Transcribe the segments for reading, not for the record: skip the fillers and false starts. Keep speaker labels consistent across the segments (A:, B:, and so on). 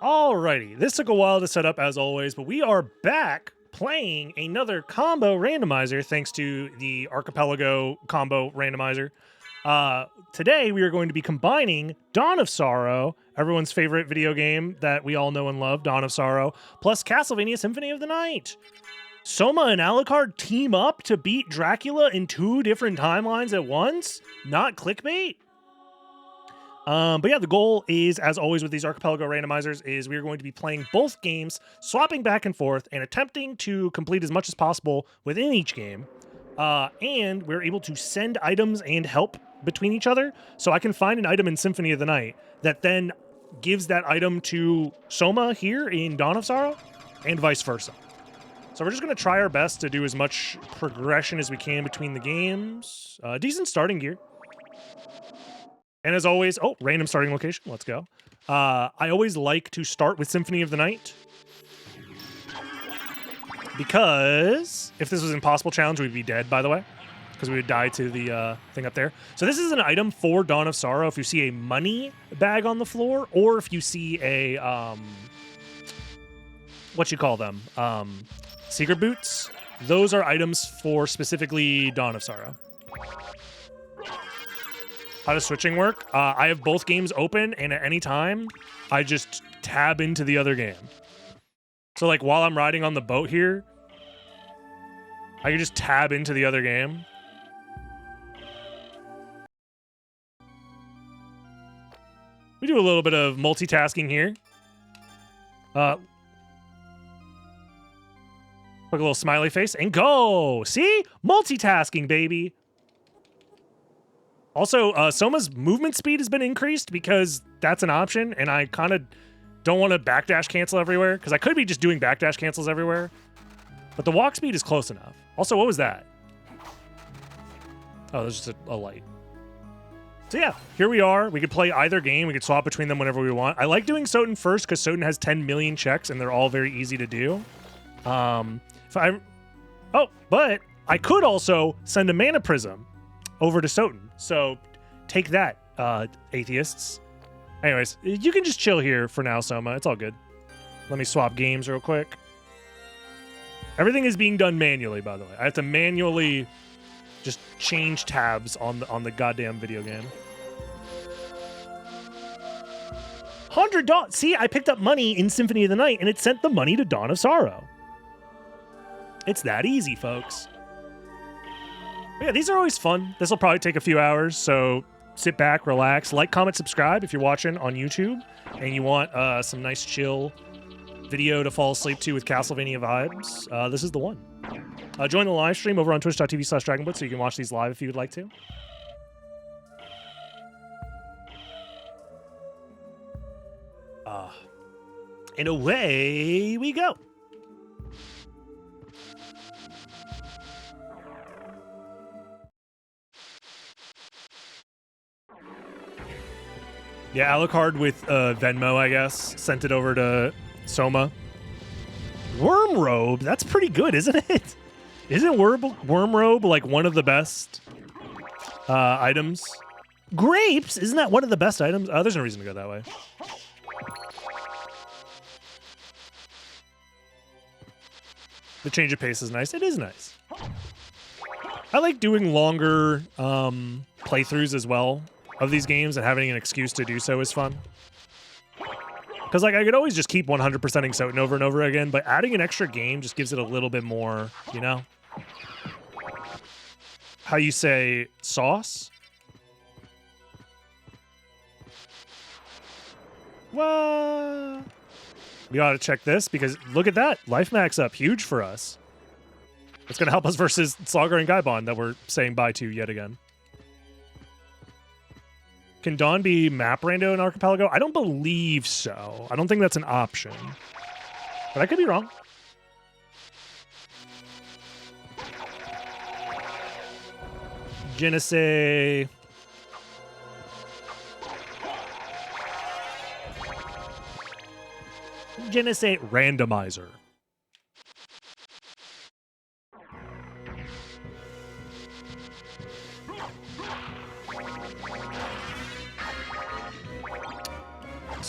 A: Alrighty, this took a while to set up as always, but we are back playing another combo randomizer thanks to the Archipelago combo randomizer. Today we are going to be combining Dawn of Sorrow, everyone's favorite video game that we all know and love, Dawn of Sorrow, plus Castlevania Symphony of the Night. Soma and Alucard team up to beat Dracula in 2 different timelines at once? Not clickbait? But yeah, the goal is, as always with these Archipelago randomizers, is we are going to be playing both games, swapping back and forth, and attempting to complete as much as possible within each game. And we're able to send items and help between each other. So I can find an item in Symphony of the Night that then gives that item to Soma here in Dawn of Sorrow, and vice versa. So we're just going to try our best to do as much progression as we can between the games. Decent starting gear. And as always, random starting location. Let's go. I always like to start with Symphony of the Night, because if this was an impossible challenge, we'd be dead, by the way, because we would die to the thing up there. So this is an item for Dawn of Sorrow. If you see a money bag on the floor, or if you see a, what you call them? Secret boots. Those are items for specifically Dawn of Sorrow. How does switching work? I have both games open, and at any time, I just tab into the other game. So, like, while I'm riding on the boat here, I can just tab into the other game. We do a little bit of multitasking here. Put a little smiley face, and go! See? Multitasking, baby! Also, Soma's movement speed has been increased because that's an option, and I kind of don't want to backdash cancel everywhere, because I could be just doing backdash cancels everywhere, but the walk speed is close enough. Also, what was that? Oh, there's just a light. So yeah, here we are. We could play either game. We could swap between them whenever we want. I like doing Soten first, because Soten has 10 million checks, and they're all very easy to do. But I could also send a Mana Prism over to Soten. So take that, atheists. Anyways, you can just chill here for now, Soma. It's all good. Let me swap games real quick. Everything is being done manually, by the way. I have to manually just change tabs on the goddamn video game. $100. See, I picked up money in Symphony of the Night, and it sent the money to Dawn of Sorrow. It's that easy, folks. But yeah, these are always fun. This will probably take a few hours, so sit back, relax, like, comment, subscribe if you're watching on YouTube and you want some nice chill video to fall asleep to with Castlevania vibes. This is the one. Join the live stream over on twitch.tv/dragonblitz so you can watch these live if you would like to. And away we go. Yeah, Alucard with Venmo, I guess, sent it over to Soma. Worm Robe? That's pretty good, isn't it? Isn't Worm Robe like one of the best items? Grapes? Isn't that one of the best items? There's no reason to go that way. The change of pace is nice. It is nice. I like doing longer playthroughs as well of these games, and having an excuse to do so is fun. Because, like, I could always just keep 100%ing Soten over and over again, but adding an extra game just gives it a little bit more, you know? How you say sauce? What? We ought to check this, because look at that. Life max up huge for us. It's going to help us versus Sagar and Gaibon that we're saying bye to yet again. Can Dawn be map rando in Archipelago? I don't believe so. I don't think that's an option. But I could be wrong. Je ne sais. Je ne sais randomizer.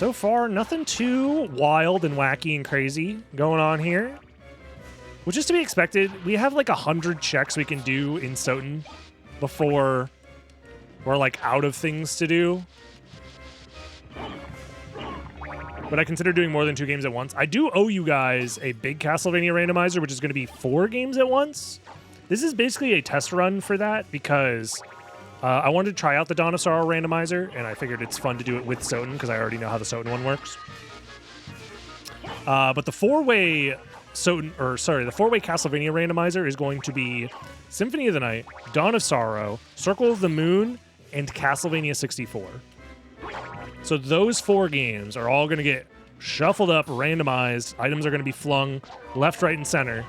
A: So far, nothing too wild and wacky and crazy going on here. Which is to be expected. We have like 100 checks we can do in Soten before we're like out of things to do. But I consider doing more than 2 games at once. I do owe you guys a big Castlevania randomizer, which is going to be 4 games at once. This is basically a test run for that because I wanted to try out the Dawn of Sorrow randomizer, and I figured it's fun to do it with Soten because I already know how the Soten one works. But the 4-way the 4-way Castlevania randomizer is going to be Symphony of the Night, Dawn of Sorrow, Circle of the Moon, and Castlevania 64. So those 4 games are all going to get shuffled up, randomized. Items are going to be flung left, right, and center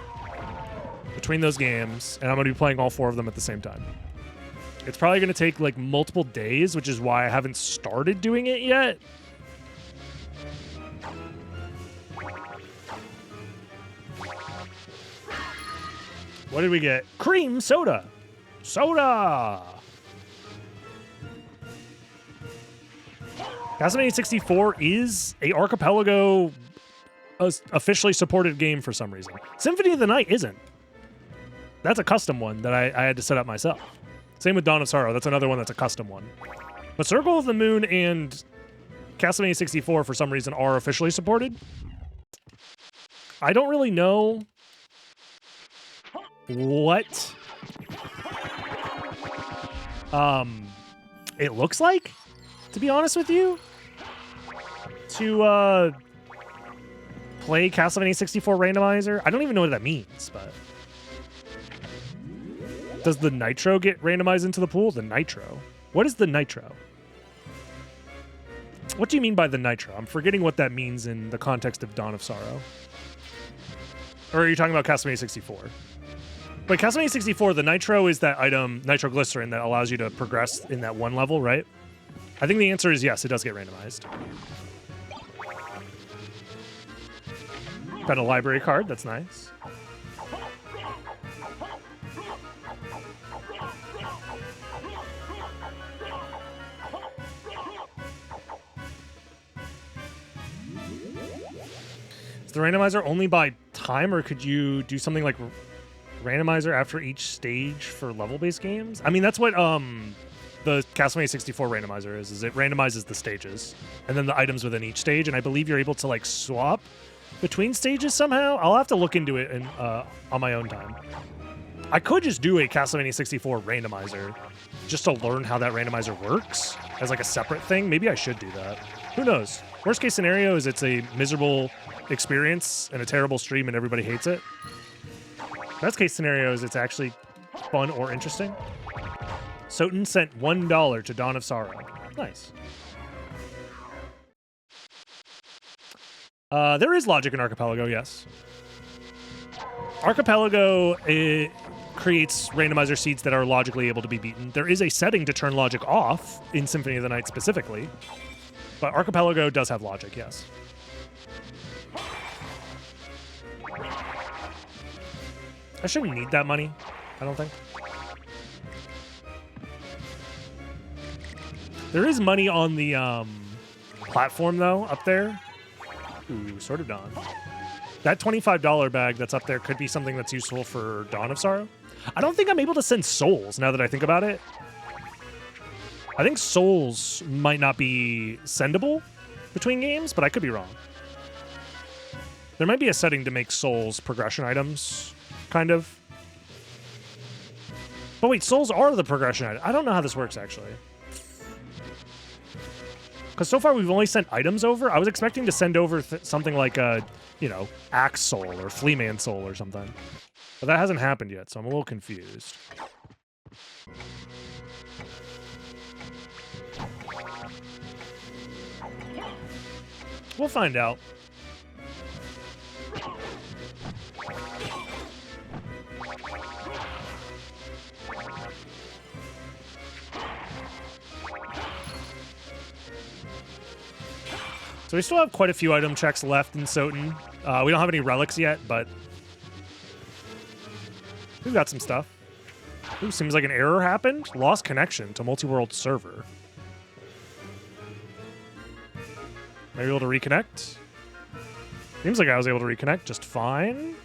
A: between those games, and I'm going to be playing all 4 of them at the same time. It's probably going to take like multiple days, which is why I haven't started doing it yet. What did we get? Cream soda. Soda. Castlevania 64 is a Archipelago officially supported game for some reason. Symphony of the Night isn't. That's a custom one that I had to set up myself. Same with Dawn of Sorrow. That's another one that's a custom one. But Circle of the Moon and Castlevania 64 for some reason are officially supported. I don't really know what it looks like, to be honest with you, to play Castlevania 64 randomizer. I don't even know what that means, but does the nitro get randomized into the pool? The nitro. What is the nitro? What do you mean by the nitro? I'm forgetting what that means in the context of Dawn of Sorrow. Or are you talking about Castlevania 64? But Castlevania 64, the nitro is that item, nitroglycerin, that allows you to progress in that one level, right? I think the answer is yes, it does get randomized. Got a library card, that's nice. Is the randomizer only by time, or could you do something like randomizer after each stage for level-based games? I mean, that's what the Castlevania 64 randomizer is it randomizes the stages and then the items within each stage, and I believe you're able to like swap between stages somehow. I'll have to look into it on my own time. I could just do a Castlevania 64 randomizer just to learn how that randomizer works as like a separate thing. Maybe I should do that. Who knows? Worst case scenario is it's a miserable experience and a terrible stream and everybody hates it. Best case scenario is it's actually fun or interesting. Soten sent $1 to Dawn of Sorrow. Nice. There is logic in Archipelago, yes. Archipelago creates randomizer seeds that are logically able to be beaten. There is a setting to turn logic off in Symphony of the Night specifically, but Archipelago does have logic, yes. I shouldn't need that money, I don't think. There is money on the platform, though, up there. Ooh, Sword of Dawn. That $25 bag that's up there could be something that's useful for Dawn of Sorrow. I don't think I'm able to send souls, now that I think about it. I think souls might not be sendable between games, but I could be wrong. There might be a setting to make souls progression items, kind of. But wait, souls are the progression item. I don't know how this works, actually. Because so far we've only sent items over. I was expecting to send over something like a, you know, Axe Soul or Fleaman Soul or something. But that hasn't happened yet, so I'm a little confused. We'll find out. So we still have quite a few item checks left in Soten. We don't have any relics yet, but we've got some stuff. Ooh, seems like an error happened. Lost connection to multi-world server. Maybe able to reconnect. Seems like I was able to reconnect just fine.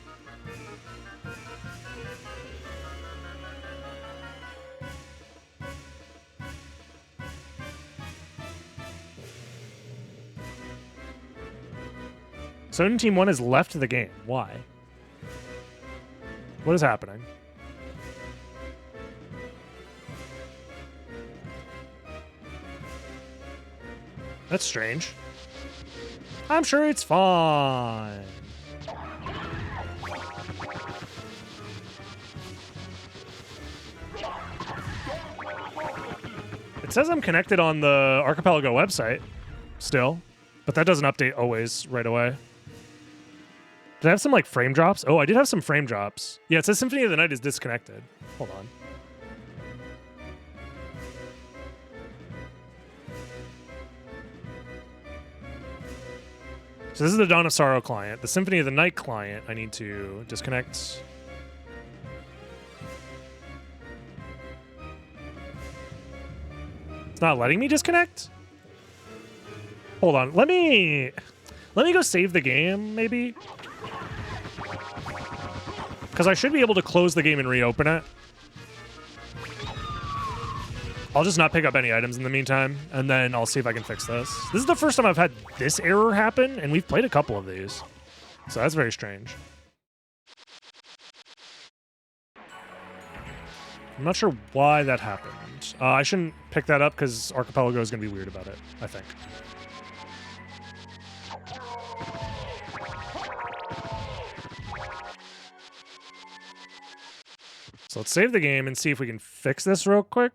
A: Soten Team 1 has left the game. Why? What is happening? That's strange. I'm sure it's fine. It says I'm connected on the Archipelago website still, but that doesn't update always right away. Did I have some like frame drops? Oh, I did have some frame drops. Yeah, it says Symphony of the Night is disconnected. Hold on. So this is the Dawn of Sorrow client. The Symphony of the Night client, I need to disconnect. It's not letting me disconnect? Hold on. Let me go save the game, maybe. Because I should be able to close the game and reopen it. I'll just not pick up any items in the meantime, and then I'll see if I can fix this. This is the first time I've had this error happen, and we've played a couple of these. So that's very strange. I'm not sure why that happened. I shouldn't pick that up because Archipelago is going to be weird about it, I think. So let's save the game and see if we can fix this real quick.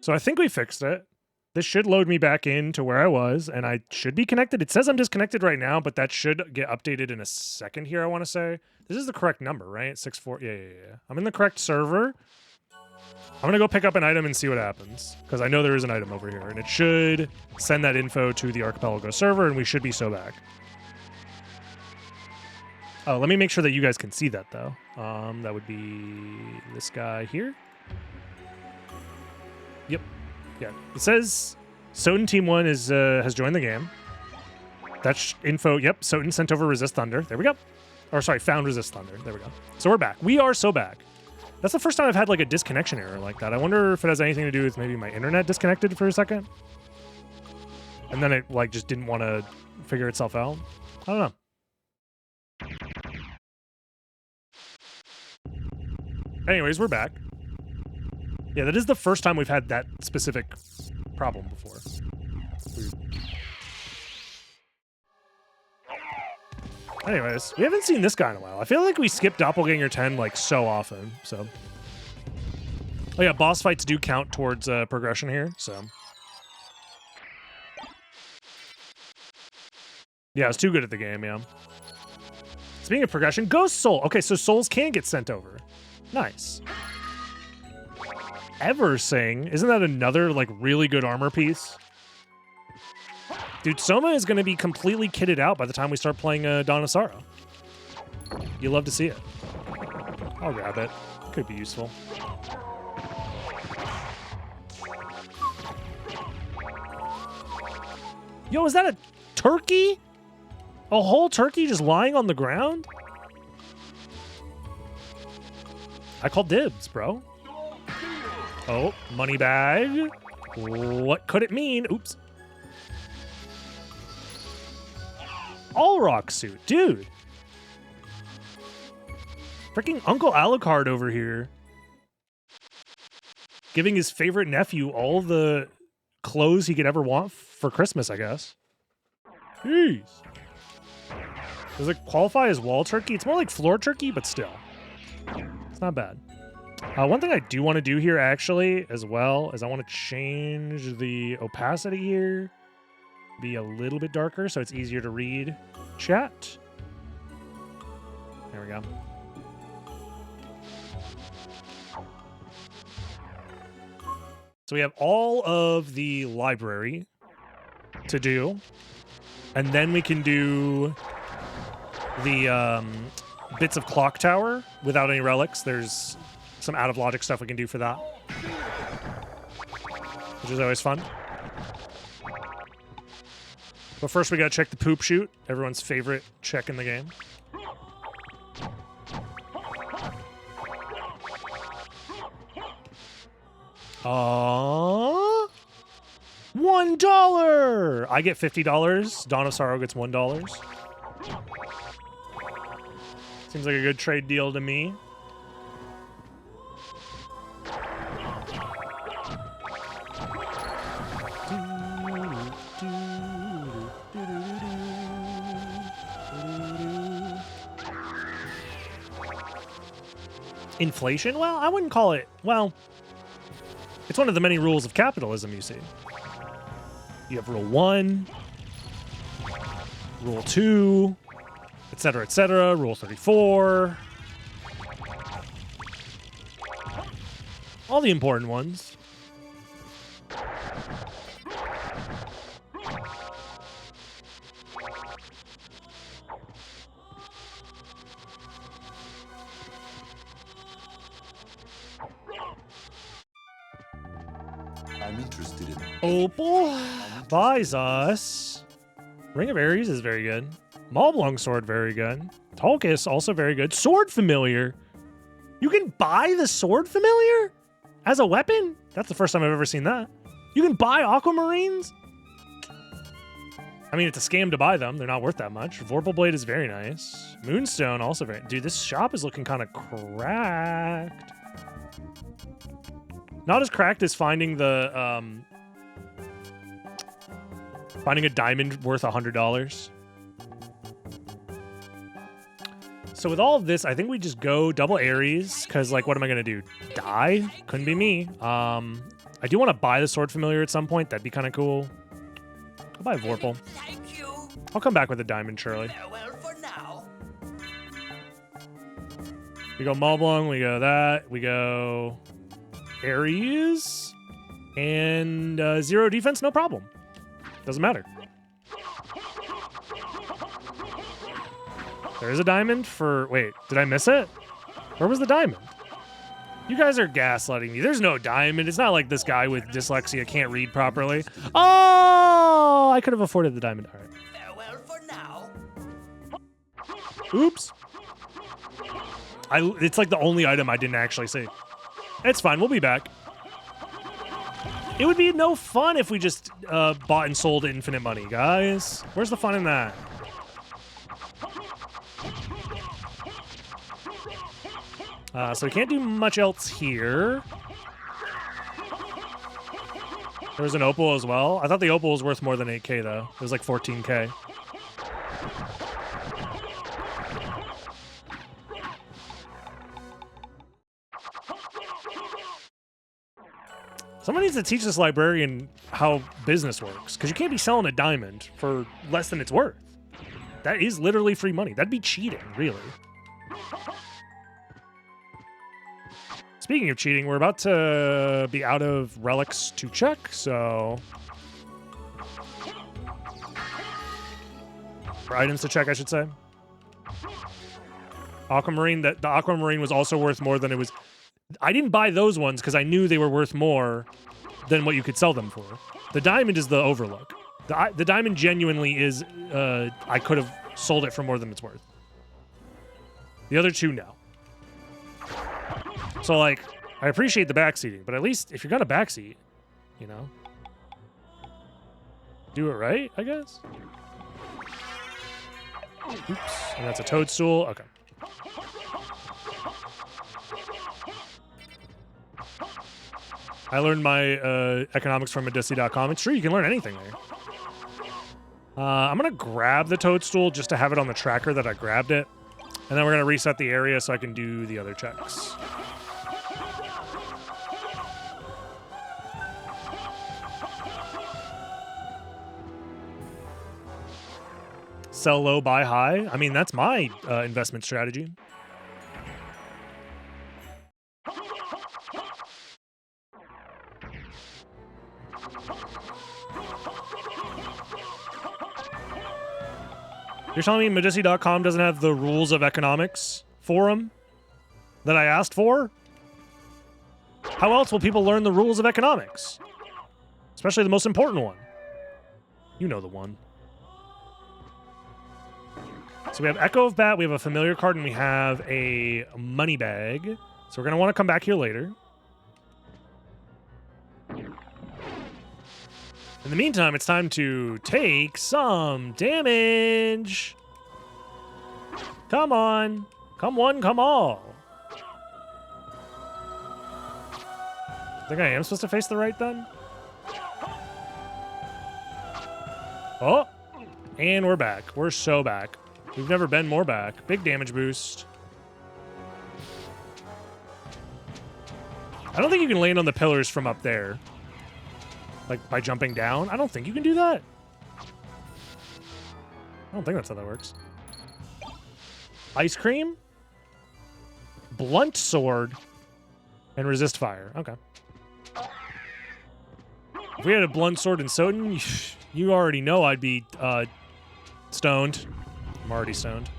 A: So I think we fixed it. This should load me back into where I was, and I should be connected. It says I'm disconnected right now, but that should get updated in a second here, I want to say. This is the correct number, right? 64. Yeah. I'm in the correct server. I'm going to go pick up an item and see what happens, because I know there is an item over here, and it should send that info to the Archipelago server, and we should be so back. Oh, let me make sure that you guys can see that, though. That would be this guy here. Yep. Yeah. It says Soten Team 1 is has joined the game. That's info. Yep. Soten sent over Resist Thunder. There we go. Or sorry, found Resist Thunder. There we go. So we're back. We are so back. That's the first time I've had like a disconnection error like that. I wonder if it has anything to do with maybe my internet disconnected for a second. And then it like just didn't want to figure itself out. I don't know. Anyways, we're back. Yeah, that is the first time we've had that specific problem before. Anyways, we haven't seen this guy in a while. I feel like we skip Doppelganger 10 like so often, so. Oh yeah, boss fights do count towards progression here, so. Yeah, it's too good at the game, yeah. Speaking of progression, Ghost Soul. Okay, so souls can get sent over. Nice. Eversing. Isn't that another, like, really good armor piece? Dude, Soma is going to be completely kitted out by the time we start playing Dawn of Sorrow. You love to see it. I'll grab it. Could be useful. Yo, is that a turkey? A whole turkey just lying on the ground? I called dibs, bro. Oh, money bag. What could it mean? Oops. All rock suit, dude. Freaking Uncle Alucard over here. Giving his favorite nephew all the clothes he could ever want for Christmas, I guess. Jeez. Does it qualify as wall turkey? It's more like floor turkey, but still. It's not bad. One thing I do want to do here, actually, as well, is I want to change the opacity here. Be a little bit darker so it's easier to read chat. There we go. So we have all of the library to do. And then we can do the bits of Clock Tower without any relics. There's some out-of-logic stuff we can do for that, which is always fun. But first we gotta check the poop chute, everyone's favorite check in the game. $1! I get $50. Dawn of Sorrow gets $1. Seems like a good trade deal to me. Inflation? Well, I wouldn't call it... Well, it's one of the many rules of capitalism, you see. You have Rule 1, Rule 2, etc., Rule 34. All the important ones.
B: I'm interested in
A: Opal buys us. Ring of Ares is very good. Mablung Sword, very good. Tulkas, also very good. Sword Familiar. You can buy the Sword Familiar as a weapon? That's the first time I've ever seen that. You can buy Aquamarines? I mean, it's a scam to buy them. They're not worth that much. Vorpal Blade is very nice. Moonstone, also very... Dude, this shop is looking kind of cracked. Not as cracked as finding the, finding a diamond worth $100. So with all of this, I think we just go double Ares, because, like, what am I going to do? Die? Couldn't be me. I do want to buy the Sword Familiar at some point. That'd be kind of cool. I'll buy Vorpal.
C: Thank you.
A: I'll come back with a diamond, surely.
C: Farewell for now.
A: We go Mablung, we go that, we go Ares, and 0 defense, no problem. Doesn't matter. There's a diamond for... Wait, did I miss it? Where was the diamond? You guys are gaslighting me. There's no diamond. It's not like this guy with dyslexia can't read properly. Oh, I could have afforded the diamond. All right.
C: Farewell for now.
A: Oops. It's like the only item I didn't actually see. It's fine. We'll be back. It would be no fun if we just bought and sold infinite money, guys. Where's the fun in that? So we can't do much else here. There's an opal as well. I thought the opal was worth more than 8k, though. It was like 14k. Someone needs to teach this librarian how business works, because you can't be selling a diamond for less than it's worth. That is literally free money. That'd be cheating, really. Speaking of cheating, we're about to be out of relics to check, so... Or items to check, I should say. Aquamarine, the Aquamarine was also worth more than it was... I didn't buy those ones because I knew they were worth more than what you could sell them for. The diamond is the overlook. The diamond genuinely is... I could have sold it for more than it's worth. The other two, no. So, like, I appreciate the backseating, but at least if you're gonna backseat, you know, do it right, I guess. Oops, and that's a toadstool. Okay. I learned my economics from Medici.com. It's true, you can learn anything there. I'm gonna grab the toadstool just to have it on the tracker that I grabbed it, and then we're gonna reset the area so I can do the other checks. Sell low, buy high. I mean, that's my investment strategy. You're telling me Medici.com doesn't have the rules of economics forum that I asked for? How else will people learn the rules of economics? Especially the most important one. You know the one. So we have Echo of Bat, we have a familiar card, and we have a money bag. So we're going to want to come back here later. In the meantime, it's time to take some damage. Come on. Come one, come all. I think I am supposed to face the right then. Oh, and we're back. We're so back. We've never been more back. Big damage boost. I don't think you can land on the pillars from up there. Like, by jumping down? I don't think you can do that. I don't think that's how that works. Ice cream? Blunt sword? And resist fire. Okay. If we had a blunt sword and Soten, you already know I'd be stoned. I'm already stoned.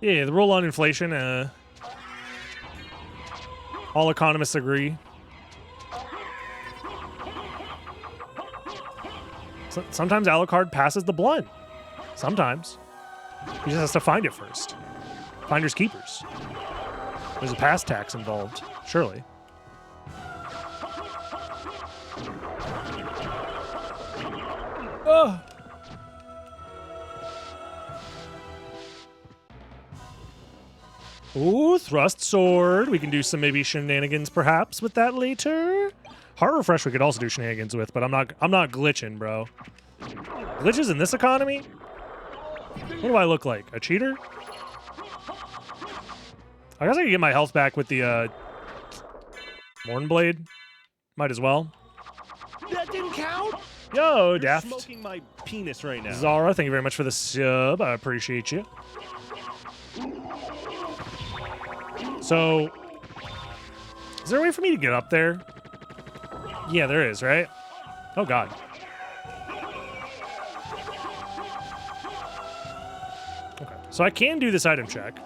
A: Yeah, the rule on inflation, all economists agree. Sometimes Alucard passes the blunt. Sometimes. He just has to find it first. Finders keepers. There's a pass tax involved, surely. Oh. Ooh, thrust sword. We can do some maybe shenanigans perhaps with that later. Heart refresh we could also do shenanigans with, but I'm not glitching, bro. Glitches in this economy? What do I look like? A cheater? I guess I can get my health back with the Mornblade. Might as well.
B: That didn't count.
A: Yo,
B: You're
A: Daft.
B: smoking my penis right now.
A: Zara, thank you very much for the sub. I appreciate you. So, is there a way for me to get up there? Yeah, there is, right? Oh, God. Okay, so I can do this item check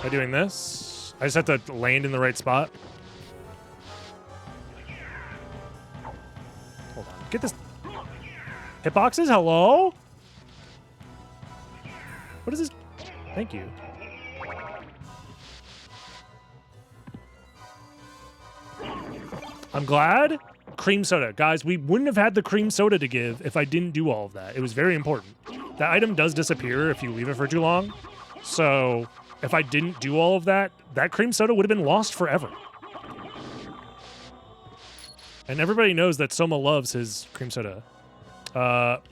A: by doing this. I just have to land in the right spot. Hold on. Get this. Hitboxes? Hello? What is this? Thank you. I'm glad. Cream soda. Guys, we wouldn't have had the cream soda to give if I didn't do all of that. It was very important. That item does disappear if you leave it for too long. So if I didn't do all of that, that cream soda would have been lost forever. And everybody knows that Soma loves his cream soda.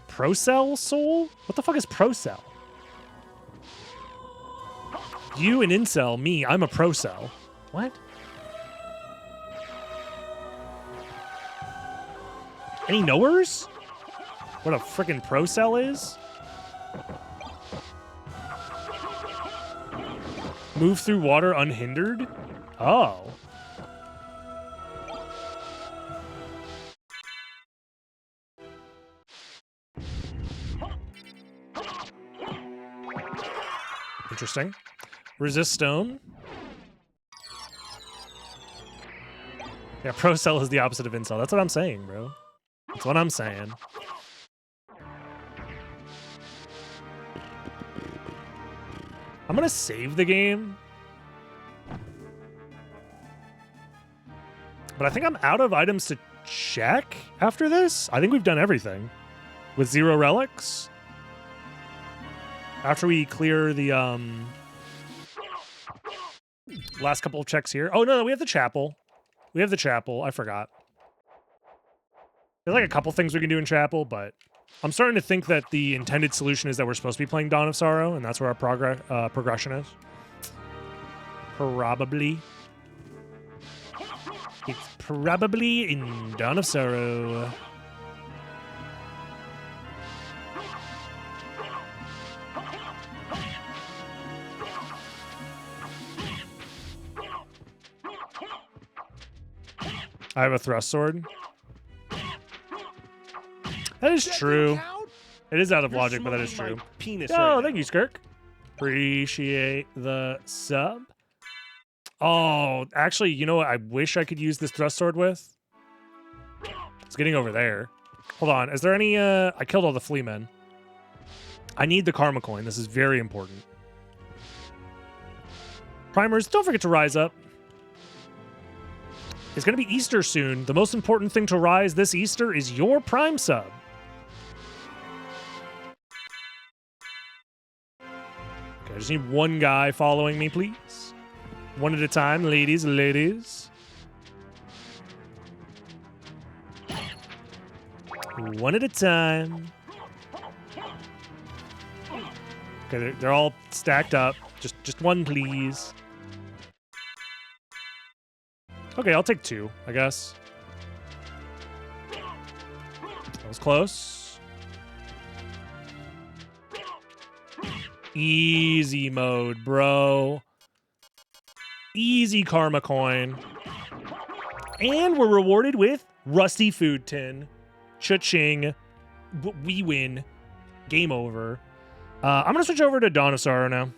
A: Procell Soul? What the fuck is Procell? You an incel, me, I'm a Procell. What? Any knowers? What a freaking Procell is? Move through water unhindered? Oh. Interesting. Resist stone. Yeah, Procell is the opposite of incel. That's what I'm saying, bro. That's what I'm saying. I'm gonna save the game. But I think I'm out of items to check after this. I think we've done everything. With 0 relics. After we clear the last couple of checks here. Oh, no, we have the chapel. We have the chapel. I forgot. There's like a couple things we can do in chapel, but I'm starting to think that the intended solution is that we're supposed to be playing Dawn of Sorrow, and that's where our progression is. Probably. It's probably in Dawn of Sorrow. I have a thrust sword. That is true. It is out of logic, but that is true. Oh, thank you, Skirk. Appreciate the sub. Oh, actually, you know what I wish I could use this thrust sword with? It's getting over there. Hold on. Is there any... I killed all the flea men. I need the karma coin. This is very important. Primers, don't forget to rise up. It's going to be Easter soon. The most important thing to rise this Easter is your Prime sub. Okay, I just need one guy following me, please. One at a time, ladies. One at a time. Okay, they're all stacked up. Just one, please. Okay, I'll take two, I guess. That was close. Easy mode, bro. Easy karma coin. And we're rewarded with Rusty Food Tin. Cha-ching. We win. Game over. I'm going to switch over to Dawn of Sorrow now.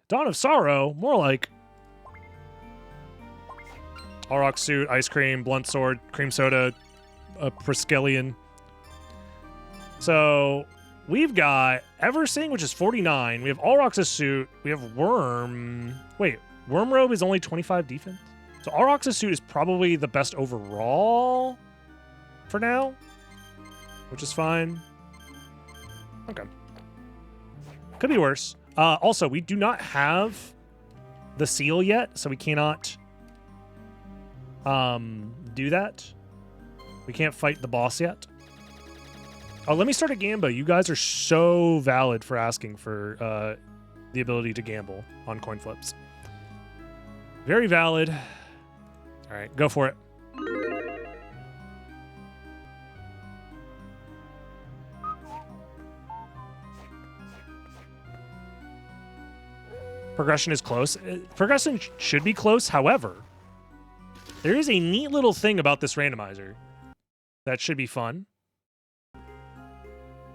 A: Dawn of Sorrow, more like Aurochs suit, ice cream, blunt sword, cream soda, a Priscillian. So we've got Eversing, which is 49. We have Aurochs' suit. We have Worm. Wait, Worm Robe is only 25 defense? So Aurochs' suit is probably the best overall for now, which is fine. Okay. Could be worse. Also, we do not have the seal yet, so we cannot do that. We can't fight the boss yet. Oh, let me start a Gambo. You guys are so valid for asking for the ability to gamble on coin flips. Very valid. All right, go for it. Progression is close. Progression should be close. However, there is a neat little thing about this randomizer that should be fun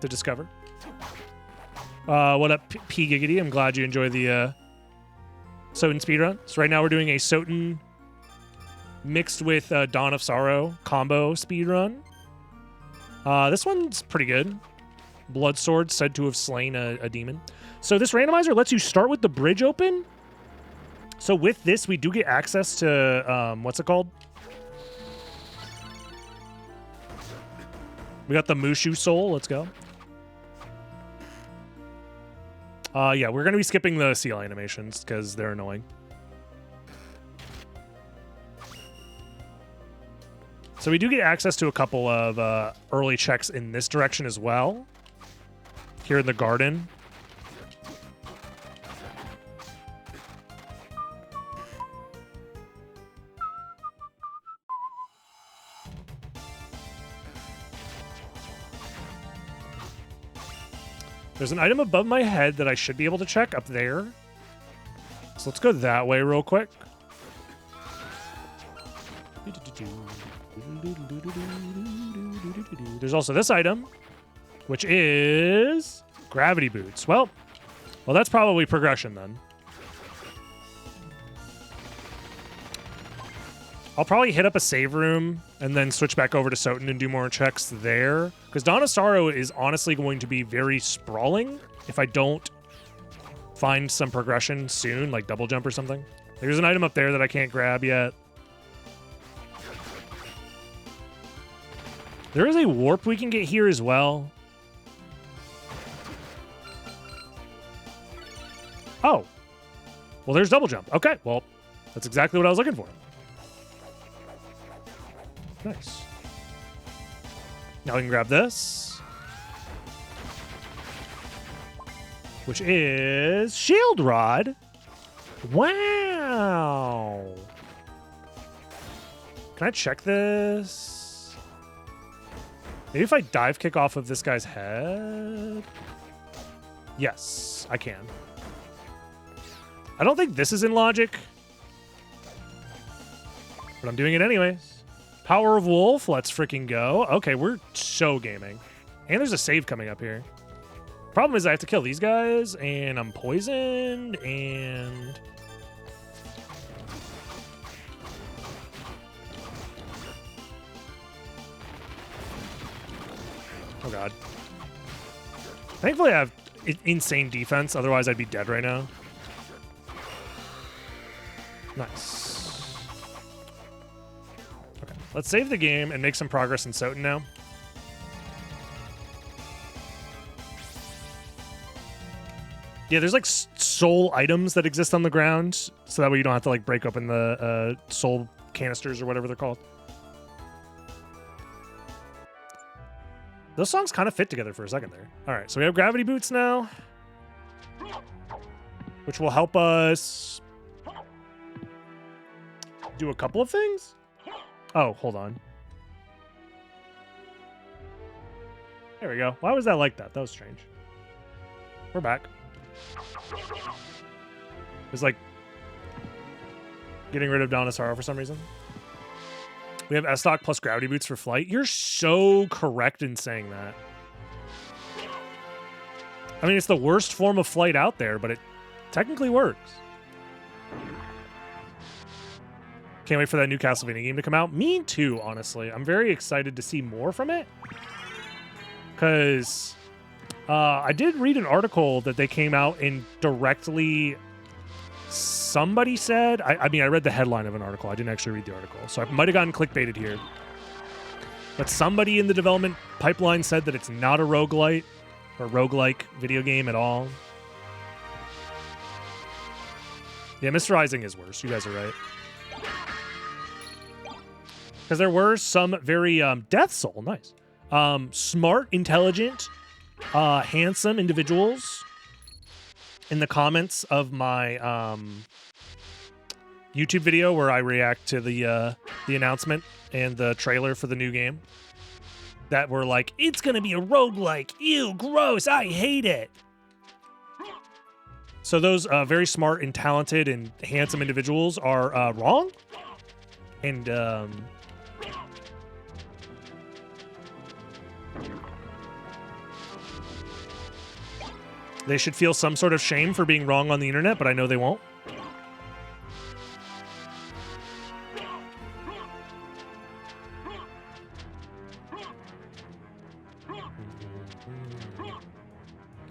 A: to discover. What up, P Giggity? I'm glad you enjoy the Soten speedrun. So right now we're doing a Soten mixed with Dawn of Sorrow combo speedrun. This one's pretty good. Blood sword said to have slain a demon. So this randomizer lets you start with the bridge open. So with this, we do get access to, what's it called? We got the Mushu Soul. Let's go. Yeah, we're going to be skipping the seal animations because they're annoying. So we do get access to a couple of early checks in this direction as well. Here in the garden. There's an item above my head that I should be able to check up there. So let's go that way real quick. There's also this item, which is gravity boots. Well, that's probably progression then. I'll probably hit up a save room and then switch back over to Soten and do more checks there. Because Dawn of Sorrow is honestly going to be very sprawling if I don't find some progression soon, like double jump or something. There's an item up there that I can't grab yet. There is a warp we can get here as well. Oh. Well, there's double jump. Okay, well, that's exactly what I was looking for. Nice. Now we can grab this, which is Shield Rod. Wow. Can I check this? Maybe if I dive kick off of this guy's head? Yes, I can. I don't think this is in logic, but I'm doing it anyways. Power of Wolf, let's freaking go. Okay, we're so gaming. And there's a save coming up here. Problem is I have to kill these guys, and I'm poisoned, and... Oh, God. Thankfully, I have insane defense. Otherwise, I'd be dead right now. Nice. Okay, let's save the game and make some progress in Soten now. Yeah, there's like soul items that exist on the ground, so that way you don't have to like break open the soul canisters or whatever they're called. Those songs kind of fit together for a second there. All right, so we have gravity boots now, which will help us do a couple of things. Oh, hold on. There we go. Why was that like that? That was strange. We're back. It's like getting rid of Donisaro for some reason. We have S-Stock plus gravity boots for flight. You're so correct in saying that. I mean, it's the worst form of flight out there, but it technically works. Can't wait for that new Castlevania game to come out. Me too, honestly. I'm very excited to see more from it. Because I did read an article that they came out and directly... Somebody said, I mean, I read the headline of an article. I didn't actually read the article, so I might have gotten clickbaited here. But somebody in the development pipeline said that it's not a roguelite or roguelike video game at all. Yeah, Mr. Rising is worse. You guys are right. Because there were some very Death Soul, nice, smart, intelligent, handsome individuals in the comments of my YouTube video where I react to the announcement and the trailer for the new game that were like, it's going to be a roguelike. Ew, gross. I hate it. So those very smart and talented and handsome individuals are wrong. And they should feel some sort of shame for being wrong on the internet, but I know they won't.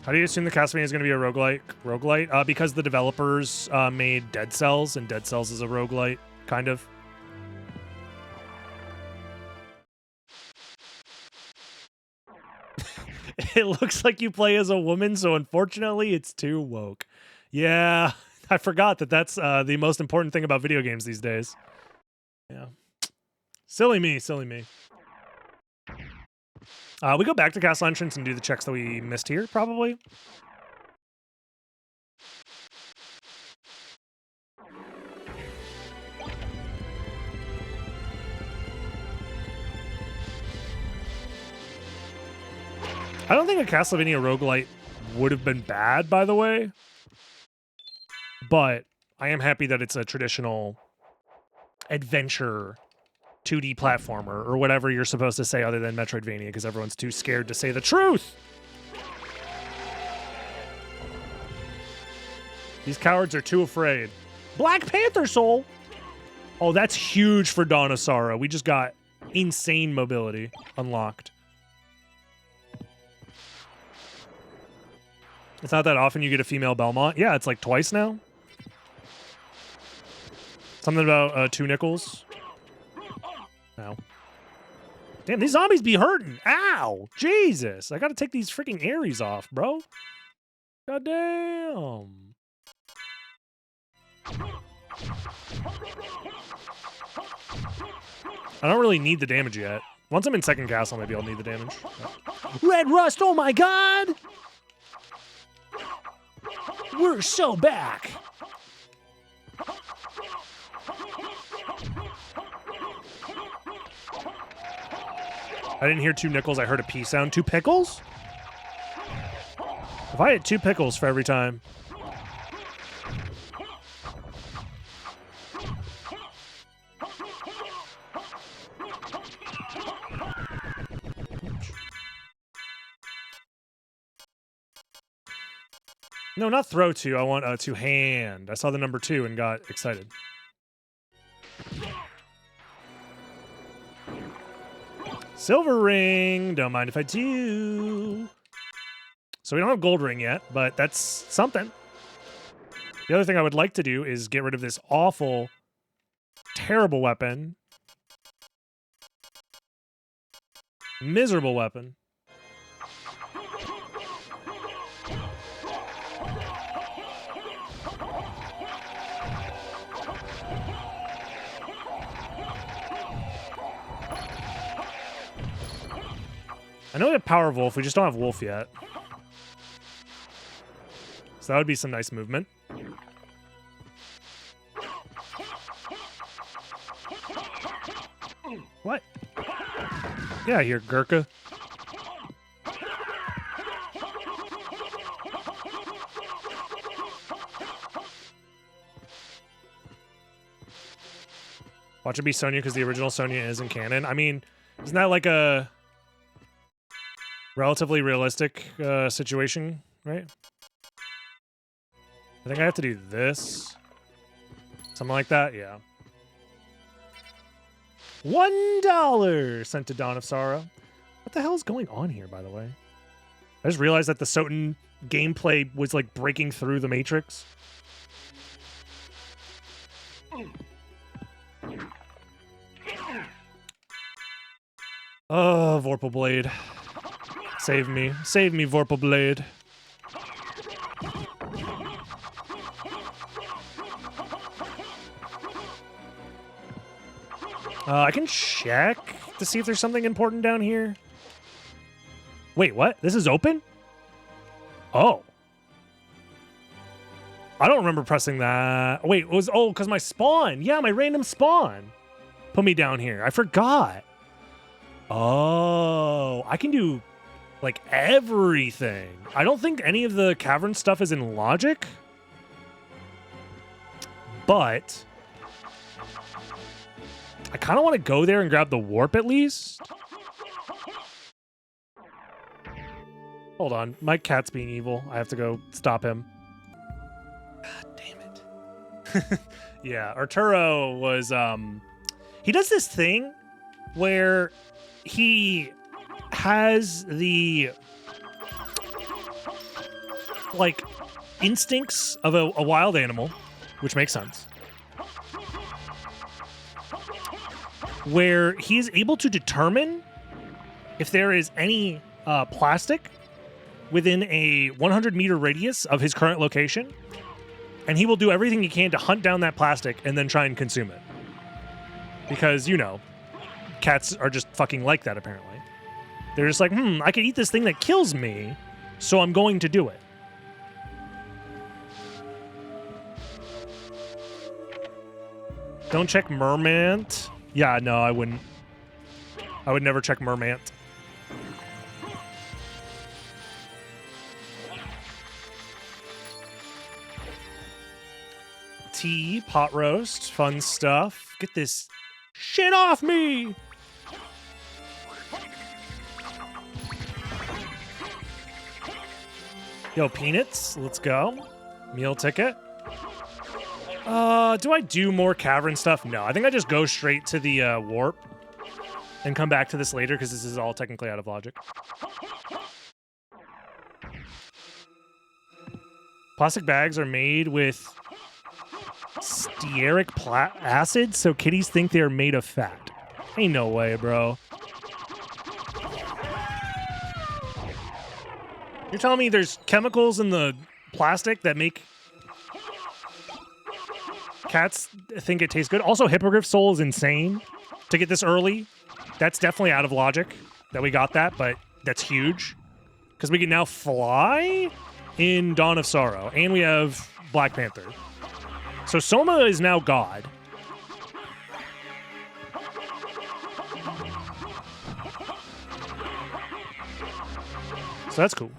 A: How do you assume the Castlevania is going to be a roguelite? Because the developers made Dead Cells, and Dead Cells is a roguelite, kind of. It looks like you play as a woman, so unfortunately it's too woke. Yeah, I forgot that that's the most important thing about video games these days. Yeah. Silly me, silly me. We go back to Castle Entrance and do the checks that we missed here, probably. I don't think a Castlevania roguelite would have been bad, by the way. But I am happy that it's a traditional adventure 2D platformer, or whatever you're supposed to say other than Metroidvania, because everyone's too scared to say the truth. These cowards are too afraid. Black Panther Soul! Oh, that's huge for Donisaro. We just got insane mobility unlocked. It's not that often you get a female Belmont. Yeah, it's like twice now. Something about 2 nickels. Ow. Damn, these zombies be hurting. Ow! Jesus! I gotta take these freaking Aries off, bro. God damn. I don't really need the damage yet. Once I'm in second castle, maybe I'll need the damage. Red Rust, oh my god! We're so back! I didn't hear 2 nickels, I heard a P sound. 2 pickles? If I had 2 pickles for every time. No, not throw to. I want to hand. I saw the number 2 and got excited. Silver ring. Don't mind if I do. So we don't have gold ring yet, but that's something. The other thing I would like to do is get rid of this awful, terrible weapon. Miserable weapon. I know we have Power Wolf, we just don't have Wolf yet. So that would be some nice movement. What? Yeah, here, Gurkha. Watch it be Sonya because the original Sonya isn't canon. I mean, isn't that like a relatively realistic situation, right? I think I have to do this. Something like that, yeah. $1 sent to Dawn of Sorrow. What the hell is going on here, by the way? I just realized that the Soten gameplay was like breaking through the Matrix. Oh, Vorpal Blade. Save me. Save me, Vorpal Blade. I can check to see if there's something important down here. Wait, what? This is open? Oh. I don't remember pressing that. Wait, it was, oh, because my spawn. Yeah, my random spawn put me down here. I forgot. Oh, I can do like everything. I don't think any of the cavern stuff is in logic, but I kind of want to go there and grab the warp at least. Hold on, my cat's being evil. I have to go stop him. God damn it. Yeah, Arturo was, he does this thing where he has the, like, instincts of a wild animal, which makes sense, where he is able to determine if there is any plastic within a 100-meter radius of his current location, and he will do everything he can to hunt down that plastic and then try and consume it. Because, you know, cats are just fucking like that, apparently. They're just like, I could eat this thing that kills me, so I'm going to do it. Don't check Mermant. Yeah, no, I wouldn't. I would never check Mermant. Tea, pot roast, fun stuff. Get this shit off me! Yo, peanuts, let's go. Meal ticket. Do I do more cavern stuff? No, I think I just go straight to the warp and come back to this later because this is all technically out of logic. Plastic bags are made with stearic acid, so kitties think they are made of fat. Ain't no way, bro. You're telling me there's chemicals in the plastic that make cats think it tastes good? Also, Hippogriff Soul is insane to get this early. That's definitely out of logic that we got that, but that's huge. Because we can now fly in Dawn of Sorrow, and we have Black Panther. So Soma is now God. So that's cool.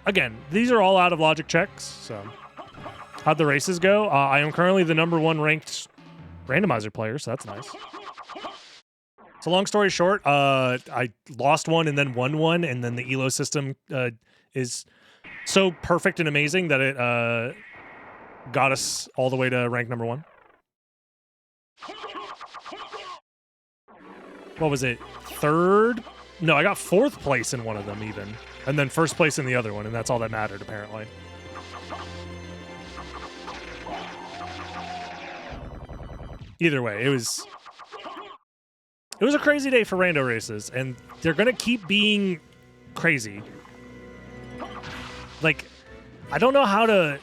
A: Again, these are all out of logic checks, so how'd the races go? I am currently the #1 ranked randomizer player, so that's nice. So long story short, I lost one and then won one, and then the ELO system is so perfect and amazing that it got us all the way to rank number 1. What was it? 3rd? No, I got 4th place in one of them even. And then 1st place in the other one, and that's all that mattered, apparently. Either way, it was a crazy day for rando races, and they're gonna keep being crazy. Like, I don't know how to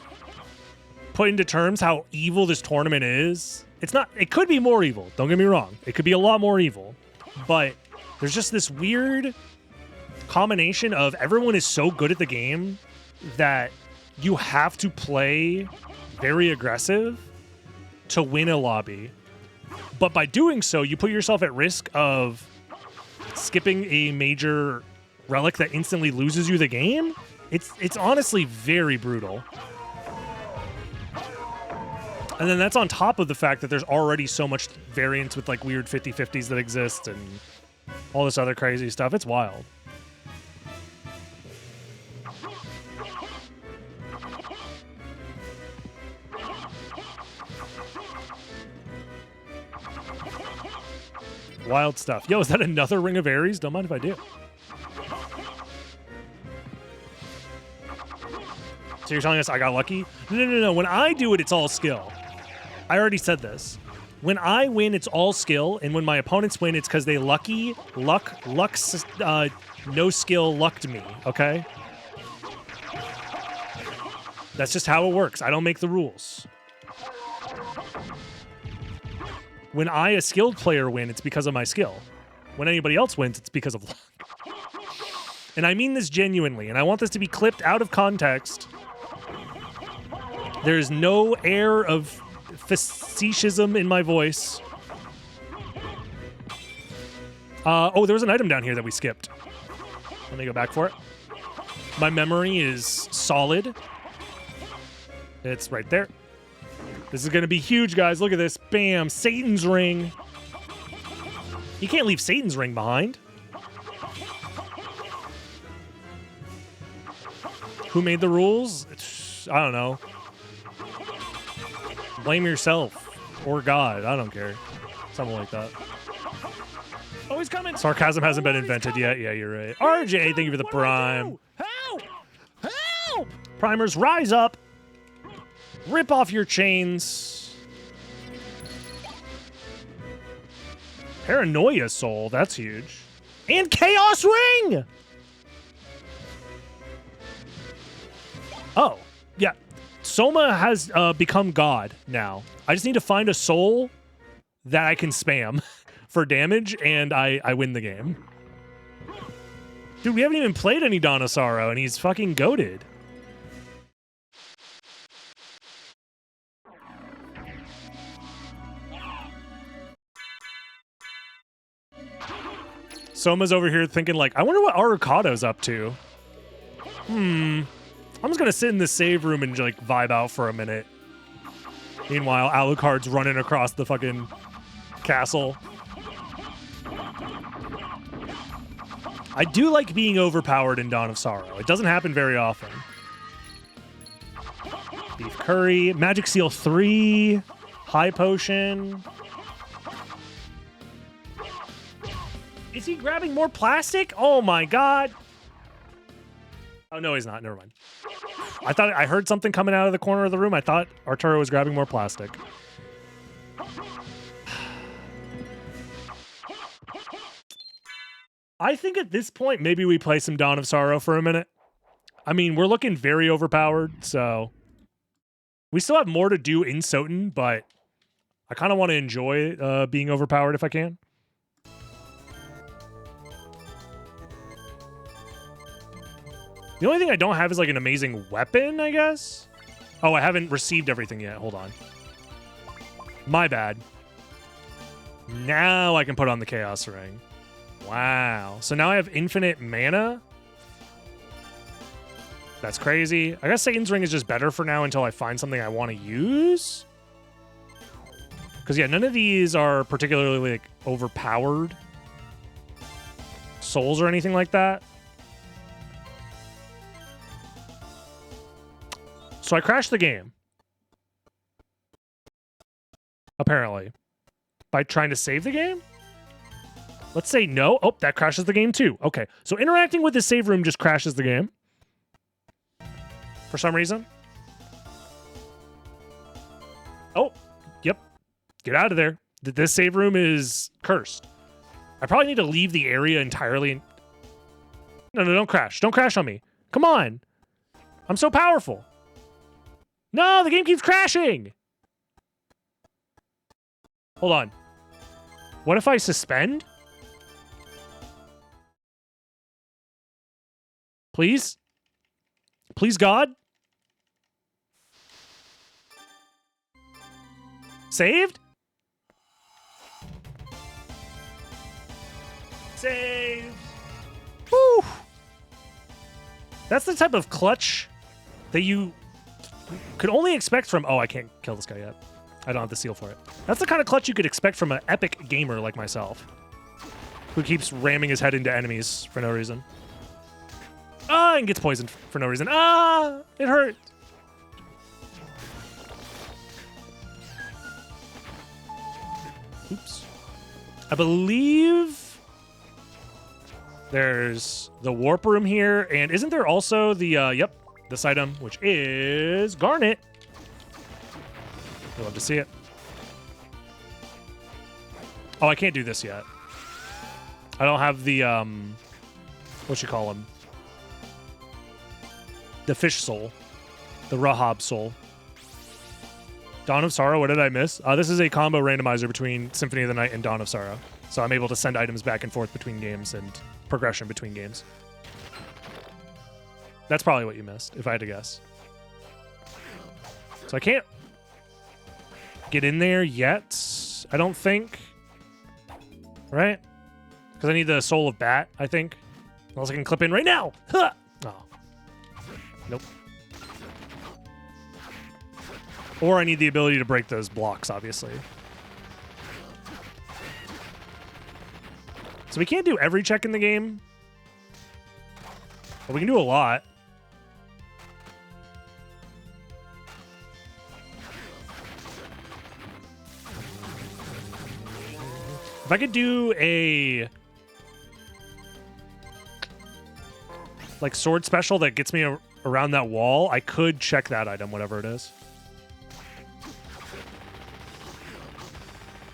A: put into terms how evil this tournament is. It's not, it could be more evil, don't get me wrong. It could be a lot more evil, but there's just this weird combination of everyone is so good at the game that you have to play very aggressive to win a lobby. But by doing so, you put yourself at risk of skipping a major relic that instantly loses you the game. It's honestly very brutal. And then that's on top of the fact that there's already so much variance with like weird 50-50s that exist and all this other crazy stuff. It's wild. Wild stuff. Yo, is that another Ring of Ares? Don't mind if I do. So you're telling us I got lucky? No. When I do it, it's all skill. I already said this. When I win, it's all skill, and when my opponents win, it's because they no skill lucked me, okay? That's just how it works. I don't make the rules. When I, a skilled player, win, it's because of my skill. When anybody else wins, it's because of luck. And I mean this genuinely, and I want this to be clipped out of context. There's no air of faceticism in my voice. Oh, there was an item down here that we skipped. Let me go back for it. My memory is solid. It's right there. This is going to be huge, guys. Look at this. Bam. Satan's ring. You can't leave Satan's ring behind. Who made the rules? I don't know. Blame yourself. Or God. I don't care. Something like that.
B: Oh, he's coming.
A: Sarcasm hasn't been invented yet. Yeah, you're right. RJ, thank you for the prime.
B: Help! Help!
A: Primers, rise up. Rip off your chains. Paranoia soul. That's huge. And Chaos Ring! Oh, yeah. Soma has become God now. I just need to find a soul that I can spam for damage, and I win the game. Dude, we haven't even played any Dawn of Sorrow, and he's fucking goated. Soma's over here thinking like, I wonder what Arukado's up to. I'm just gonna sit in the save room and like vibe out for a minute. Meanwhile, Alucard's running across the fucking castle. I do like being overpowered in Dawn of Sorrow. It doesn't happen very often. Beef curry, Magic Seal 3, High Potion. Is he grabbing more plastic? Oh my god. Oh no, he's not. Never mind. I thought I heard something coming out of the corner of the room. I thought Arturo was grabbing more plastic. I think at this point, maybe we play some Dawn of Sorrow for a minute. I mean, we're looking very overpowered, so we still have more to do in Soten, but I kind of want to enjoy being overpowered if I can. The only thing I don't have is like an amazing weapon, I guess. Oh, I haven't received everything yet. Hold on. My bad. Now I can put on the Chaos Ring. Wow. So now I have infinite mana? That's crazy. I guess Satan's Ring is just better for now until I find something I want to use. Because, yeah, none of these are particularly like overpowered souls or anything like that. So I crashed the game. Apparently. By trying to save the game? Let's say no. Oh, that crashes the game too. Okay. So interacting with the save room just crashes the game. For some reason. Oh, yep. Get out of there. This save room is cursed. I probably need to leave the area entirely. No, don't crash. Don't crash on me. Come on. I'm so powerful. No, the game keeps crashing. Hold on. What if I suspend? Please? Please, God? Saved? Saved. Woo! That's the type of clutch that you could only expect from... Oh, I can't kill this guy yet. I don't have the seal for it. That's the kind of clutch you could expect from an epic gamer like myself, who keeps ramming his head into enemies for no reason. Ah, and gets poisoned for no reason. Ah, it hurt. Oops. I believe there's the warp room here, and isn't there also the, yep, this item, which is Garnet. I'd love to see it. Oh, I can't do this yet. I don't have the, what you call him? The fish soul. The Rahab soul. Dawn of Sorrow, what did I miss? This is a combo randomizer between Symphony of the Night and Dawn of Sorrow. So I'm able to send items back and forth between games and progression between games. That's probably what you missed, if I had to guess. So I can't get in there yet, I don't think. Right? Because I need the Soul of Bat, I think. Unless I can clip in right now. Huh! Oh. Nope. Or I need the ability to break those blocks, obviously. So we can't do every check in the game. But we can do a lot. If I could do a like sword special that gets me around that wall, I could check that item, whatever it is.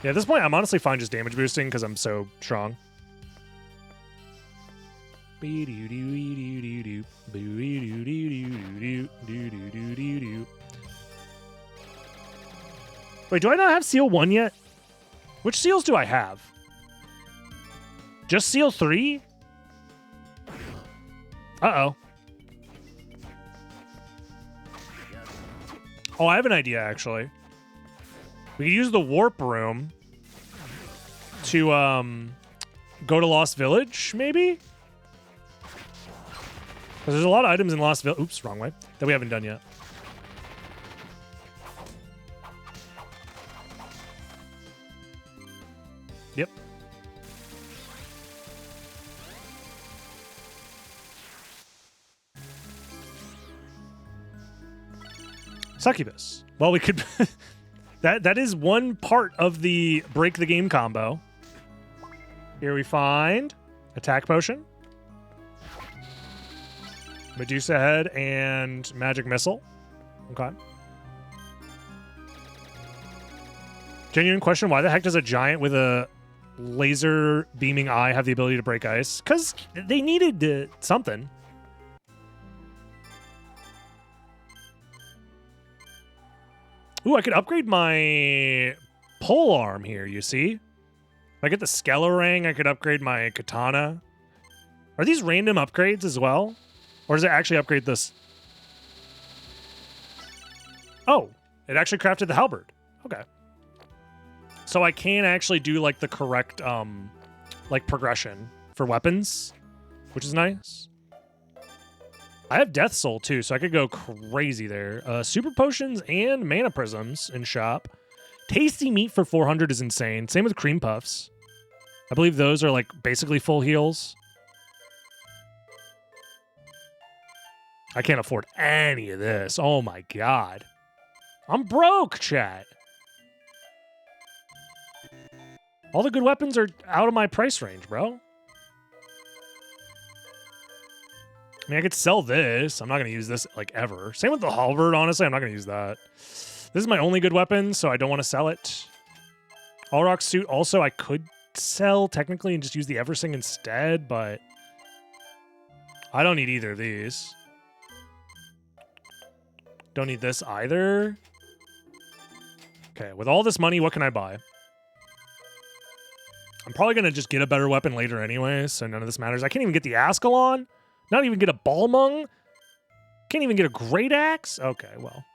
A: Yeah, at this point, I'm honestly fine just damage boosting because I'm so strong. Wait, do I not have Seal 1 yet? Which seals do I have? Just Seal 3? Uh-oh. Oh, I have an idea, actually. We could use the warp room to go to Lost Village, maybe? Because there's a lot of items in Lost Village. Oops, wrong way. That we haven't done yet. Yep. Succubus. Well, we could... That is one part of the break the game combo. Here we find attack potion, Medusa head, and magic missile. Okay. Genuine question, why the heck does a giant with a laser beaming eye have the ability to break ice? Because they needed something. Ooh, I could upgrade my pole arm here, you see? If I get the Skelerang, I could upgrade my katana. Are these random upgrades as well? Or does it actually upgrade this? Oh, it actually crafted the halberd. Okay. So I can actually do like the correct like progression for weapons, which is nice. I have Death Soul too, so I could go crazy there. Super potions and mana prisms in shop. Tasty meat for 400 is insane. Same with cream puffs. I believe those are like basically full heals. I can't afford any of this. Oh my god. I'm broke, chat. All the good weapons are out of my price range, bro. I mean, I could sell this. I'm not going to use this, like, ever. Same with the halberd, honestly. I'm not going to use that. This is my only good weapon, so I don't want to sell it. All Rock Suit, also, I could sell, technically, and just use the Eversing instead, but I don't need either of these. Don't need this either. Okay, with all this money, what can I buy? I'm probably going to just get a better weapon later anyway, so none of this matters. I can't even get the Ascalon. Not even get a Balmung. Can't even get a Great Axe. Okay, well.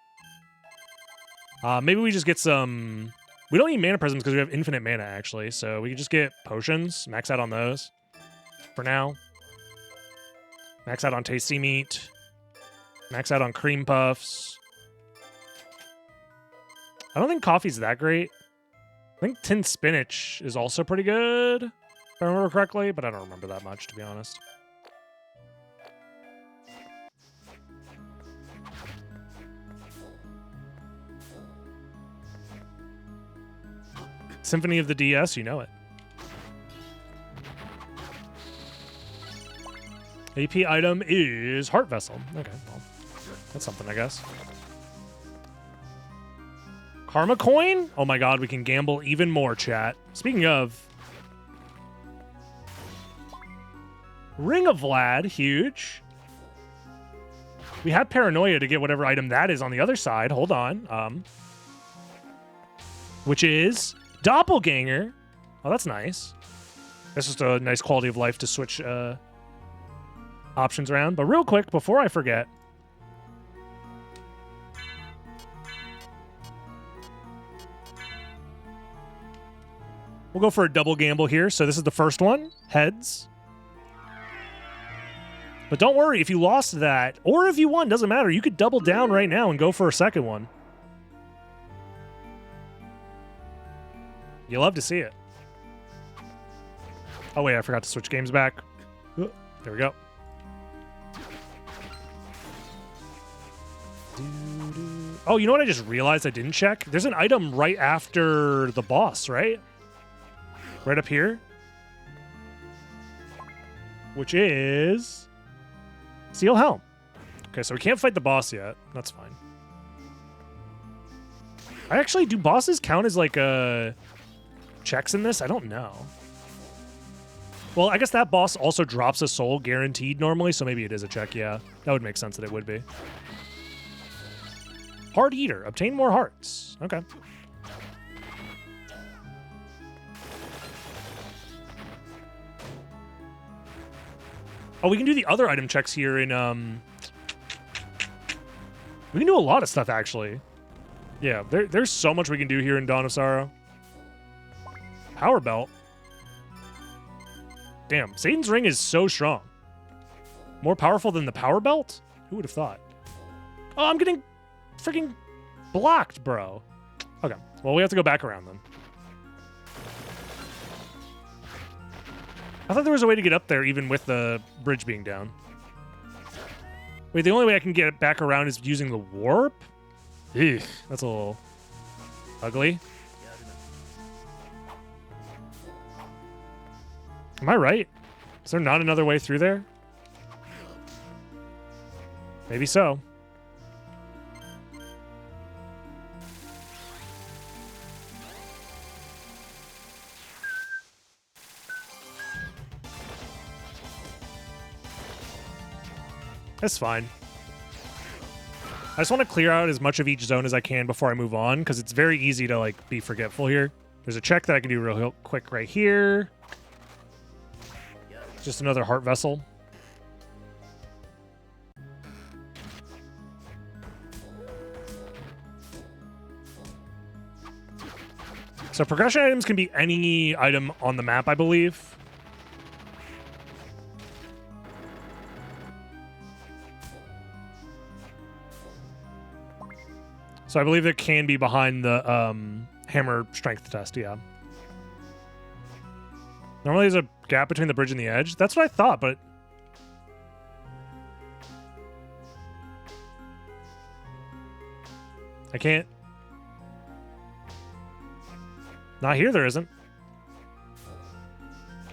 A: Maybe we just get some... We don't need mana prisms because we have infinite mana, actually. So we can just get potions. Max out on those. For now. Max out on tasty meat. Max out on cream puffs. I don't think coffee's that great. I think tinned spinach is also pretty good, if I remember correctly, but I don't remember that much, to be honest. Symphony of the DS, you know it. AP item is Heart Vessel. Okay, well, that's something, I guess. Karma Coin? Oh my god, we can gamble even more, chat. Speaking of... Ring of Vlad, huge. We have Paranoia to get whatever item that is on the other side. Hold on. Which is... Doppelganger. Oh, that's nice. That's just a nice quality of life to switch options around. But real quick, before I forget. We'll go for a double gamble here. So this is the first one. Heads. But don't worry, if you lost that, or if you won, doesn't matter. You could double down right now and go for a second one. You love to see it. Oh, wait, I forgot to switch games back. There we go. Oh, you know what I just realized I didn't check? There's an item right after the boss, right? Right up here. Which is... Steel Helm. Okay, so we can't fight the boss yet. That's fine. I actually... Do bosses count as, like, checks in this? I don't know. Well, I guess that boss also drops a soul guaranteed normally, so maybe it is a check, yeah. That would make sense that it would be. Heart Eater. Obtain more hearts. Okay. Oh, we can do the other item checks here in, We can do a lot of stuff, actually. Yeah, there's so much we can do here in Dawn of Sorrow. Power Belt. Damn, Satan's Ring is so strong. More powerful than the Power Belt? Who would have thought? Oh, I'm getting freaking blocked, bro. Okay, well, we have to go back around then. I thought there was a way to get up there even with the bridge being down. Wait, the only way I can get it back around is using the warp? Eugh, that's a little ugly. Am I right? Is there not another way through there? Maybe so. That's fine. I just want to clear out as much of each zone as I can before I move on, because it's very easy to, like, be forgetful here. There's a check that I can do real quick right here. Just another heart vessel. So progression items can be any item on the map, I believe. So I believe it can be behind the hammer strength test, yeah. Normally there's a gap between the bridge and the edge. That's what I thought, but... I can't. Not here, there isn't.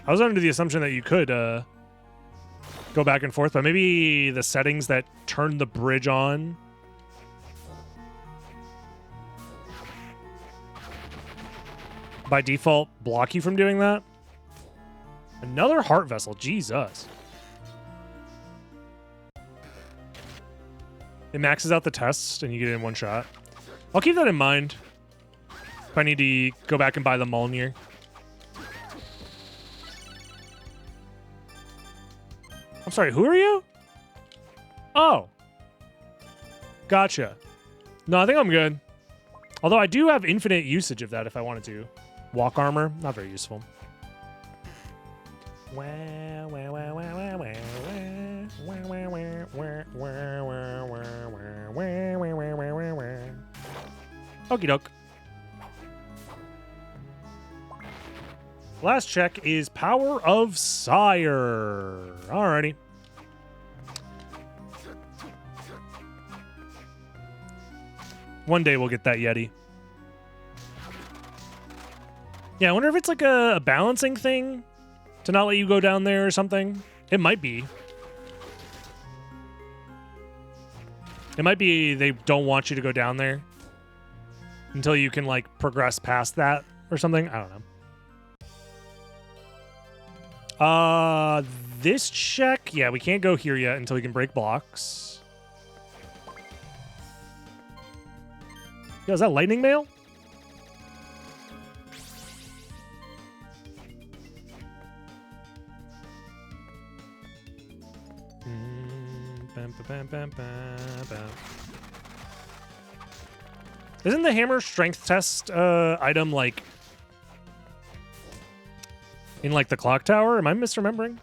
A: I was under the assumption that you could go back and forth, but maybe the settings that turn the bridge on. By default, block you from doing that. Another heart vessel, Jesus. It maxes out the test and you get it in one shot. I'll keep that in mind if I need to go back and buy the Mjolnir. I'm sorry, who are you? Oh. Gotcha. No, I think I'm good. Although I do have infinite usage of that if I wanted to. Walk armor, not very useful. Okie doke. Last check is Power of Sire. Alrighty. One day we'll get that Yeti. Yeah, I wonder if it's like a balancing thing to not let you go down there or something. It might be. It might be they don't want you to go down there until you can like progress past that or something. I don't know. This check, yeah, we can't go here yet until we can break blocks. Yo, is that lightning mail? Isn't the hammer strength test item like in like the clock tower? Am I misremembering?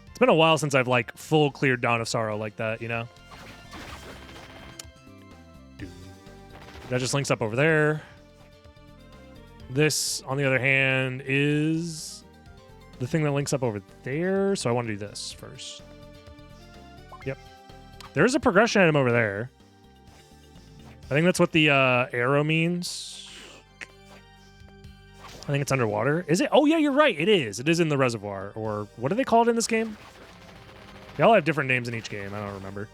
A: It's been a while since I've like full cleared Dawn of Sorrow like that, you know? That just links up over there. This, on the other hand, is the thing that links up over there. So I want to do this first. Yep. There's a progression item over there. I think that's what the arrow means. I think it's underwater. Is it? Oh, yeah, you're right. It is. It is in the reservoir. Or what do they call it in this game? They all have different names in each game. I don't remember.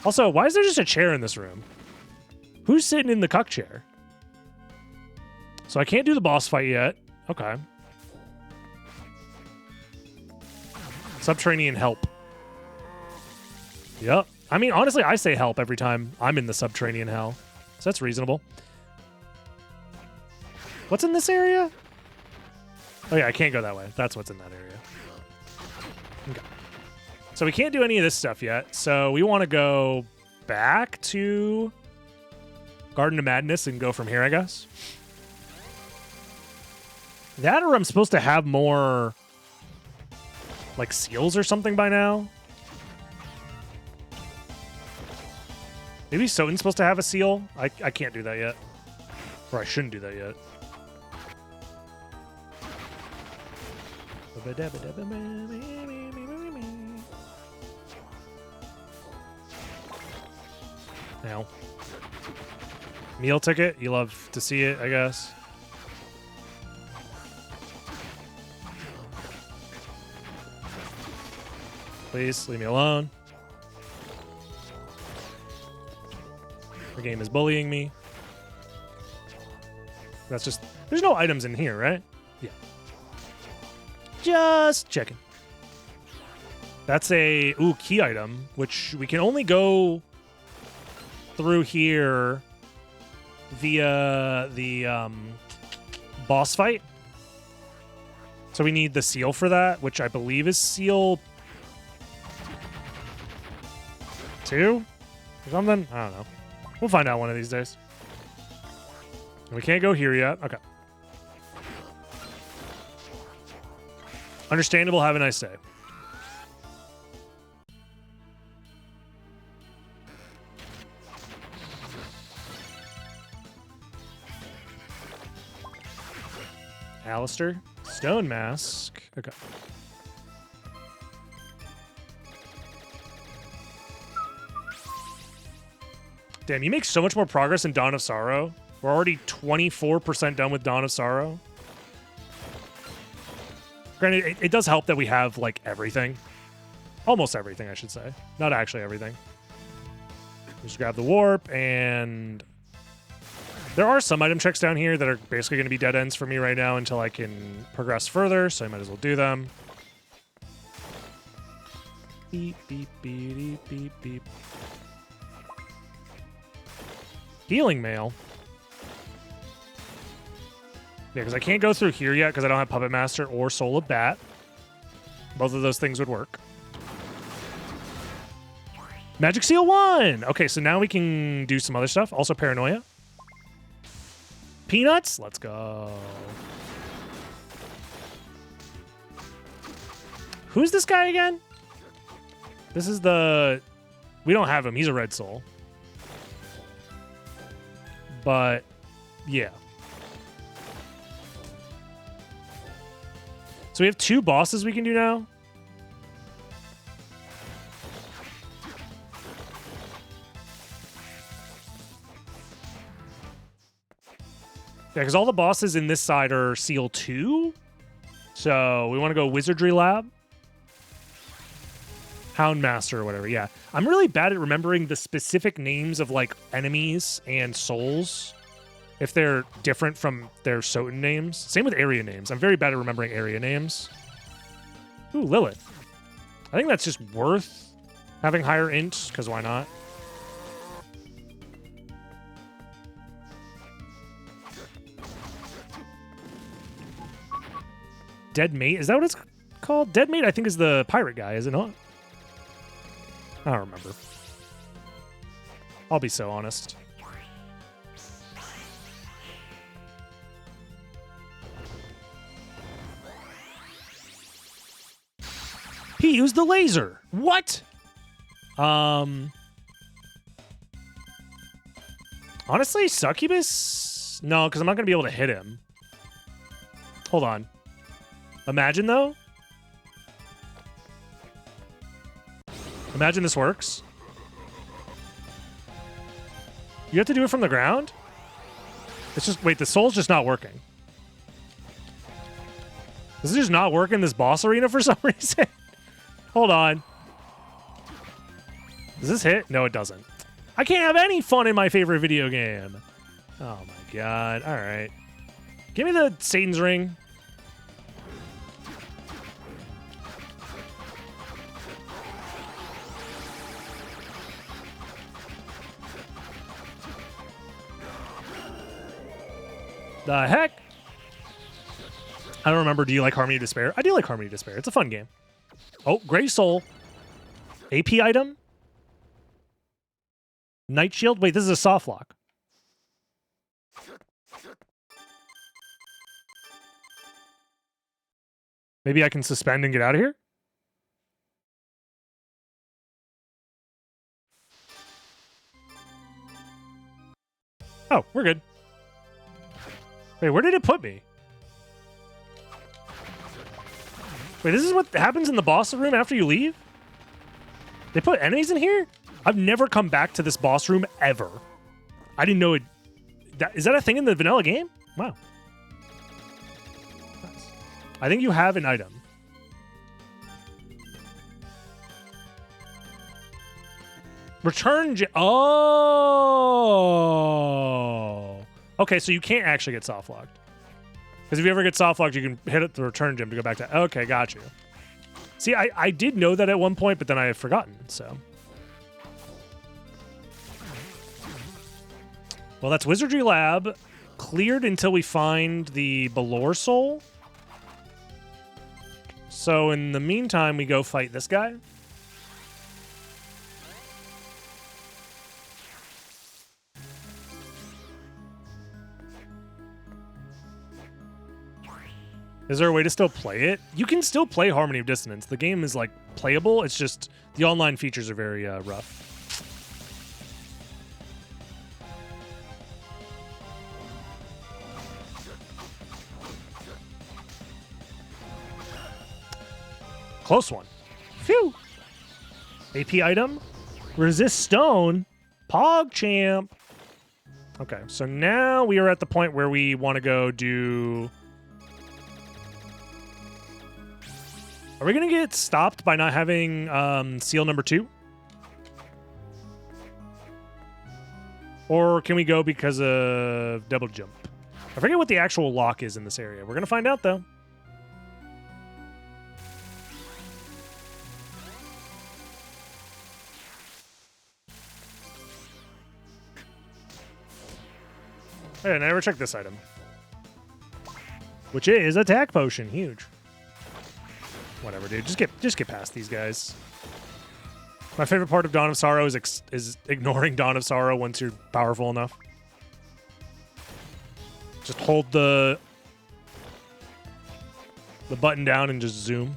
A: Also, why is there just a chair in this room? Who's sitting in the cuck chair? So I can't do the boss fight yet. Okay. Subterranean help. Yep. I mean, honestly, I say help every time I'm in the subterranean hell. So that's reasonable. What's in this area? Oh, yeah, I can't go that way. That's what's in that area. Okay. So we can't do any of this stuff yet. So we want to go back to Garden of Madness and go from here, I guess. That or I'm supposed to have more like seals or something by now. Maybe Soten's supposed to have a seal. I can't do that yet. Or I shouldn't do that yet. Now. Meal ticket. You love to see it, I guess. Please, leave me alone. The game is bullying me. That's just... There's no items in here, right? Yeah. Just checking. That's a... Ooh, key item, which we can only go through here via the boss fight. So we need the seal for that, which I believe is seal 2 or something. I don't know. We'll find out one of these days. We can't go here yet. Okay. Understandable. Have a nice day. Alistair. Stone Mask. Okay. Damn, you make so much more progress in Dawn of Sorrow. We're already 24% done with Dawn of Sorrow. Granted, it does help that we have, like, everything. Almost everything, I should say. Not actually everything. Just grab the warp, and... There are some item checks down here that are basically going to be dead ends for me right now until I can progress further, so I might as well do them. Beep, beep, beep, beep, beep, beep. Healing mail. Yeah, because I can't go through here yet because I don't have Puppet Master or Soul of Bat. Both of those things would work. Magic Seal 1! Okay, so now we can do some other stuff. Also Paranoia. Peanuts? Let's go. Who's this guy again? This is the... We don't have him. He's a red soul. But, yeah. So we have 2 bosses we can do now. Yeah, because all the bosses in this side are Seal 2. So we want to go Wizardry Lab. Houndmaster or whatever, yeah. I'm really bad at remembering the specific names of, like, enemies and souls. If they're different from their Soten names. Same with area names. I'm very bad at remembering area names. Ooh, Lilith. I think that's just worth having higher int, because why not? Dead Mate? Is that what it's called? Dead Mate, I think, is the pirate guy, is it not? I don't remember. I'll be so honest. He used the laser. What? Honestly, Succubus? No, because I'm not going to be able to hit him. Hold on. Imagine, though. Imagine this works. You have to do it from the ground? It's just... Wait, the soul's just not working. This is just not working, this boss arena, for some reason. Hold on. Does this hit? No, it doesn't. I can't have any fun in my favorite video game. Oh, my God. All right. Give me the Satan's Ring. The heck? I don't remember. Do you like Harmony of Despair? I do like Harmony of Despair. It's a fun game. Oh, Grey Soul. AP item? Night Shield? Wait, this is a soft lock. Maybe I can suspend and get out of here? Oh, we're good. Wait, where did it put me? Wait, this is what happens in the boss room after you leave? They put enemies in here? I've never come back to this boss room ever. I didn't know it... Is that a thing in the vanilla game? Wow. Nice. I think you have an item. Return... Oh! Okay, so you can't actually get soft locked. Because if you ever get soft locked, you can hit the return gem to go back to... Okay, got you. See, I did know that at one point, but then I had forgotten, so... Well, that's Wizardry Lab. Cleared until we find the Balor Soul. So in the meantime, we go fight this guy. Is there a way to still play it? You can still play Harmony of Dissonance. The game is, like, playable. It's just the online features are very rough. Close one. Phew. AP item. Resist Stone. PogChamp. Okay, so now we are at the point where we want to go do... Are we going to get stopped by not having seal number 2? Or can we go because of double jump? I forget what the actual lock is in this area. We're going to find out, though. Hey, I never checked this item. Which is attack potion. Huge. Whatever, dude. Just get past these guys. My favorite part of Dawn of Sorrow is ignoring Dawn of Sorrow once you're powerful enough. Just hold the button down and just zoom.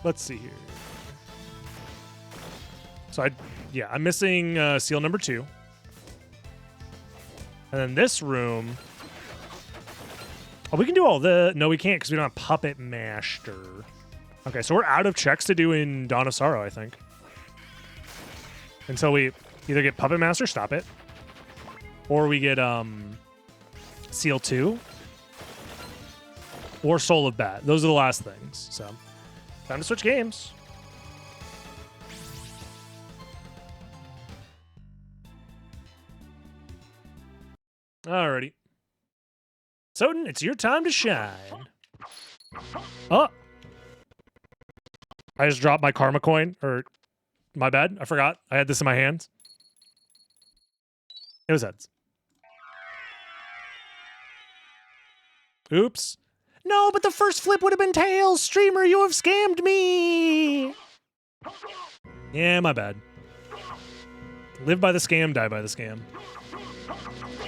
A: Let's see here. So I'm missing seal number 2. And then this room. Oh, we can do all the... No, we can't because we don't have Puppet Master. Okay, so we're out of checks to do in Dawn of Sorrow, I think. Until we either get Puppet Master, stop it, or we get Seal 2, or Soul of Bat. Those are the last things. So, time to switch games. Alrighty. Soten, it's your time to shine. Oh! I just dropped my karma coin, or my bad. I forgot. I had this in my hands. It was heads. Oops. No, but the first flip would have been tails. Streamer, you have scammed me. Yeah, my bad. Live by the scam, die by the scam.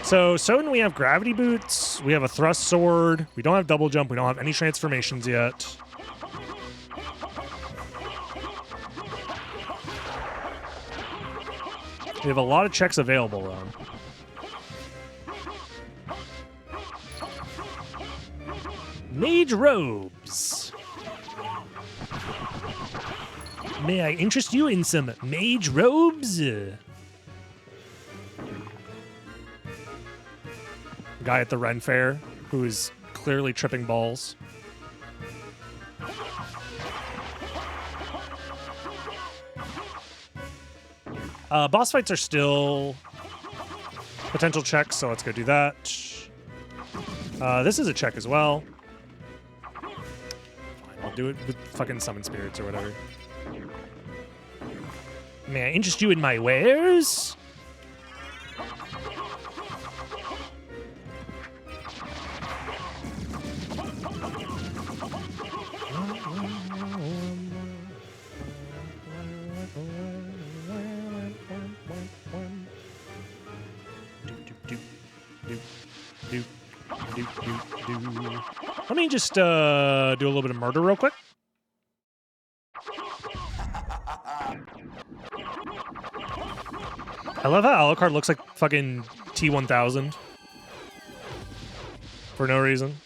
A: So, Soten, we have gravity boots, we have a thrust sword, we don't have double jump, we don't have any transformations yet. We have a lot of checks available, though. Mage robes. May I interest you in some mage robes? Guy at the Ren Fair who is clearly tripping balls. Boss fights are still potential checks, so let's go do that. This is a check as well. Fine, I'll do it with fucking summon spirits or whatever. May I interest you in my wares? Let me just do a little bit of murder real quick. I love how Alucard looks like fucking T-1000 for no reason.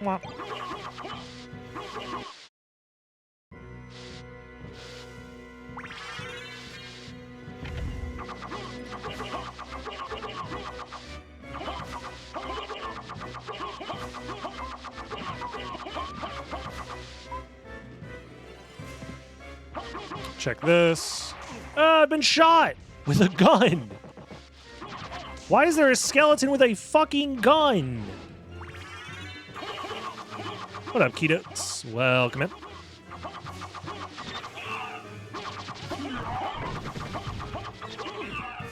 A: Mwah. Check this. I've been shot with a gun. Why is there a skeleton with a fucking gun? What up, Ketos? Welcome in.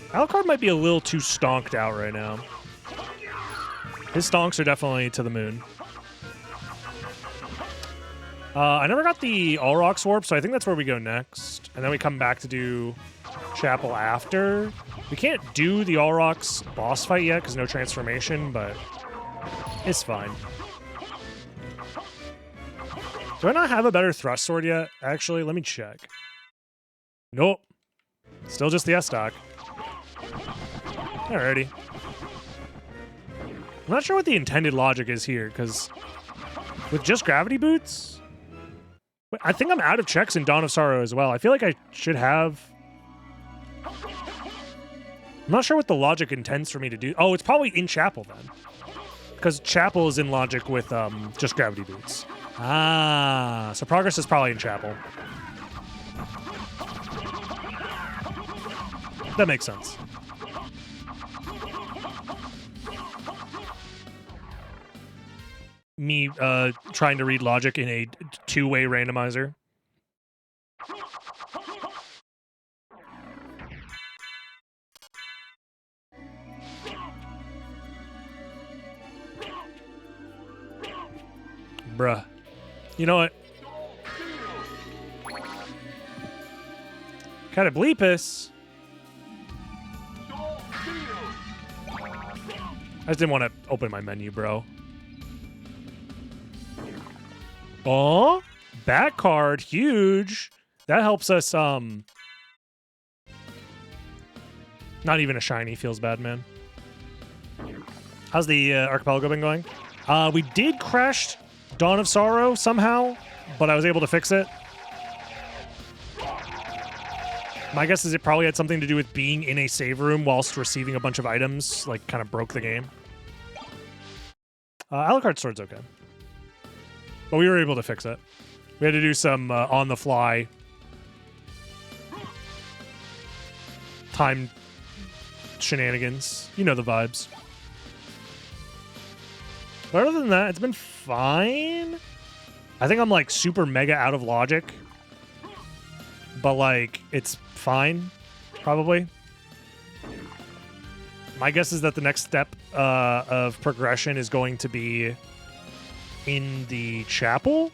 A: Alucard might be a little too stonked out right now. His stonks are definitely to the moon. I never got the All Rocks Warp, so I think that's where we go next. And then we come back to do Chapel after. We can't do the All Rocks boss fight yet because no transformation, but it's fine. Do I not have a better thrust sword yet? Actually, let me check. Nope. Still just the S-Stock. Alrighty. I'm not sure what the intended logic is here, because with just gravity boots, I think I'm out of checks in Dawn of Sorrow as well. I feel like I should have. I'm not sure what the logic intends for me to do. Oh, it's probably in Chapel then, because Chapel is in logic with just gravity boots. Ah, so progress is probably in Chapel. That makes sense. Me trying to read logic in a two-way randomizer. Bruh. You know what? Cataplepus. I just didn't want to open my menu, bro. Oh, back card, huge. That helps us, not even a shiny, feels bad, man. How's the Archipelago been going? We did crash Dawn of Sorrow somehow, but I was able to fix it. My guess is it probably had something to do with being in a save room whilst receiving a bunch of items, like, kind of broke the game. Alucard Sword's okay. But we were able to fix it. We had to do some on-the-fly time shenanigans. You know the vibes. But other than that, it's been fine. I think I'm, like, super mega out of logic. But, like, it's fine, probably. My guess is that the next step of progression is going to be in the chapel.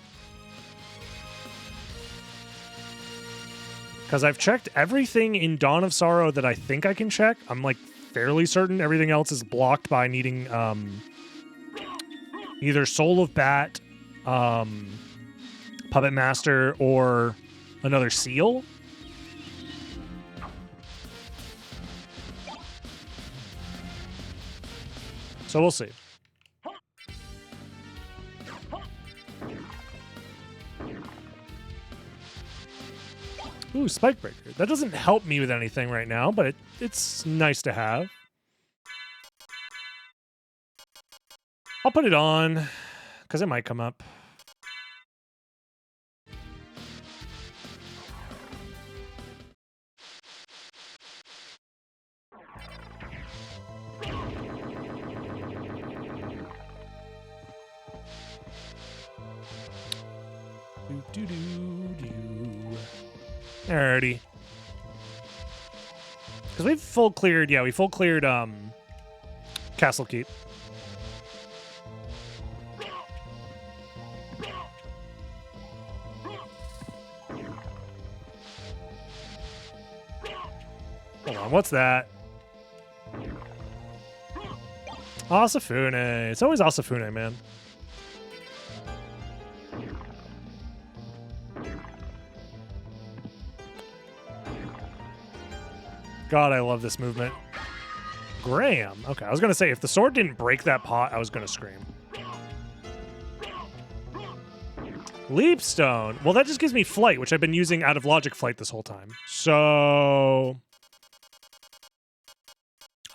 A: Because I've checked everything in Dawn of Sorrow that I think I can check. I'm, like, fairly certain everything else is blocked by needing either Soul of Bat, Puppet Master, or another seal. So we'll see. Ooh, Spike Breaker. That doesn't help me with anything right now, but it's nice to have. I'll put it on, because it might come up. Alrighty. Because we've full cleared, yeah, we full cleared Castle Keep. Hold on, what's that? Asafune. It's always Asafune, man. God, I love this movement. Graham. Okay, I was going to say, if the sword didn't break that pot, I was going to scream. Leapstone. Well, that just gives me flight, which I've been using out of logic flight this whole time. So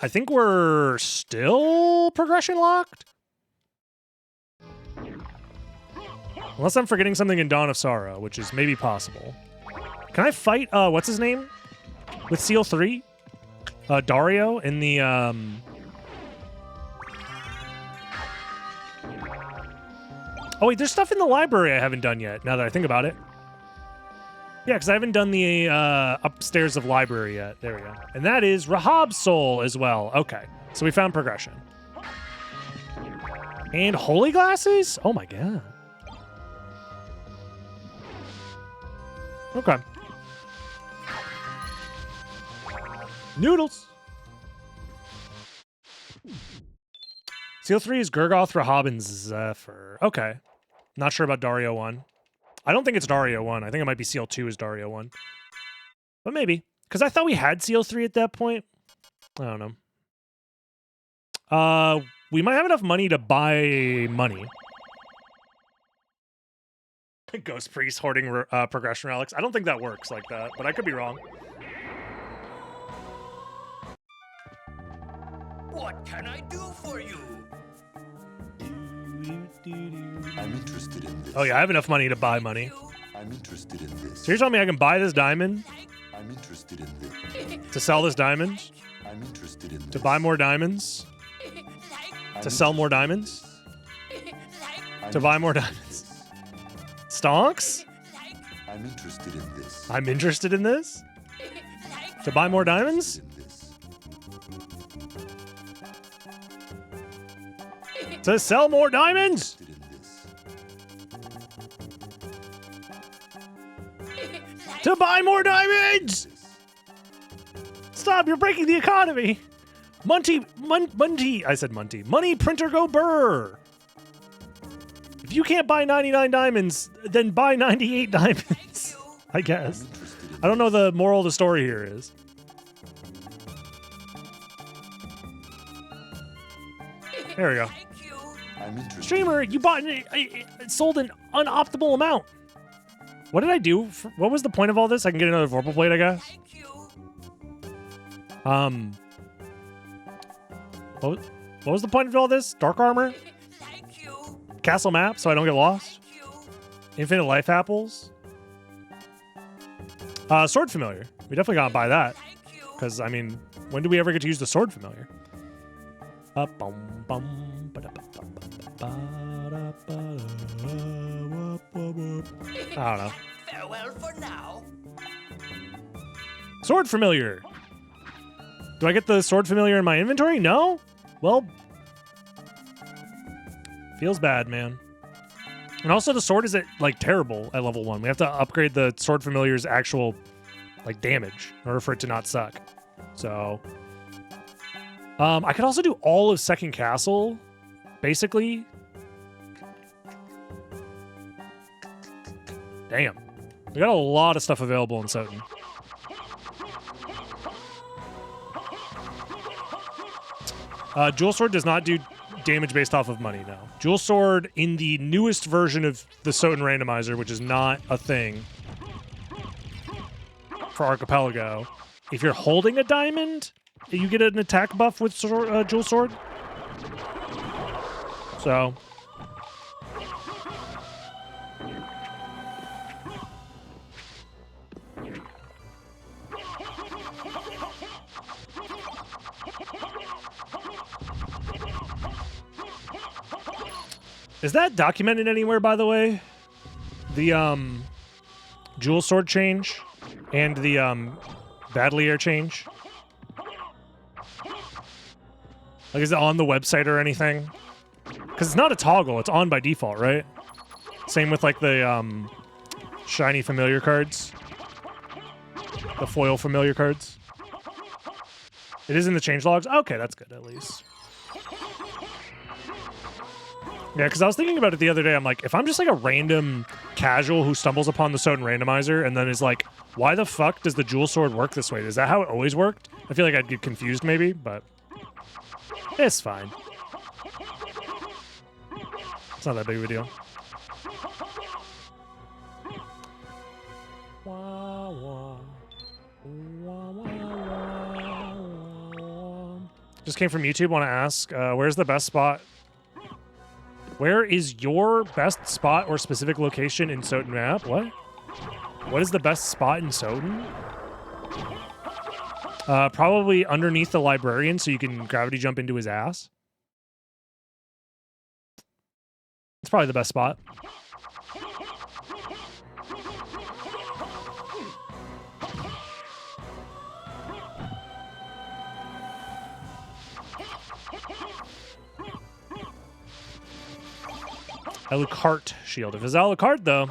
A: I think we're still progression locked? Unless I'm forgetting something in Dawn of Sorrow, which is maybe possible. Can I fight, what's his name? With Seal 3? Dario in the, Oh wait, there's stuff in the library I haven't done yet, now that I think about it. Yeah, because I haven't done the upstairs of library yet. There we go. And that is Rahab's Soul as well. Okay, so we found progression. And Holy Glasses? Oh my god. Okay. Noodles. Seal 3 is Gurgoth, Rahab, and Zephyr. Okay. Not sure about Dario 1. I don't think it's Dario 1. I think it might be Seal 2 is Dario 1. But maybe. Because I thought we had Seal 3 at that point. I don't know. we might have enough money to buy money. Ghost Priest hoarding progression relics. I don't think that works like that, but I could be wrong.
C: What can I do for you?
D: I'm interested in this.
A: Oh yeah, I have enough money to buy money.
D: I'm interested in this.
A: So you're telling me I can buy this diamond
D: I'm interested in this.
A: to sell this diamond,
D: I'm interested in this.
A: to buy more diamonds,
D: I'm
A: to sell more
D: interested in
A: diamonds,
D: this.
A: to buy more diamonds. Stonks?
D: I'm interested in this.
A: I'm interested in this. To buy more diamonds?
D: In this.
A: To sell more diamonds?
D: Interested in this.
A: To buy more diamonds? Stop, you're breaking the economy. Monty, I said Monty. Money printer go burr. If you can't buy 99 diamonds, then buy 98 diamonds. I guess.
D: I'm interested in
A: I don't know what the moral of the story here is. There we go.
C: Thank you.
D: I'm interested.
A: Streamer, you bought sold an unoptimal amount. What did I do? What was the point of all this? I can get another Vorpal Blade, I guess.
C: Thank you.
A: What was the point of all this? Dark armor?
C: Thank you.
A: Castle map so I don't get lost?
C: Thank you.
A: Infinite life apples? Sword familiar. We definitely gotta buy that.
C: Thank you.
A: Because, I mean, when do we ever get to use the sword familiar? I don't know.
C: Farewell for now.
A: Sword familiar. Do I get the sword familiar in my inventory? No? Well, feels bad, man. And also the sword is like terrible at level 1. We have to upgrade the sword familiar's actual like damage in order for it to not suck. So I could also do all of Second Castle, basically. Damn. We got a lot of stuff available in Soten. Jewel Sword does not do damage based off of money, no. Jewel Sword in the newest version of the Soten Randomizer, which is not a thing for Archipelago, if you're holding a diamond, you get an attack buff with Jewel Sword. So... Is that documented anywhere, by the way? The Jewel Sword change and the Badlier change? Like, is it on the website or anything? Because it's not a toggle, it's on by default, right? Same with like the shiny familiar cards. The foil familiar cards. It is in the change logs? Okay, that's good at least. Yeah, because I was thinking about it the other day. I'm like, if I'm just like a random casual who stumbles upon the Soten Randomizer and then is like, why the fuck does the Jewel Sword work this way? Is that how it always worked? I feel like I'd get confused maybe, but it's fine. It's not that big of a deal. Just came from YouTube. Want to ask, where's the best spot? Where is your best spot or specific location in Soten map? What? What is the best spot in Soten? Probably underneath the librarian so you can gravity jump into his ass. It's probably the best spot. Alucard shield. If it's Alucard, though.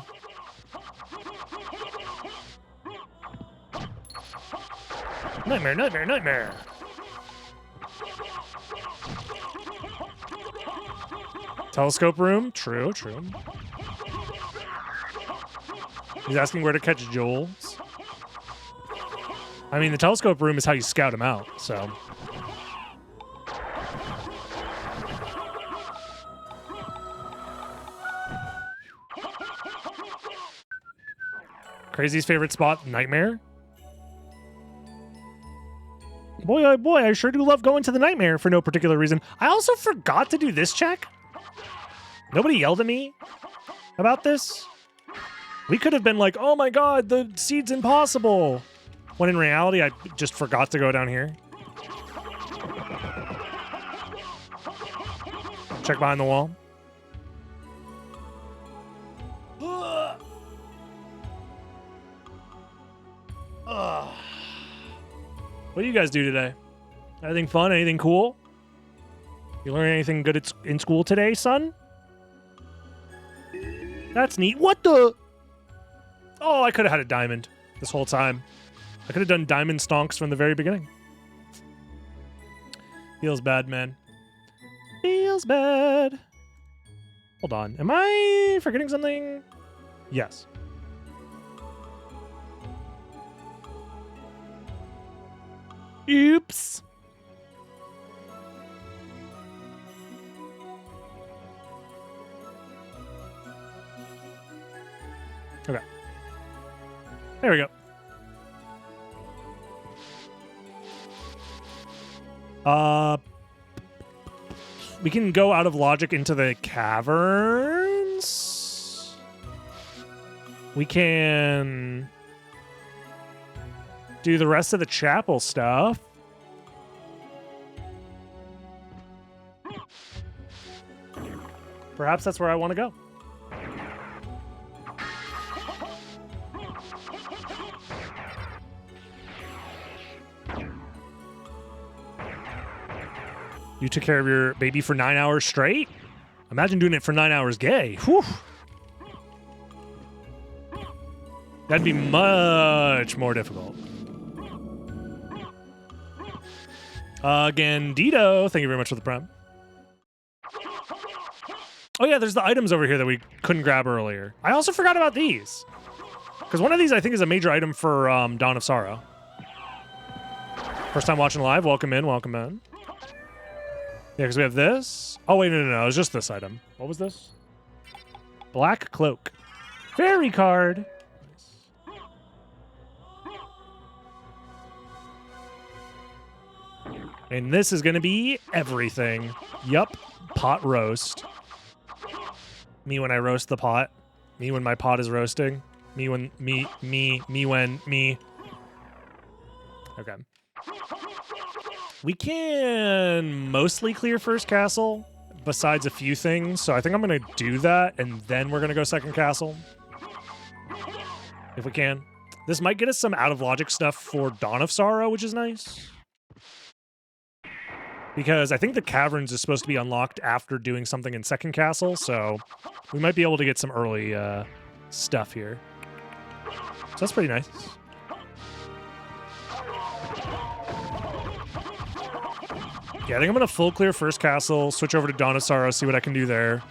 A: Nightmare, nightmare, nightmare. Telescope room. True, true. He's asking where to catch jewels. I mean, the telescope room is how you scout them out, so. Crazy's favorite spot, Nightmare. Boy, oh boy, I sure do love going to the Nightmare for no particular reason. I also forgot to do this check. Nobody yelled at me about this. We could have been like, oh my god, the seed's impossible. When in reality, I just forgot to go down here. Check behind the wall. What do you guys do today? Anything fun? Anything cool? You learn anything good in school today, son? That's neat. What the? Oh, I could have had a diamond this whole time. I could have done diamond stonks from the very beginning. Feels bad, man. Feels bad. Hold on. Am I forgetting something? Yes. Oops. Okay. There we go. We can go out of logic into the caverns. We can do the rest of the chapel stuff. Perhaps that's where I want to go. You took care of your baby for 9 hours straight? Imagine doing it for 9 hours gay. Whew. That'd be much more difficult. Gandito, thank you very much for the prem. Oh yeah, there's the items over here that we couldn't grab earlier. I also forgot about these. Because one of these I think is a major item for Dawn of Sorrow. First time watching live, welcome in, welcome in. Yeah, because we have this. Oh, wait, no, it was just this item. What was this? Black Cloak. Fairy card. And this is going to be everything. Yup. Pot roast. Me when I roast the pot. Me when my pot is roasting. Me when, me when, me. Okay. We can mostly clear first castle, besides a few things. So I think I'm going to do that, and then we're going to go second castle. If we can. This might get us some out-of-logic stuff for Dawn of Sorrow, which is nice. Because I think the caverns is supposed to be unlocked after doing something in second castle, so we might be able to get some early stuff here. So that's pretty nice. Yeah, I think I'm going to full clear first castle, switch over to Dawn of Sorrow, see what I can do there.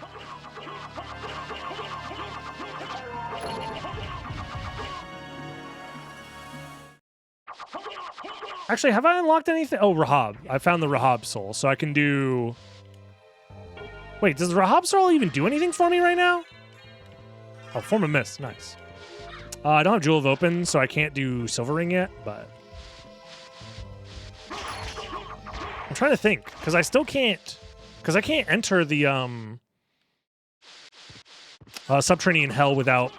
A: Actually, have I unlocked anything? Oh, Rahab. I found the Rahab soul, so I can do... Wait, does the Rahab soul even do anything for me right now? Oh, Form of Mist. Nice. I don't have Jewel of Open, so I can't do Silver Ring yet, but... I'm trying to think, because I still can't... Because I can't enter the, Subterranean Hell without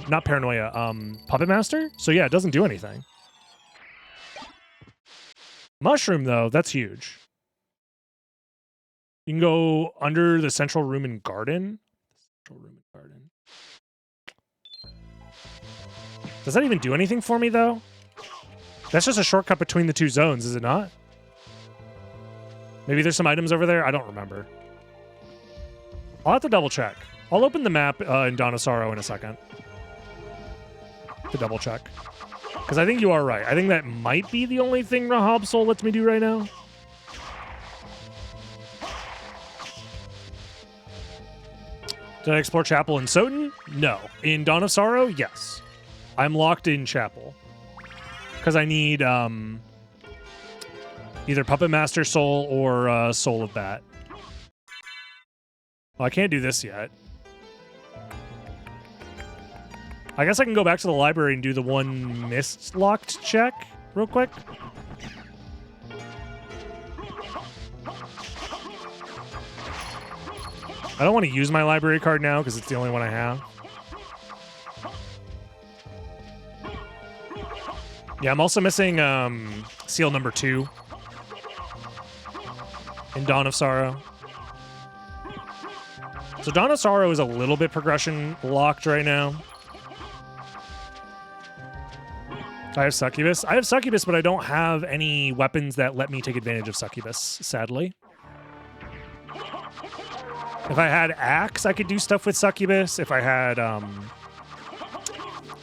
A: not Paranoia, Puppet Master? So yeah, it doesn't do anything. Mushroom, though, that's huge. You can go under the central room and garden. Does that even do anything for me, though? That's just a shortcut between the two zones, is it not? Maybe there's some items over there? I don't remember. I'll have to double check. I'll open the map in Dawn of Sorrow in a second. To double check. Because I think you are right. I think that might be the only thing Rahab Soul lets me do right now. Did I explore Chapel in Soten? No. In Dawn of Sorrow? Yes. I'm locked in Chapel. Because I need either Puppet Master Soul or Soul of Bat. Well, I can't do this yet. I guess I can go back to the library and do the one mist locked check real quick. I don't want to use my library card now because it's the only one I have. Yeah, I'm also missing seal number 2 in Dawn of Sorrow. So Dawn of Sorrow is a little bit progression locked right now. I have Succubus. I have Succubus, but I don't have any weapons that let me take advantage of Succubus, sadly. If I had Axe, I could do stuff with Succubus. If I had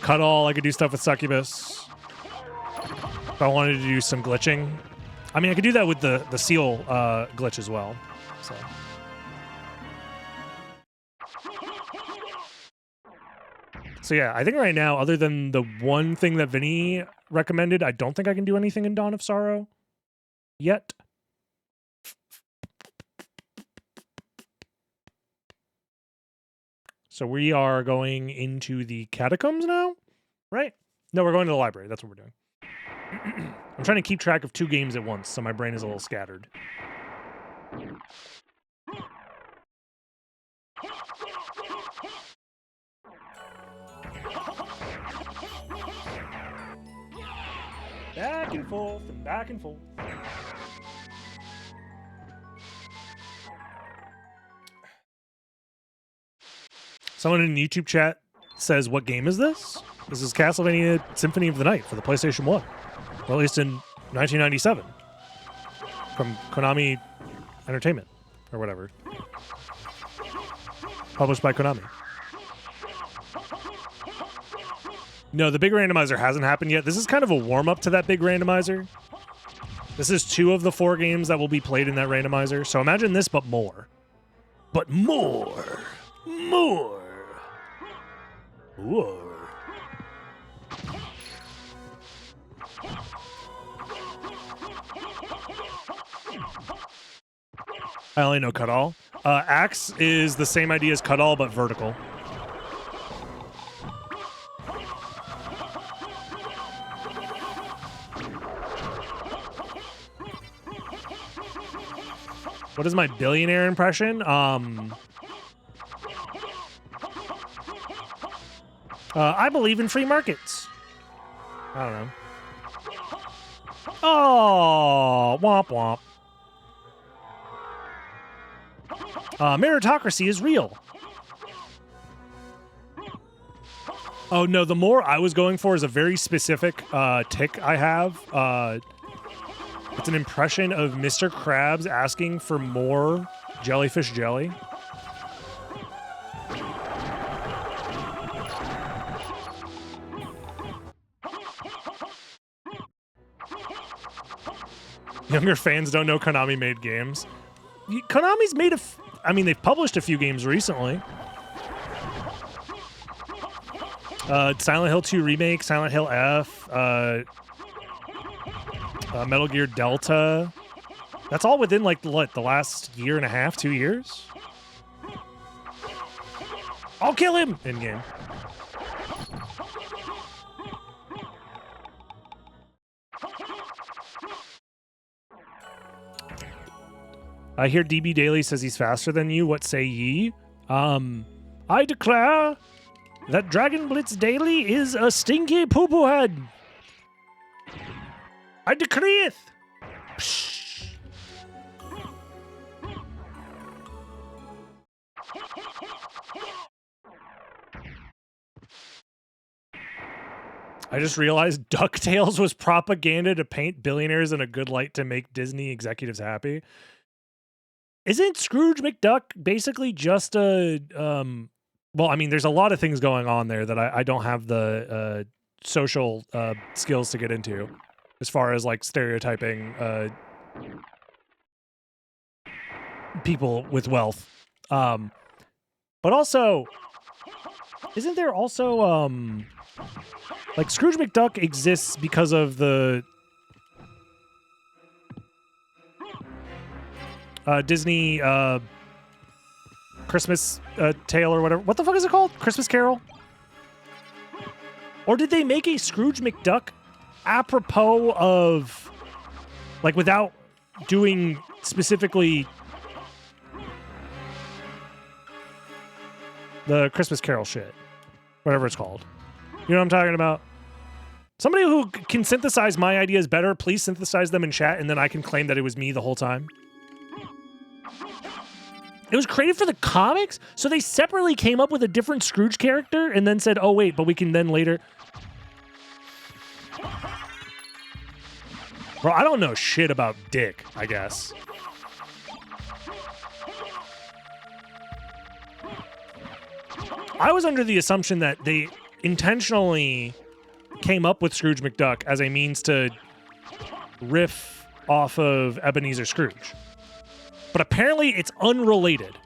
A: Cut All, I could do stuff with Succubus. If I wanted to do some glitching. I mean, I could do that with the seal glitch as well. So yeah, I think right now, other than the one thing that Vinny recommended, I don't think I can do anything in Dawn of Sorrow yet. So we are going into the catacombs now, right? No, we're going to the library. That's what we're doing. I'm trying to keep track of 2 games at once, so my brain is a little scattered. Back and forth and back and forth. Someone in the YouTube chat says, what game is this? This is Castlevania Symphony of the Night for the PlayStation 1. Released in 1997. From Konami Entertainment, or whatever. Published by Konami. No, the big randomizer hasn't happened yet. This is kind of a warm-up to that big randomizer. This is 2 of the 4 games that will be played in that randomizer. So imagine this, but more. But more. More. Whoa. I only know Cut All. Axe is the same idea as Cut All, but vertical. What is my billionaire impression? I believe in free markets. I don't know. Oh, womp womp. Meritocracy is real. Oh no, the more I was going for is a very specific tick I have. It's an impression of Mr. Krabs asking for more jellyfish jelly. Younger fans don't know Konami made games. Konami's made I mean, they've published a few games recently. Silent Hill 2 Remake, Silent Hill F, Metal Gear Delta. That's all within, like, what, the last year and a half, 2 years? I'll kill him! In-game. I hear DB Daily says he's faster than you. What say ye? I declare that Dragon Blitz Daily is a stinky poo-poo head. I decreeth. Psh. I just realized DuckTales was propaganda to paint billionaires in a good light to make Disney executives happy. Isn't Scrooge McDuck basically just a, well, I mean, there's a lot of things going on there that I don't have the social skills to get into as far as, like, stereotyping people with wealth. But also, isn't there also, like, Scrooge McDuck exists because of the Disney Christmas Tale or whatever. What the fuck is it called? Christmas Carol? Or did they make a Scrooge McDuck apropos of, like, without doing specifically the Christmas Carol shit? Whatever it's called. You know what I'm talking about? Somebody who can synthesize my ideas better, please synthesize them in chat, and then I can claim that it was me the whole time. It was created for the comics? So they separately came up with a different Scrooge character and then said, oh, wait, but we can then later... Bro, I don't know shit about Dick, I guess. I was under the assumption that they intentionally came up with Scrooge McDuck as a means to riff off of Ebenezer Scrooge. But apparently it's unrelated.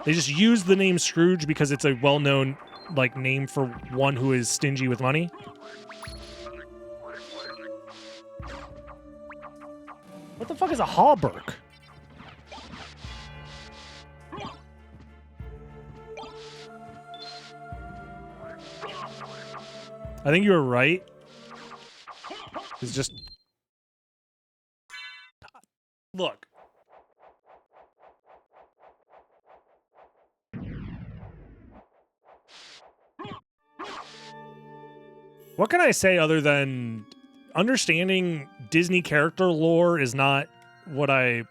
A: They just used the name Scrooge because it's a well-known, like, name for one who is stingy with money. What the fuck is a hawberk? I think you were right. It's just... Look. What can I say other than understanding Disney character lore is not what I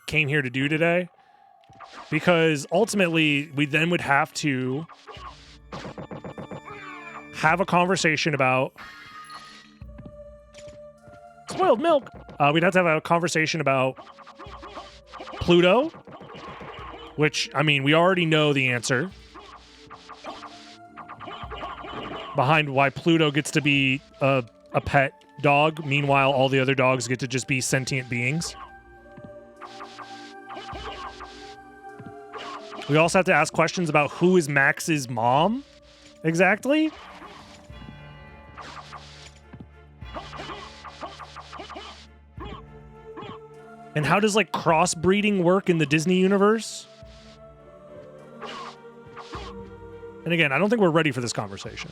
A: came here to do today? Because ultimately, we then would have to have a conversation about spoiled milk. We'd have to have a conversation about Pluto, which, I mean, we already know the answer behind why Pluto gets to be a pet dog. Meanwhile, all the other dogs get to just be sentient beings. We also have to ask questions about who is Max's mom exactly. And how does, like, crossbreeding work in the Disney universe? And again, I don't think we're ready for this conversation.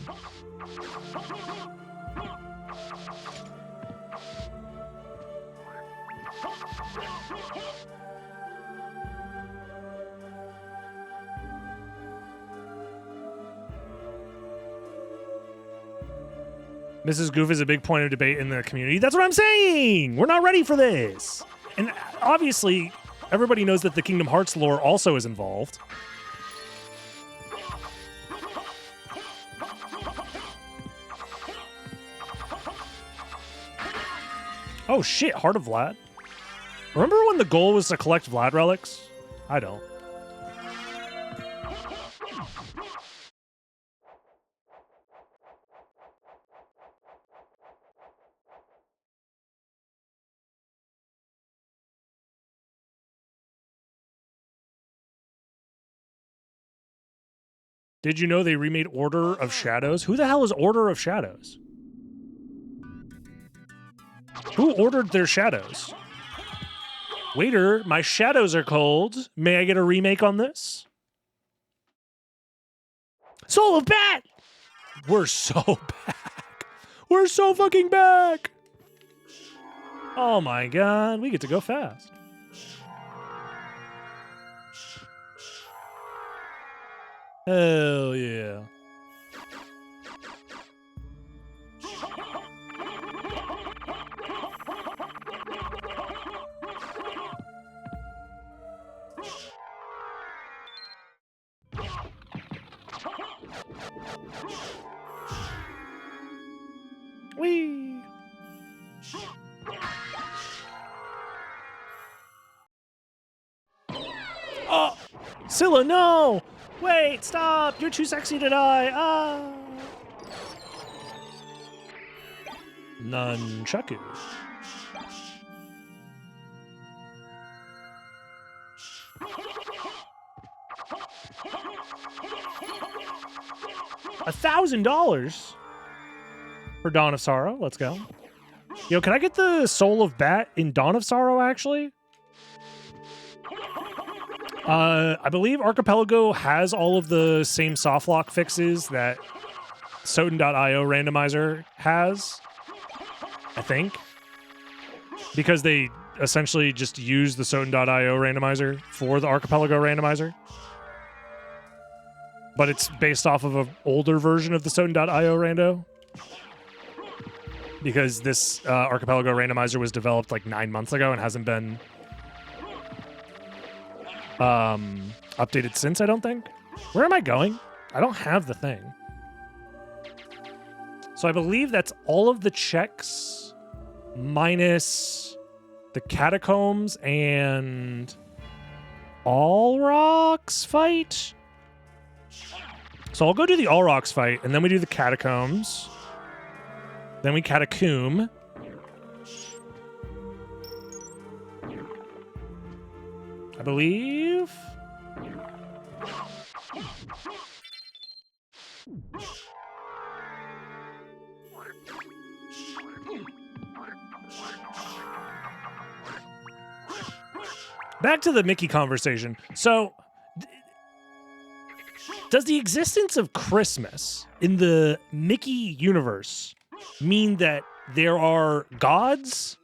A: Mrs. Goof is a big point of debate in the community. That's what I'm saying! We're not ready for this! And obviously, everybody knows that the Kingdom Hearts lore also is involved. Oh shit, Heart of Vlad. Remember when the goal was to collect Vlad relics? I don't. Did you know they remade Order of Shadows? Who the hell is Order of Shadows? Who ordered their shadows? Waiter, my shadows are cold. May I get a remake on this? Soul of Bat! We're so back. We're so fucking back. Oh my god, we get to go fast. Hell yeah. Whee! Oh! Scylla, no! Wait, stop! You're too sexy to die! Ah! Nunchaku. $1,000 for Dawn of Sorrow. Let's go. Yo, can I get the Soul of Bat in Dawn of Sorrow, actually? I believe Archipelago has all of the same softlock fixes that Soten.io randomizer has, I think, because they essentially just use the Soten.io randomizer for the Archipelago randomizer. But it's based off of an older version of the Soten.io rando. Because this Archipelago randomizer was developed like 9 months ago and hasn't been updated since, I don't think. Where am I going? I don't have the thing. So I believe that's all of the checks minus the catacombs and all rocks fight. So I'll go do the all rocks fight, and then we do the catacombs. Then we catacomb. I believe. Back to the Mickey conversation. So, does the existence of Christmas in the Mickey universe mean that there are gods,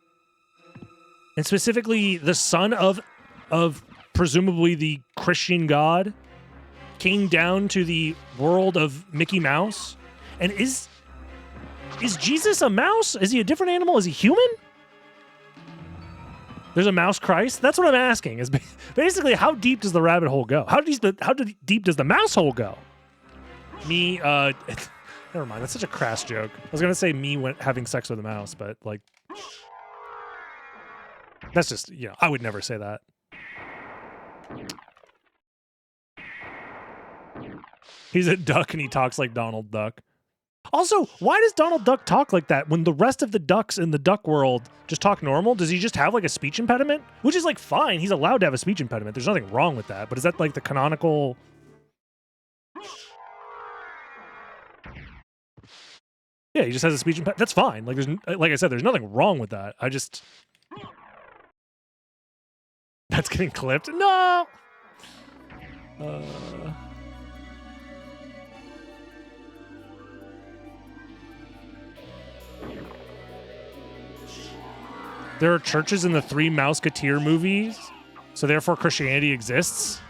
A: and specifically the son of presumably the Christian god came down to the world of Mickey Mouse? And is Jesus a mouse? Is he a different animal? Is he human? There's a mouse Christ? That's what I'm asking. Is basically, how deep does the rabbit hole go? How deep does the mouse hole go? Never mind. That's such a crass joke. I was gonna say having sex with a mouse, but like, that's just, I would never say that. He's a duck and he talks like Donald Duck. Also, why does Donald Duck talk like that when the rest of the ducks in the duck world just talk normal? Does he just have like a speech impediment? Which is like fine. He's allowed to have a speech impediment. There's nothing wrong with that. But is that like the canonical? Yeah, he just has a speech impediment. That's fine. Like I said, there's nothing wrong with that. That's getting clipped. No. There are churches in the Three Mouseketeer movies, so therefore Christianity exists.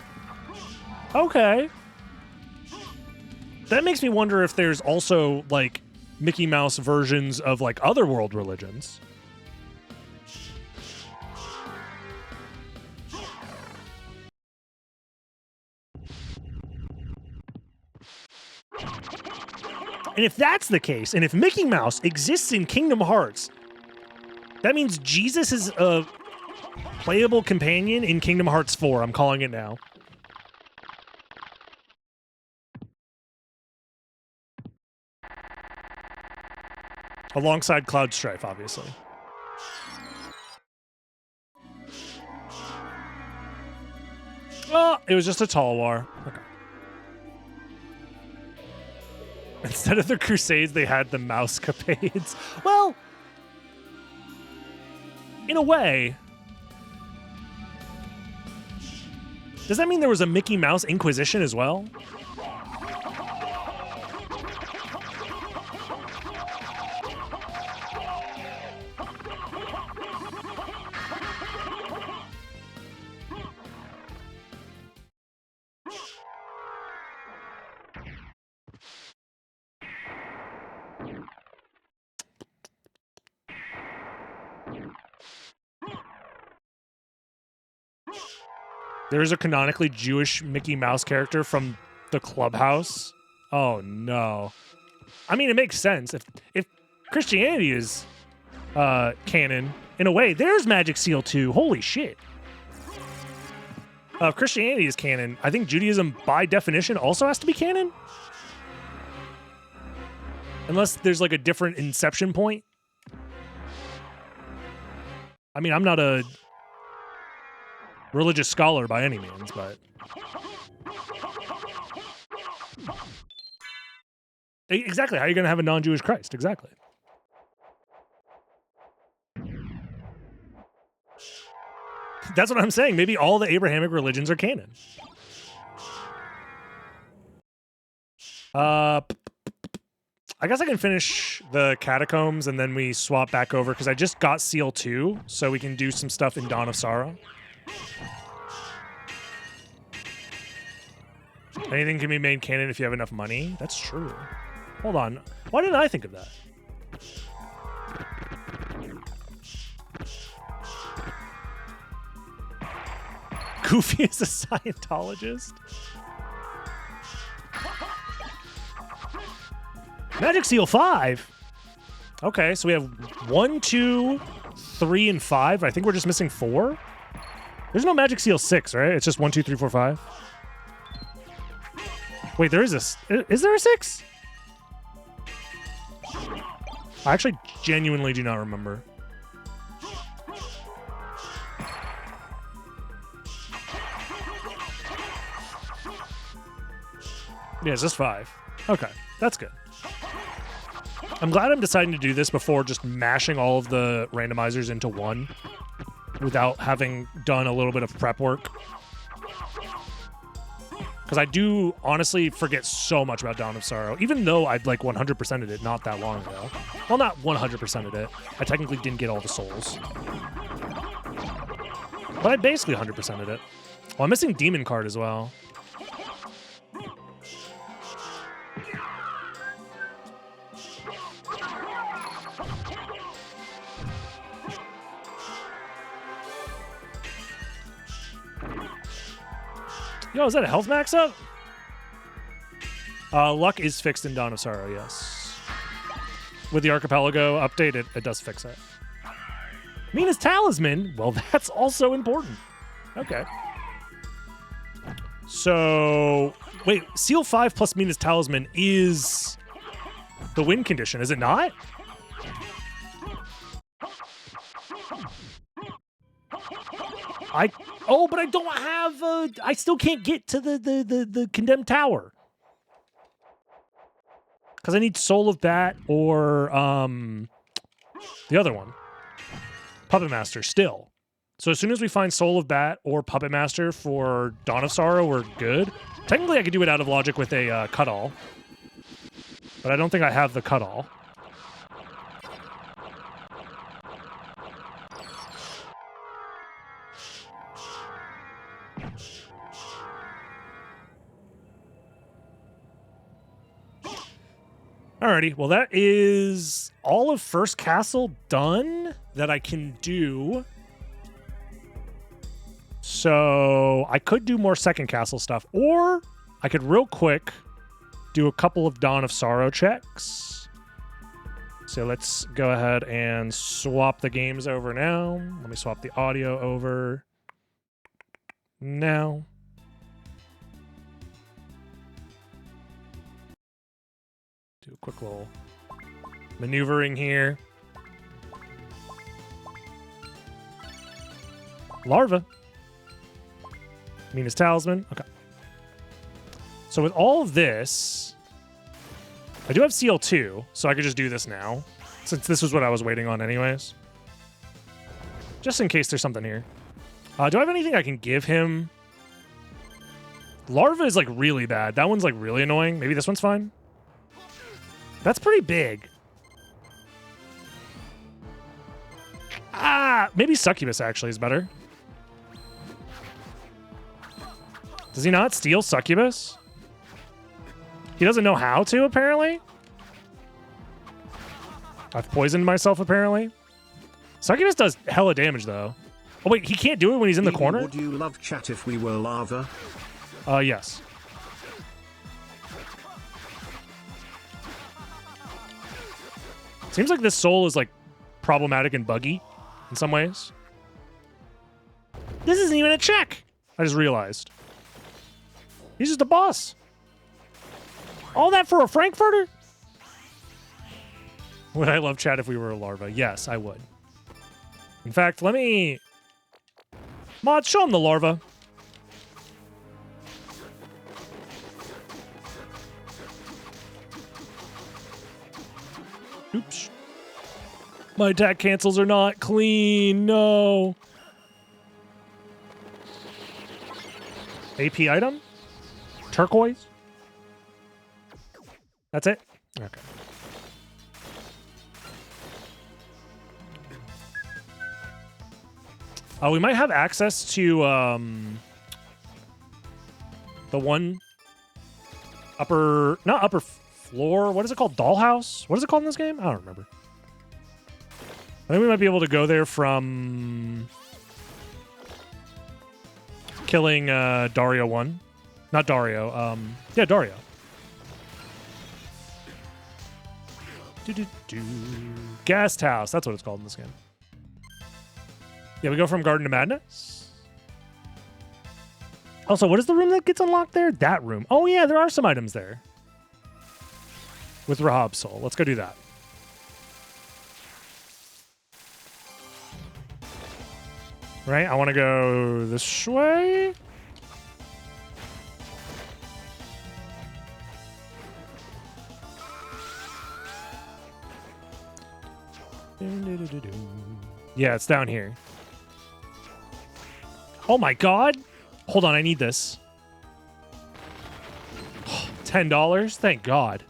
A: Okay. That makes me wonder if there's also, like, Mickey Mouse versions of, like, other world religions. And if that's the case, and if Mickey Mouse exists in Kingdom Hearts, that means Jesus is a playable companion in Kingdom Hearts 4. I'm calling it now. Alongside Cloud Strife, obviously. Oh, it was just a Talwar. Okay. Instead of the Crusades, they had the Mousecapades. Well, in a way, does that mean there was a Mickey Mouse Inquisition as well? There is a canonically Jewish Mickey Mouse character from the Clubhouse. Oh no! I mean, it makes sense if Christianity is canon in a way. There's Magic Seal 2. Holy shit! If Christianity is canon, I think Judaism, by definition, also has to be canon, unless there's like a different inception point. I mean, I'm not a religious scholar by any means, but exactly, how are you going to have a non-Jewish Christ? Exactly. That's what I'm saying. Maybe all the Abrahamic religions are canon. I guess I can finish the catacombs and then we swap back over because I just got Seal 2, so we can do some stuff in Dawn of Sorrow. Anything can be made canon if you have enough money. That's true. Hold on. Why didn't I think of that? Goofy is a Scientologist. Magic Seal 5. Okay, so we have 1, 2, 3, and 5. I think we're just missing 4. There's no Magic Seal 6, right? It's just 1, 2, 3, 4, 5. Wait, there is a... Is there a 6? I actually genuinely do not remember. Yeah, it's just 5. Okay, that's good. I'm glad I'm deciding to do this before just mashing all of the randomizers into one without having done a little bit of prep work. Because I do honestly forget so much about Dawn of Sorrow, even though I'd like 100%ed it not that long ago. Well, not 100%ed it. I technically didn't get all the souls. But I basically 100%ed it. Well, I'm missing Demon card as well. Yo, is that a health max up? Luck is fixed in Dawn of Sorrow, yes. With the Archipelago update, it does fix it. Mina's Talisman? Well, that's also important. Okay. So, wait, Seal 5 plus Mina's Talisman is the win condition, is it not? Oh, but I don't have. I still can't get to the condemned tower because I need Soul of Bat or the other one, Puppet Master. Still, so as soon as we find Soul of Bat or Puppet Master for Dawn of Sorrow, we're good. Technically, I could do it out of logic with a cut-all, but I don't think I have the cut-all. Alrighty, well that is all of First Castle done that I can do. So I could do more Second Castle stuff, or I could real quick do a couple of Dawn of Sorrow checks. So let's go ahead and swap the games over now. Let me swap the audio over now. Do a quick little maneuvering here. Larva. Mina's Talisman. Okay. So with all of this, I do have Seal 2, so I could just do this now, since this was what I was waiting on anyways. Just in case there's something here. Do I have anything I can give him? Larva is like really bad. That one's like really annoying. Maybe this one's fine. That's pretty big. Maybe Succubus actually is better. Does he not steal Succubus? He doesn't know how to, apparently. I've poisoned myself, apparently. Succubus does hella damage, though. Oh, wait, he can't do it when he's in the corner?
E: Would you love chat if we were lava?
A: Yes. Seems like this soul is like problematic and buggy in some ways. This isn't even a check. I just realized. He's just a boss. All that for a Frankfurter? Would I love chat if we were a larva? Yes, I would. In fact, let me... Mod, show him the larva. Oops. My attack cancels are not clean. No. AP item? Turquoise? That's it? Okay. We might have access to the one not upper floor. What is it called? Dollhouse? What is it called in this game? I don't remember. I think we might be able to go there from killing Dario 1. Not Dario. Yeah, Dario. Guest house. That's what it's called in this game. Yeah, we go from Garden to Madness. Also, what is the room that gets unlocked there? That room. Oh, yeah, there are some items there. With Rahab's soul. Let's go do that. Right? I want to go this way. Yeah, it's down here. Oh my god. Hold on, I need this. $10? Thank God.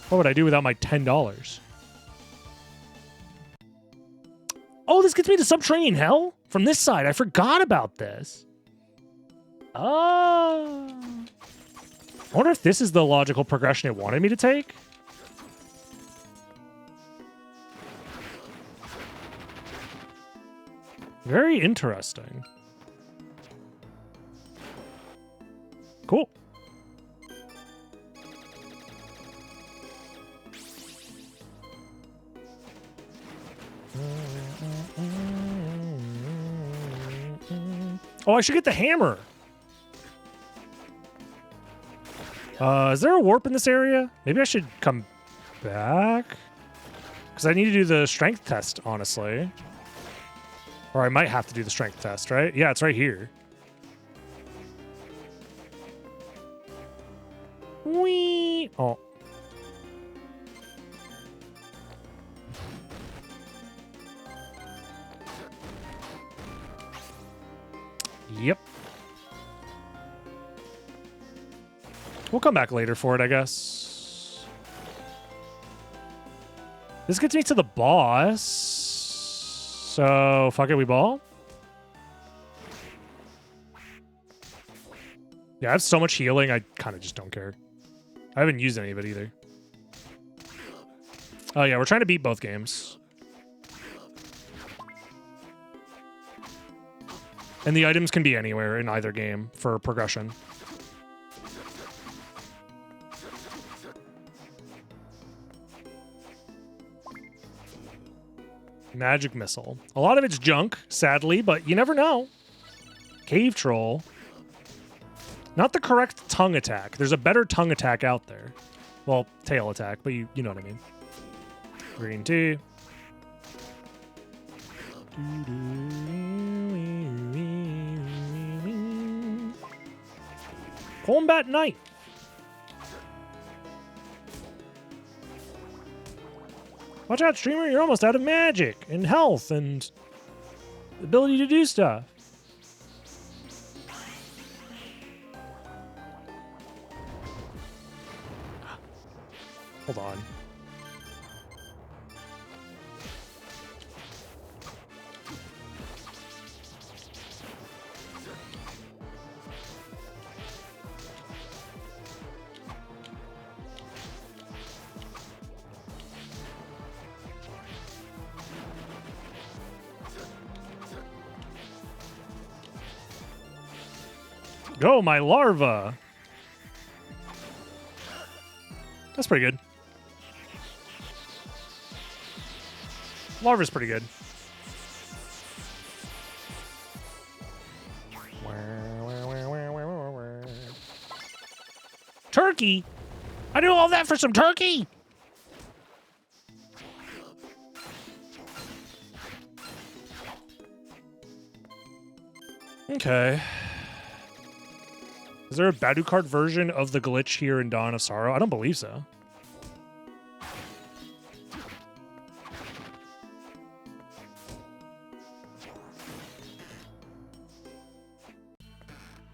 A: What would I do without my $10? Oh, this gets me to subterranean hell from this side. I forgot about this. Oh. I wonder if this is the logical progression it wanted me to take. Very interesting. Cool. Oh, I should get the hammer. Is there a warp in this area? Maybe I should come back? Because I need to do the strength test, honestly. Or I might have to do the strength test, right? Yeah, it's right here. Whee! Oh. Yep. We'll come back later for it, I guess. This gets me to the boss. So, fuck it, we ball? Yeah, I have so much healing, I kind of just don't care. I haven't used any of it either. Oh yeah, we're trying to beat both games. And the items can be anywhere in either game for progression. Magic missile. A lot of it's junk, sadly, but you never know. Cave troll. Not the correct tongue attack. There's a better tongue attack out there. Well, tail attack, but you know what I mean. Green tea. Combat Knight. Watch out, streamer. You're almost out of magic and health and ability to do stuff. Hold on. Go, my larva. That's pretty good. Larva's pretty good. Turkey? I do all that for some turkey? Okay. Is there a Alucard version of the glitch here in Dawn of Sorrow? I don't believe so.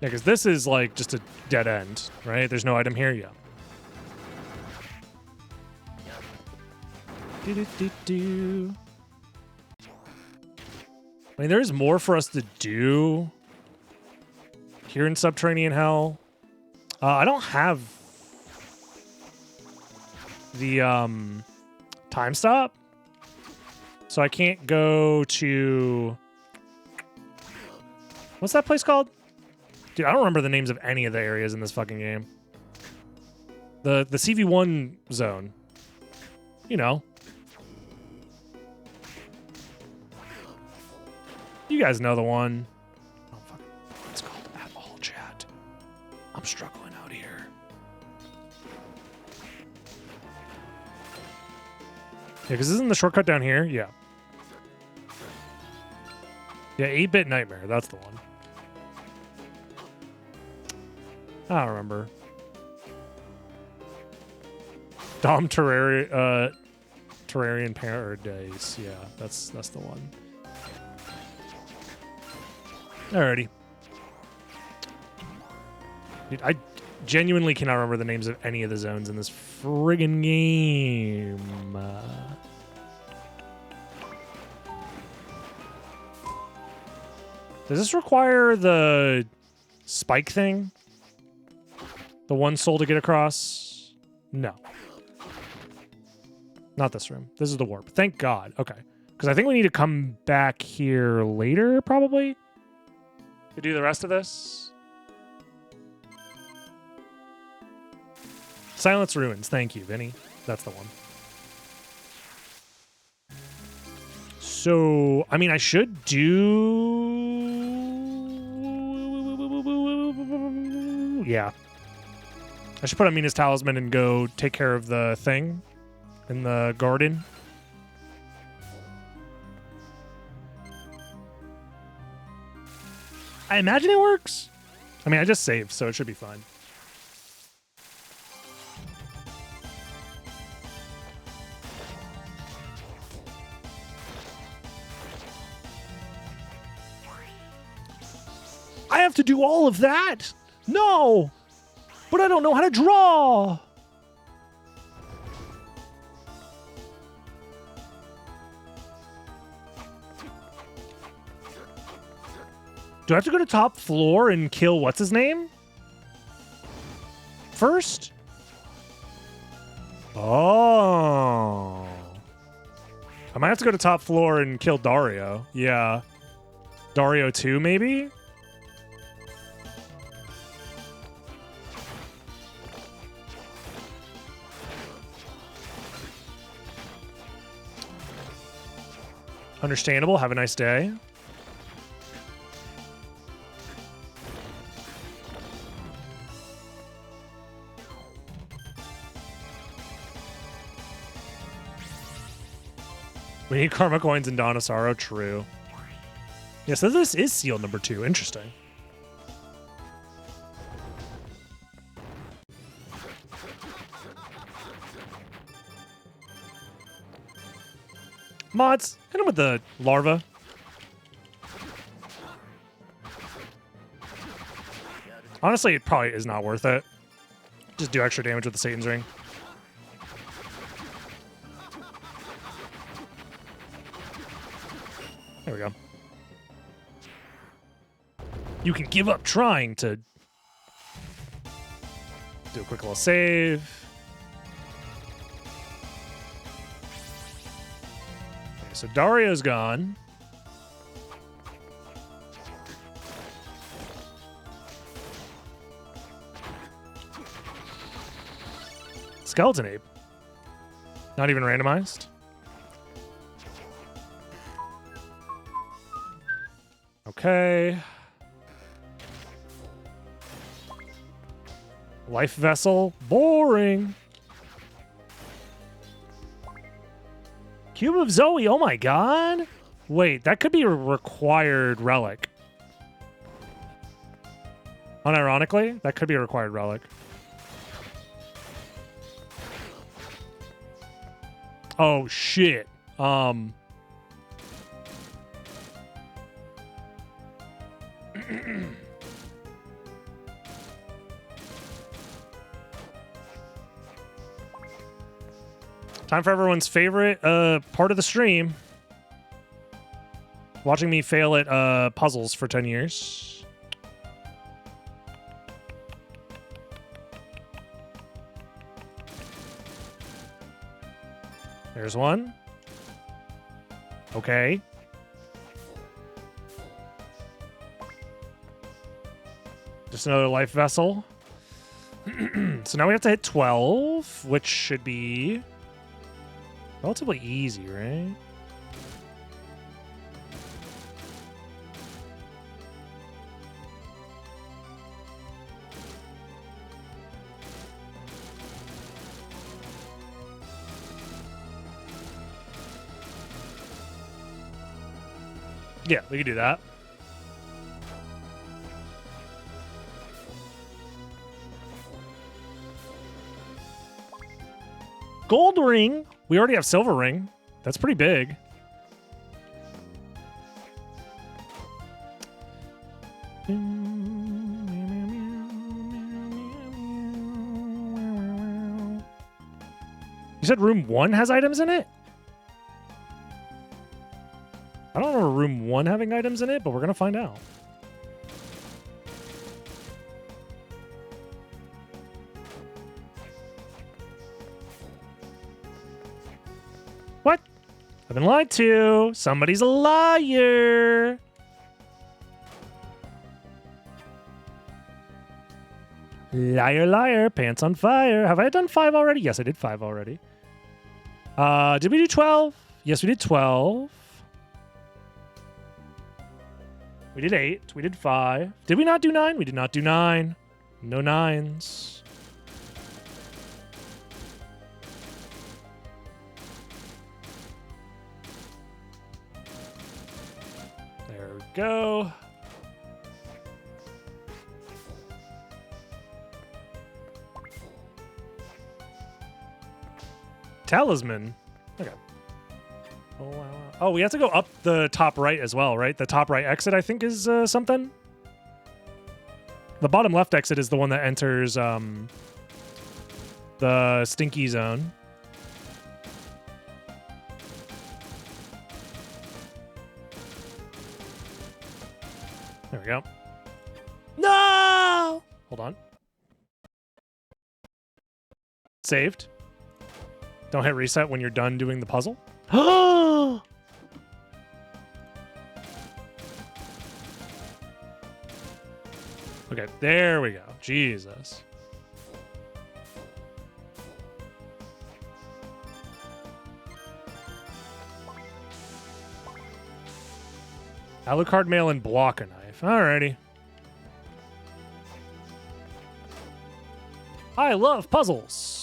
A: Yeah, because this is like just a dead end, right? There's no item here yet. Do-do-do-do. I mean, there's more for us to do here in Subterranean Hell. I don't have the time stop, so I can't go to... What's that place called? Dude, I don't remember the names of any of the areas in this fucking game. The CV1 zone. You know. You guys know the one. Oh, fuck. It's called at all, chat. I'm struggling out here. Yeah, because isn't the shortcut down here? Yeah. Yeah, 8-Bit Nightmare. That's the one. I don't remember. Dom Terrarian Paradise. Yeah, that's the one. Alrighty. Dude, I genuinely cannot remember the names of any of the zones in this friggin' game. Does this require the spike thing? The one soul to get across? No. Not this room. This is the warp. Thank God. Okay. Because I think we need to come back here later, probably, to do the rest of this. Silence Ruins. Thank you, Vinny. That's the one. So, I mean, I should do... Yeah. I should put on Mina's Talisman and go take care of the thing in the garden. I imagine it works. I mean, I just saved, so it should be fine. I have to do all of that? No! But I don't know how to draw! Do I have to go to top floor and kill what's his name first? Oh. I might have to go to top floor and kill Dario. Yeah. Dario 2, maybe? Understandable. Have a nice day. We need karma coins in Donosaro. True. Yeah, so this is seal number 2. Interesting. Mods, hit him with the larva. Honestly, it probably is not worth it. Just do extra damage with the Satan's Ring. There we go. You can give up trying to do a quick little save. Okay, so Dario's gone. Skeleton Ape. Not even randomized. Okay. Life Vessel. Boring. Cube of Zoe. Oh my god. Wait, that could be a required relic. Unironically, that could be a required relic. Oh shit. Time for everyone's favorite part of the stream. Watching me fail at puzzles for 10 years. There's one. Okay. Just another life vessel. So now we have to hit 12, which should be relatively easy, right? Yeah, we can do that. Gold ring. We already have silver ring. That's pretty big. You said room 1 has items in it? I don't remember room 1 having items in it, but we're going to find out. What? I've been lied to. Somebody's a liar. Liar, liar, pants on fire. Have I done 5 already? Yes, I did 5 already. Did we do 12? Yes, we did 12. We did 8. We did 5. Did we not do 9? We did not do 9. No 9s. There we go. Talisman. Okay. Oh, wow. Oh, we have to go up the top right as well, right? The top right exit, I think, is something. The bottom left exit is the one that enters the stinky zone. There we go. No! Hold on. Saved. Don't hit reset when you're done doing the puzzle. Okay, there we go. Jesus. Alucard mail and block a knife. Alrighty. I love puzzles.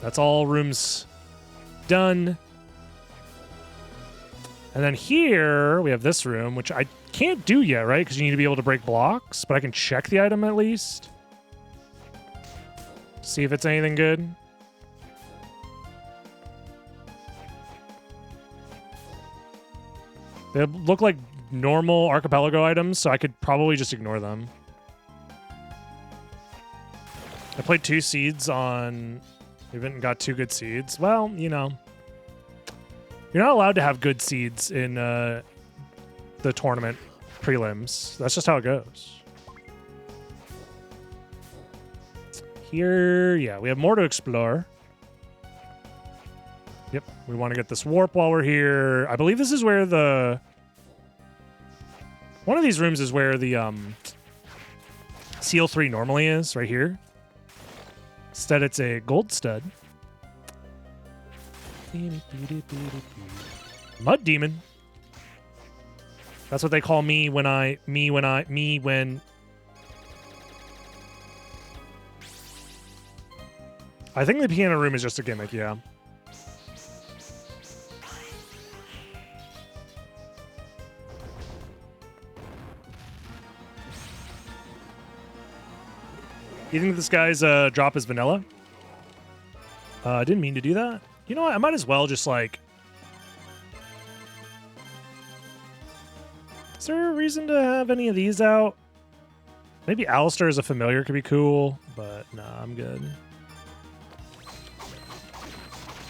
A: That's all rooms done. And then here we have this room, which I can't do yet, right? Because you need to be able to break blocks, but I can check the item at least. See if it's anything good. They look like normal archipelago items, so I could probably just ignore them. I played 2 seeds on... We haven't got 2 good seeds. Well, you know. You're not allowed to have good seeds in the tournament prelims. That's just how it goes. Here, yeah, we have more to explore. Yep, we want to get this warp while we're here. I believe this is where the... One of these rooms is where the Seal 3 normally is, right here. Instead, it's a gold stud. Mud demon. That's what they call me when when... I think the piano room is just a gimmick, yeah. You think this guy's drop is vanilla? I didn't mean to do that. You know what? I might as well just, like... Is there a reason to have any of these out? Maybe Alistair as a familiar could be cool, but nah, I'm good.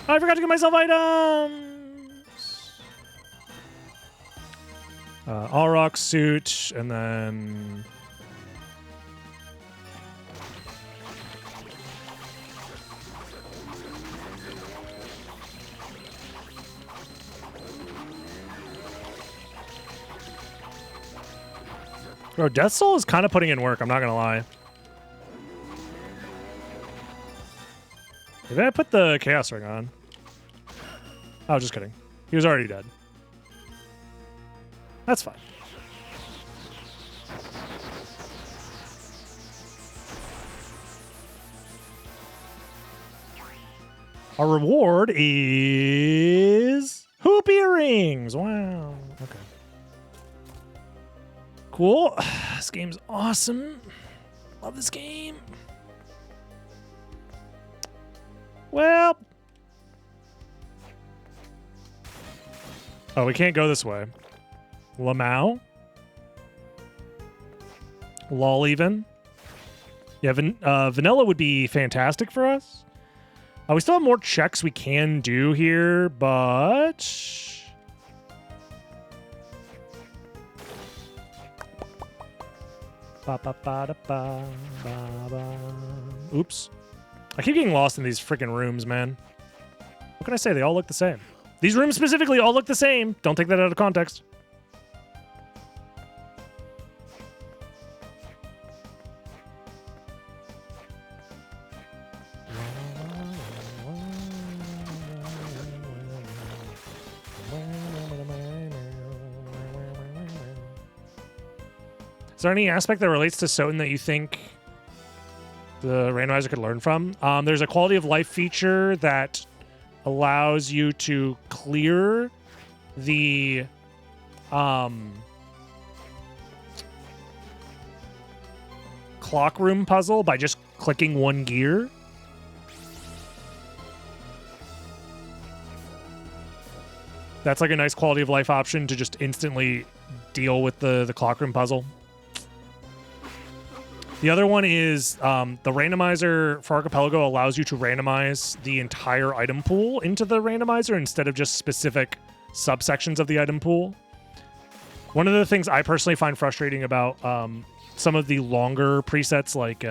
A: Oh, I forgot to get myself items! All rock suit, and then... Bro, Death Soul is kind of putting in work, I'm not gonna lie. Maybe I put the Chaos Ring on. Oh, just kidding. He was already dead. That's fine. Our reward is hoop earrings. Wow. Okay. Cool. This game's awesome. Love this game. Well. Oh, we can't go this way. Lamau. Lol even. Yeah, vanilla would be fantastic for us. We still have more checks we can do here, but... Oops. I keep getting lost in these freaking rooms, man. What can I say? They all look the same. These rooms specifically all look the same. Don't take that out of context. Is there any aspect that relates to Soten that you think the randomizer could learn from? There's a quality of life feature that allows you to clear the clock room puzzle by just clicking one gear. That's like a nice quality of life option to just instantly deal with the clock room puzzle. The other one is the randomizer for Archipelago allows you to randomize the entire item pool into the randomizer instead of just specific subsections of the item pool. One of the things I personally find frustrating about some of the longer presets, like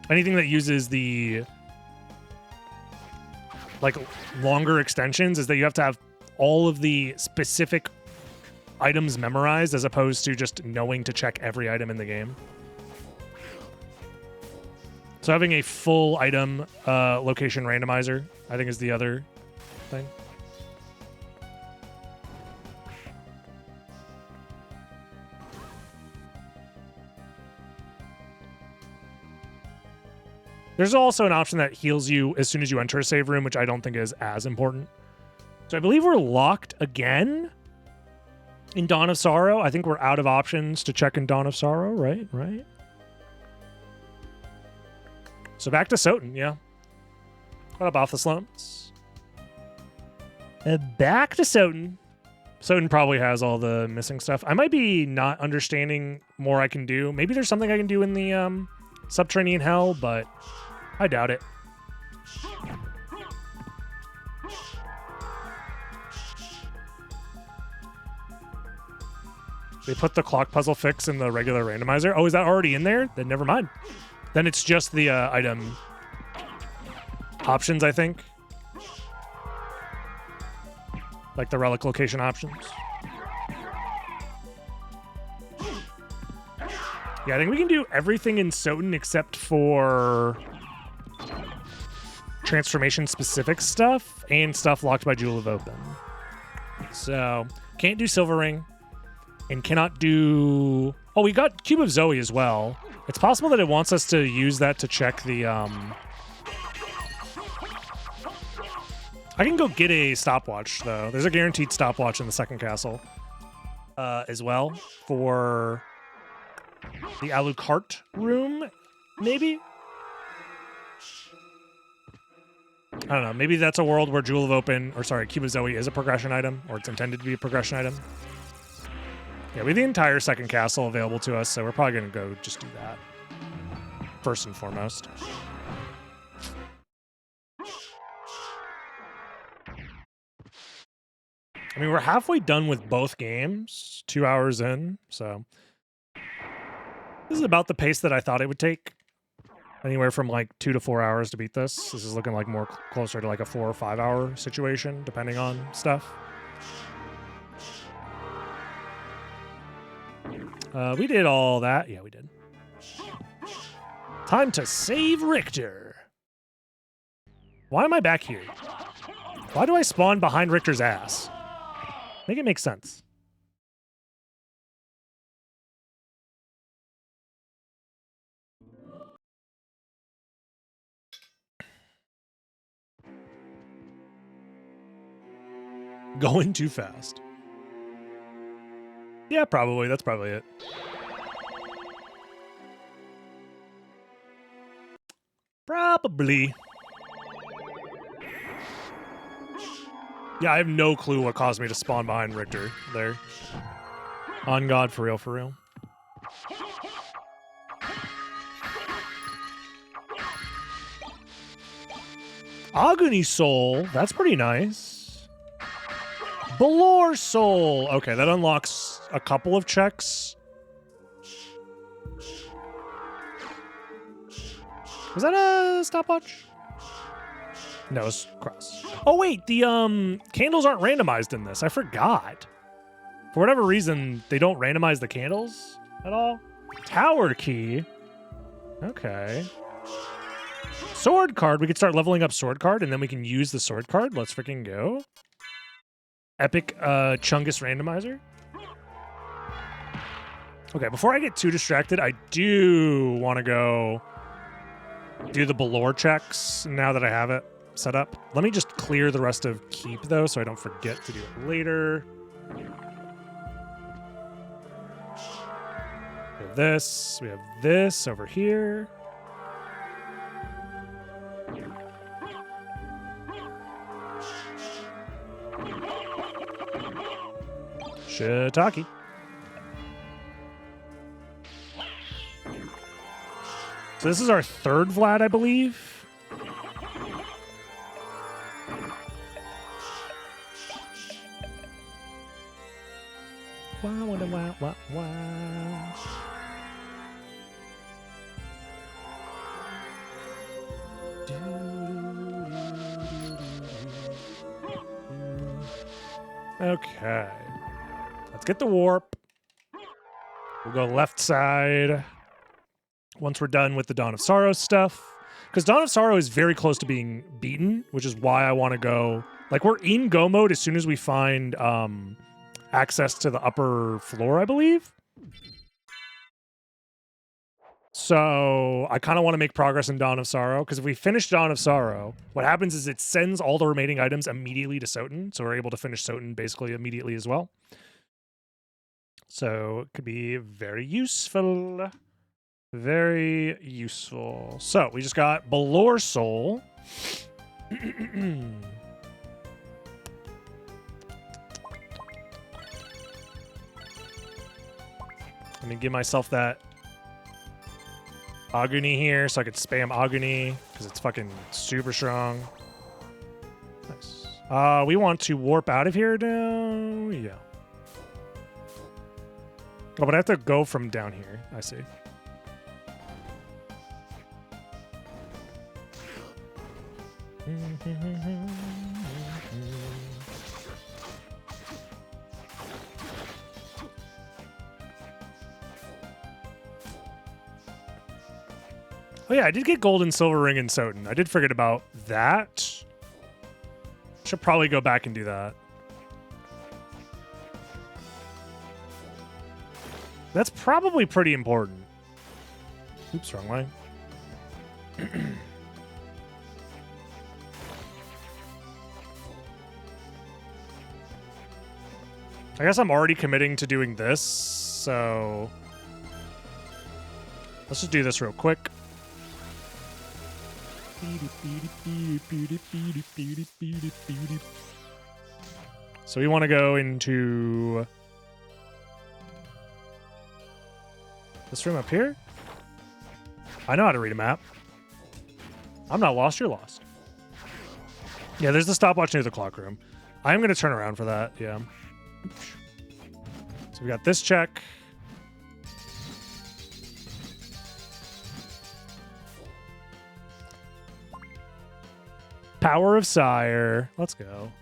A: anything that uses the like longer extensions, is that you have to have all of the specific items memorized as opposed to just knowing to check every item in the game. So having a full item location randomizer, I think, is the other thing. There's also an option that heals you as soon as you enter a save room, which I don't think is as important. So I believe we're locked again in Dawn of Sorrow. I think we're out of options to check in Dawn of Sorrow, right? Right? So back to Soten, yeah. What up, off the slumps? Back to Soten. Soten probably has all the missing stuff. I might be not understanding more I can do. Maybe there's something I can do in the Subterranean Hell, but I doubt it. They put the clock puzzle fix in the regular randomizer. Oh, is that already in there? Then never mind. Then it's just the item options, I think. Like the relic location options. Yeah, I think we can do everything in Soten except for transformation-specific stuff and stuff locked by Jewel of Open. So, can't do Silver Ring and cannot do... Oh, we got Cube of Zoe as well. It's possible that it wants us to use that to check the... I can go get a stopwatch, though. There's a guaranteed stopwatch in the second castle as well for the Alucard room, maybe? I don't know. Maybe that's a world where Jewel of Open, or sorry, Cube of Zoe is a progression item, or it's intended to be a progression item. Yeah, we have the entire second castle available to us, so we're probably going to go just do that first and foremost. I mean, we're halfway done with both games, 2 hours in, so this is about the pace that I thought it would take. Anywhere from like 2 to 4 hours to beat this. This is looking like more closer to like a 4 or 5 hour situation, depending on stuff. We did all that. Yeah, we did. Time to save Richter. Why am I back here? Why do I spawn behind Richter's ass? Make it make sense. Going too fast. Yeah, probably. That's probably it. Probably. Yeah, I have no clue what caused me to spawn behind Richter there. On God, for real, for real. Agony Soul. That's pretty nice. Balor Soul. Okay, that unlocks a couple of checks. Was that a stopwatch? No, it's cross. Oh wait, the candles aren't randomized in this. I forgot. For whatever reason, they don't randomize the candles at all. Tower key. Okay. Sword card. We could start leveling up sword card, and then we can use the sword card. Let's freaking go. Epic Chungus randomizer. Okay, before I get too distracted, I do want to go do the Balor checks now that I have it set up. Let me just clear the rest of Keep, though, so I don't forget to do it later. We have this. We have this over here. Shiitake. So this is our third Vlad, I believe. Okay. Let's get the warp. We'll go left side once we're done with the Dawn of Sorrow stuff. Because Dawn of Sorrow is very close to being beaten, which is why I want to go... Like, we're in go mode as soon as we find access to the upper floor, I believe. So I kind of want to make progress in Dawn of Sorrow, because if we finish Dawn of Sorrow, what happens is it sends all the remaining items immediately to Soten, so we're able to finish Soten basically immediately as well. So it could be very useful. Very useful. So we just got Balor Soul. Let me give myself that Agony here so I could spam Agony because it's fucking super strong. Nice. We want to warp out of here now. Yeah. Oh, but I have to go from down here. I see. Oh yeah, I did get gold and silver ring in Soten. I did forget about that. Should probably go back and do that. That's probably pretty important. Oops, wrong way. I guess I'm already committing to doing this, so let's just do this real quick. So we want to go into This room up here? I know how to read a map. I'm not lost, you're lost. Yeah, there's the stopwatch near the clock room. I am going to turn around for that, yeah. So we got this check. Power of Sire. Let's go.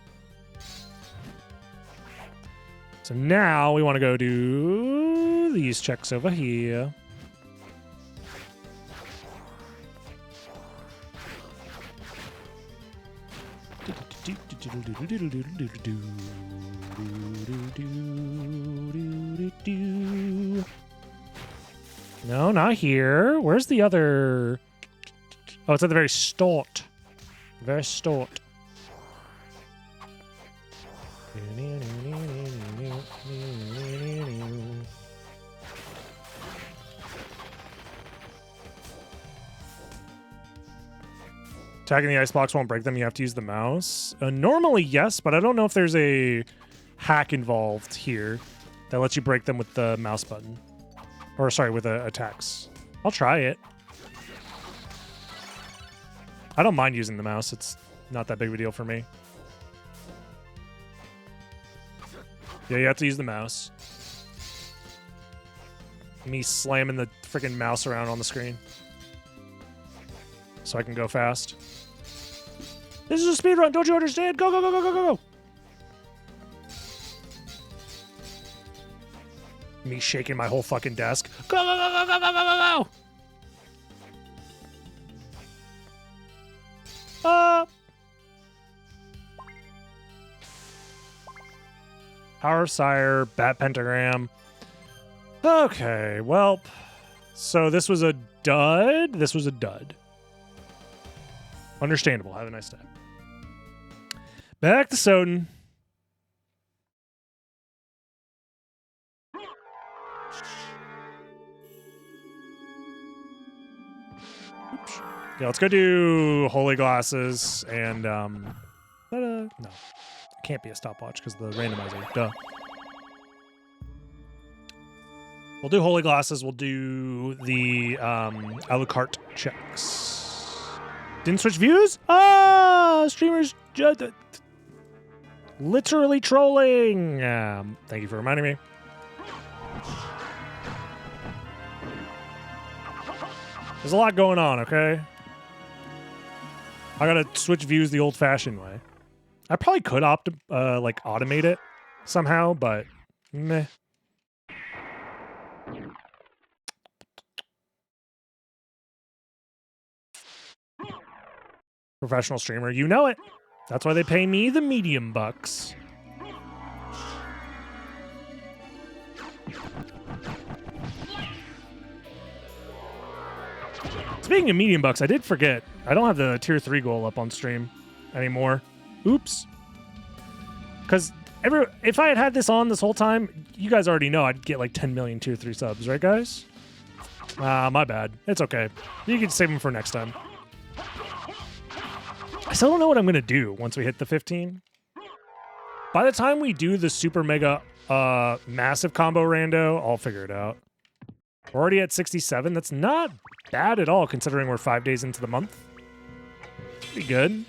A: So now we want to go do these checks over here. No, not here. Where's the other? Oh, it's at the very start. Very start. Attacking the ice blocks won't break them. You have to use the mouse. Normally, yes, but I don't know if there's a hack involved here that lets you break them with the mouse button. Or, sorry, with attacks. I'll try it. I don't mind using the mouse. It's not that big of a deal for me. Yeah, you have to use the mouse. Me slamming the freaking mouse around on the screen. So I can go fast. This is a speedrun, don't you understand? Go, go, go, go, go, go, go! Me shaking my whole fucking desk. Go, go, go, go, go, go, go, go, go! Power of Sire, Bat Pentagram. Okay, well, so this was a dud. This was a dud. Understandable. Have a nice day. Back to Soten. Oops. Yeah, let's go do Holy Glasses and no, can't be a stopwatch because the randomizer. Duh. We'll do Holy Glasses. We'll do the Alucard checks. Didn't switch views? Ah, streamers literally trolling. Thank you for reminding me. There's a lot going on, okay? I gotta switch views the old-fashioned way. I probably could like automate it somehow, but meh. Professional streamer, you know it. That's why they pay me the medium bucks. Speaking of medium bucks, I did forget. I don't have the tier 3 goal up on stream anymore. Oops. Because if I had this on this whole time, you guys already know I'd get like 10 million tier 3 subs, right, guys? My bad. It's okay. You can save them for next time. I still don't know what I'm going to do once we hit the 15. By the time we do the super mega massive combo rando, I'll figure it out. We're already at 67. That's not bad at all considering we're 5 days into the month. Pretty good.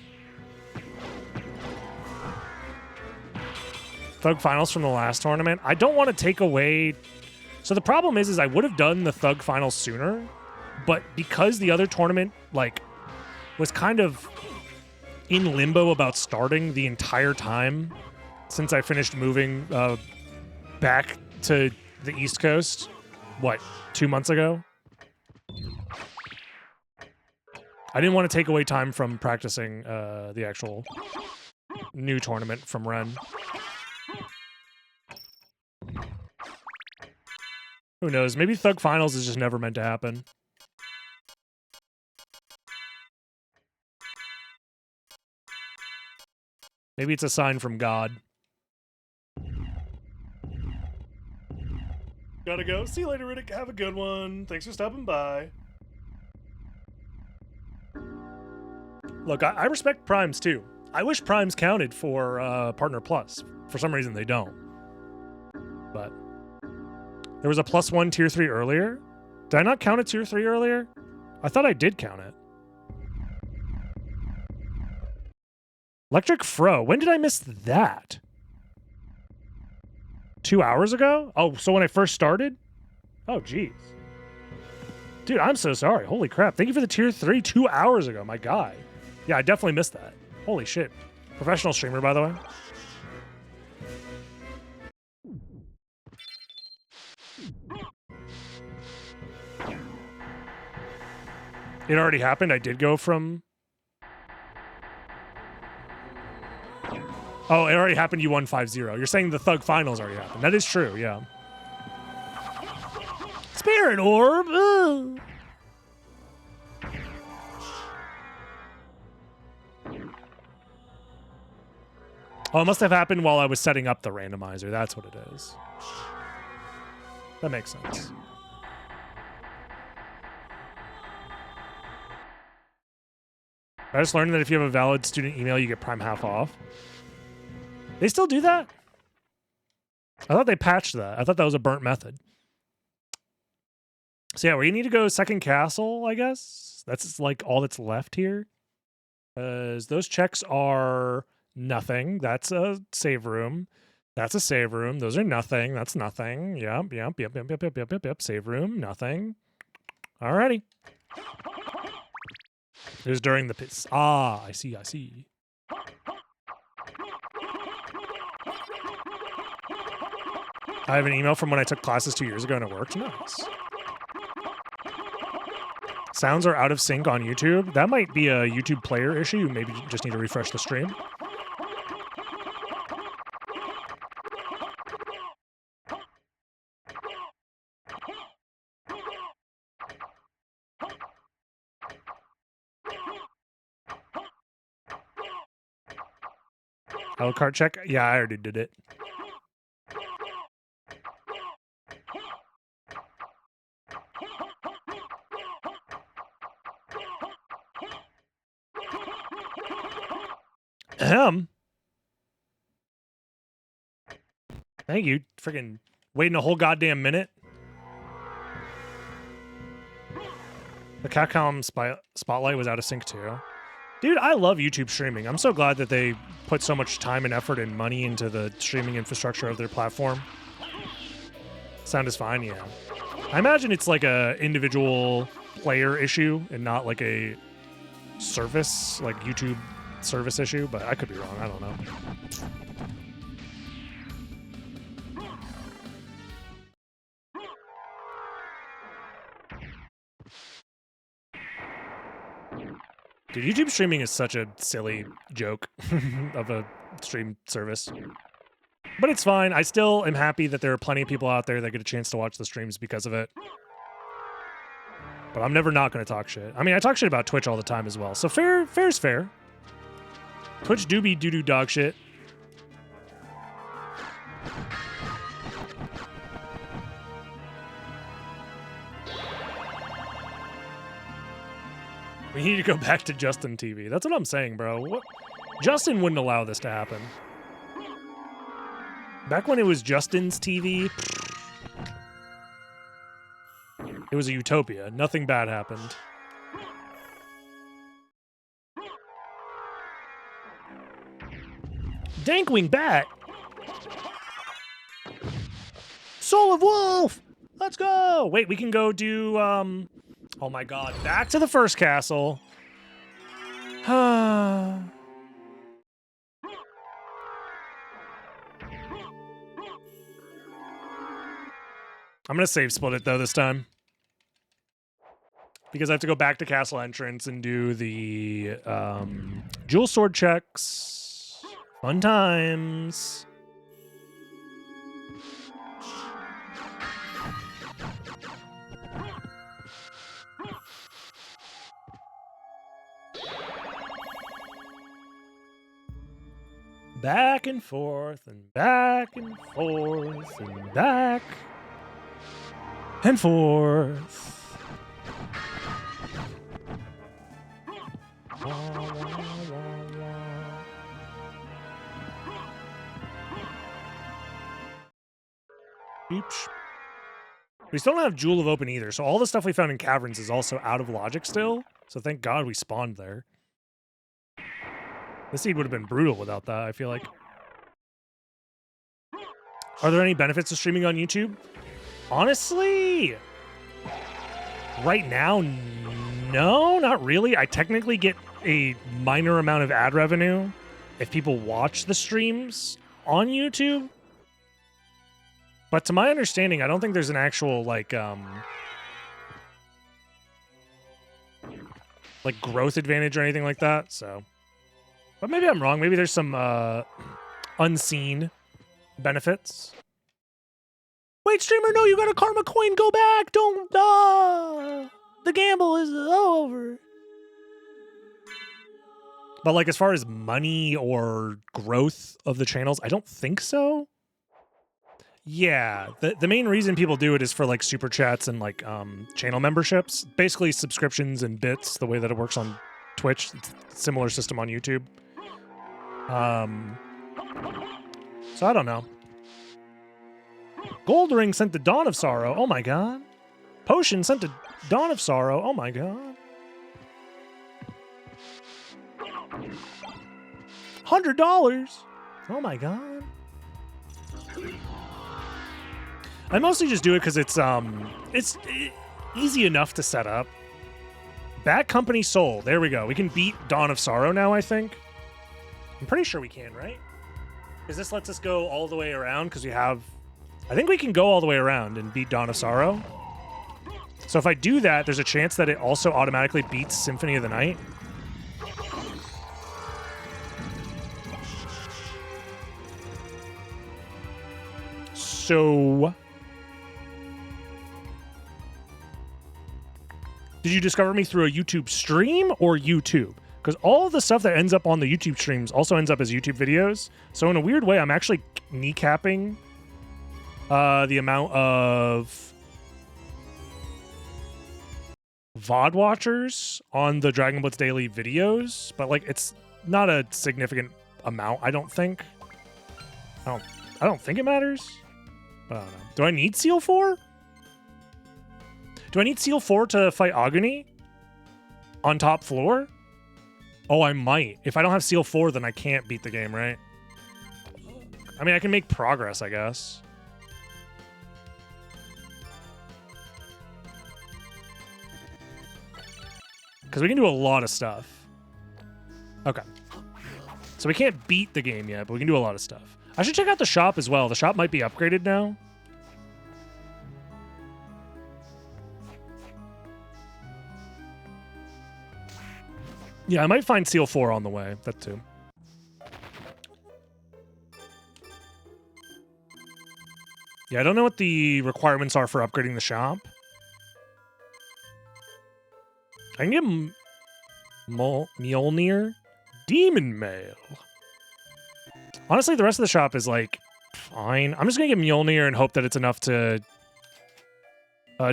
A: Thug finals from the last tournament. I don't want to take away... So the problem is I would have done the Thug finals sooner, but because the other tournament, like, was kind of in limbo about starting the entire time since I finished moving back to the East Coast, what, 2 months ago? I didn't want to take away time from practicing the actual new tournament from Ren. Who knows? Maybe Thug Finals is just never meant to happen. Maybe it's a sign from God. Gotta go. See you later, Riddick. Have a good one. Thanks for stopping by. Look, I respect Primes too. I wish Primes counted for Partner Plus. For some reason, they don't. But there was a +1 tier 3 earlier. Did I not count a tier 3 earlier? I thought I did count it. Electric Fro. When did I miss that? 2 hours ago? Oh, so when I first started? Oh, jeez. Dude, I'm so sorry. Holy crap. Thank you for the tier 3 2 hours ago, my guy. Yeah, I definitely missed that. Holy shit. Professional streamer, by the way. It already happened. I did go from... Oh, it already happened. You won 5-0. You're saying the Thug Finals already happened. That is true, yeah. Spirit Orb! Ugh. Oh, it must have happened while I was setting up the randomizer. That's what it is. That makes sense. I just learned that if you have a valid student email, you get Prime half off. They still do that? I thought they patched that. I thought that was a burnt method. So yeah, we need to go second castle, I guess. That's like all that's left here. Because those checks are nothing. That's a save room. That's a save room. Those are nothing. That's nothing. Yep. Save room, nothing. Alrighty. It was during the piss. Ah, I see. I have an email from when I took classes 2 years ago and it worked. Nice. Sounds are out of sync on YouTube. That might be a YouTube player issue. You maybe just need to refresh the stream. Alucard check? Yeah, I already did it. Thank you. Freaking waiting a whole goddamn minute. The Capcom Spotlight was out of sync too. Dude, I love YouTube streaming. I'm so glad that they put so much time and effort and money into the streaming infrastructure of their platform. Sound is fine, yeah. I imagine it's like a individual player issue and not like a service, like YouTube service issue, but I could be wrong. I don't know. Dude, YouTube streaming is such a silly joke of a stream service. But it's fine. I still am happy that there are plenty of people out there that get a chance to watch the streams because of it. But I'm never not going to talk shit. I mean, I talk shit about Twitch all the time as well. So fair's fair. Twitch do be doo-doo dog shit. We need to go back to Justin TV. That's what I'm saying, bro. What? Justin wouldn't allow this to happen. Back when it was Justin's TV, it was a utopia. Nothing bad happened. Dankwing Bat! Soul of Wolf! Let's go! Wait, we can go do, oh my god, back to the first castle. I'm gonna save split it though this time. Because I have to go back to castle entrance and do the jewel sword checks. Fun times. Back and forth and back and forth and back and forth. Beep. We still don't have Jewel of Open either, so all the stuff we found in caverns is also out of logic still. So thank God we spawned there. This seed would have been brutal without that, I feel like. Are there any benefits to streaming on YouTube? Honestly, right now, no, not really. I technically get a minor amount of ad revenue if people watch the streams on YouTube. But to my understanding, I don't think there's an actual, like growth advantage or anything like that, so. But maybe I'm wrong. Maybe there's some unseen benefits. Wait, streamer, no, you got a karma coin. Go back. Don't. The gamble is over. But like as far as money or growth of the channels, I don't think so. Yeah, the main reason people do it is for like super chats and like channel memberships. Basically subscriptions and bits, the way that it works on Twitch. It's a similar system on YouTube. So I don't know. Gold Ring sent to Dawn of Sorrow. Oh my god. Potion sent to Dawn of Sorrow. Oh my god. $100. Oh my god. I mostly just do it because it's easy enough to set up. Bad Company Soul. There we go. We can beat Dawn of Sorrow now, I think. I'm pretty sure we can, right? Because this lets us go all the way around because we have... I think we can go all the way around and beat Dawn of Sorrow. So if I do that, there's a chance that it also automatically beats Symphony of the Night. So... Did you discover me through a YouTube stream or YouTube? Because all of the stuff that ends up on the YouTube streams also ends up as YouTube videos. So in a weird way, I'm actually kneecapping the amount of VOD watchers on the Dragon Blitz Daily videos. But like, it's not a significant amount, I don't think. I don't think it matters. I don't know. Do I need Seal 4? Do I need Seal 4 to fight Agony on top floor? Oh, I might. If I don't have Seal 4, then I can't beat the game, right? I mean, I can make progress, I guess. Because we can do a lot of stuff. Okay. So we can't beat the game yet, but we can do a lot of stuff. I should check out the shop as well. The shop might be upgraded now. Yeah, I might find Seal 4 on the way. That too. Yeah, I don't know what the requirements are for upgrading the shop. I can get Mjolnir. Demon Mail. Honestly, the rest of the shop is, like, fine. I'm just going to get Mjolnir and hope that it's enough to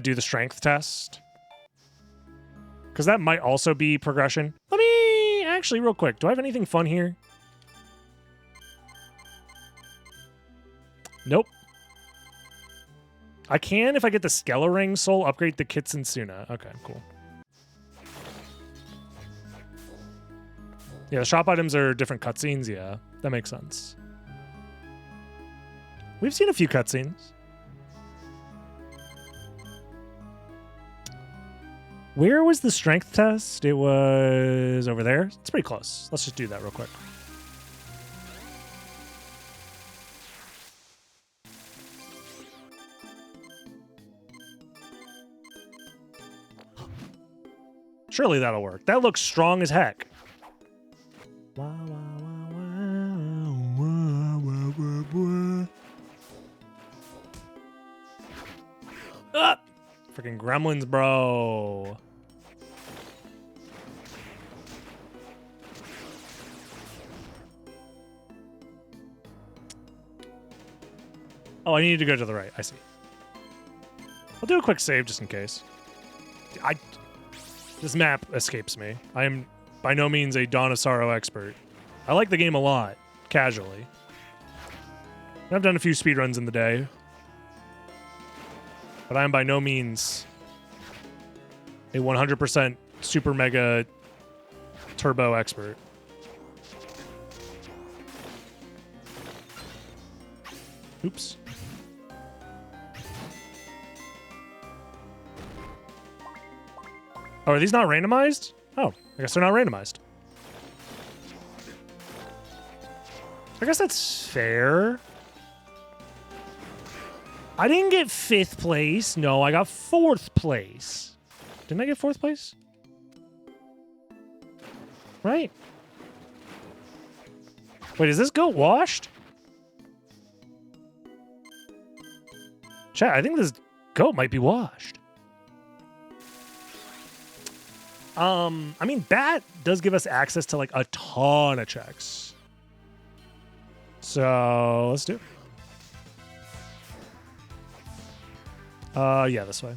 A: do the strength test. Because that might also be progression. Let me... Actually, real quick. Do I have anything fun here? Nope. I can, if I get the Skelering Soul, upgrade the Kitsune. Okay, cool. Yeah, the shop items are different cutscenes. Yeah, that makes sense. We've seen a few cutscenes. Where was the strength test? It was over there. It's pretty close. Let's just do that real quick. Surely that'll work. That looks strong as heck. Ah! Freaking gremlins, bro. Oh, I need to go to the right. I see. I'll do a quick save just in case. This map escapes me. I am by no means a Dawn of Sorrow expert. I like the game a lot, casually. I've done a few speedruns in the day. but I am by no means a 100% super mega turbo expert. Oops. Oh, are these not randomized? Oh, I guess they're not randomized. I guess that's fair. I didn't get 5th place. No, I got 4th place. Didn't I get 4th place? Right. Wait, is this goat washed? Chat, I think this goat might be washed. I mean, Bat does give us access to like a ton of checks. So let's do it. Yeah, this way.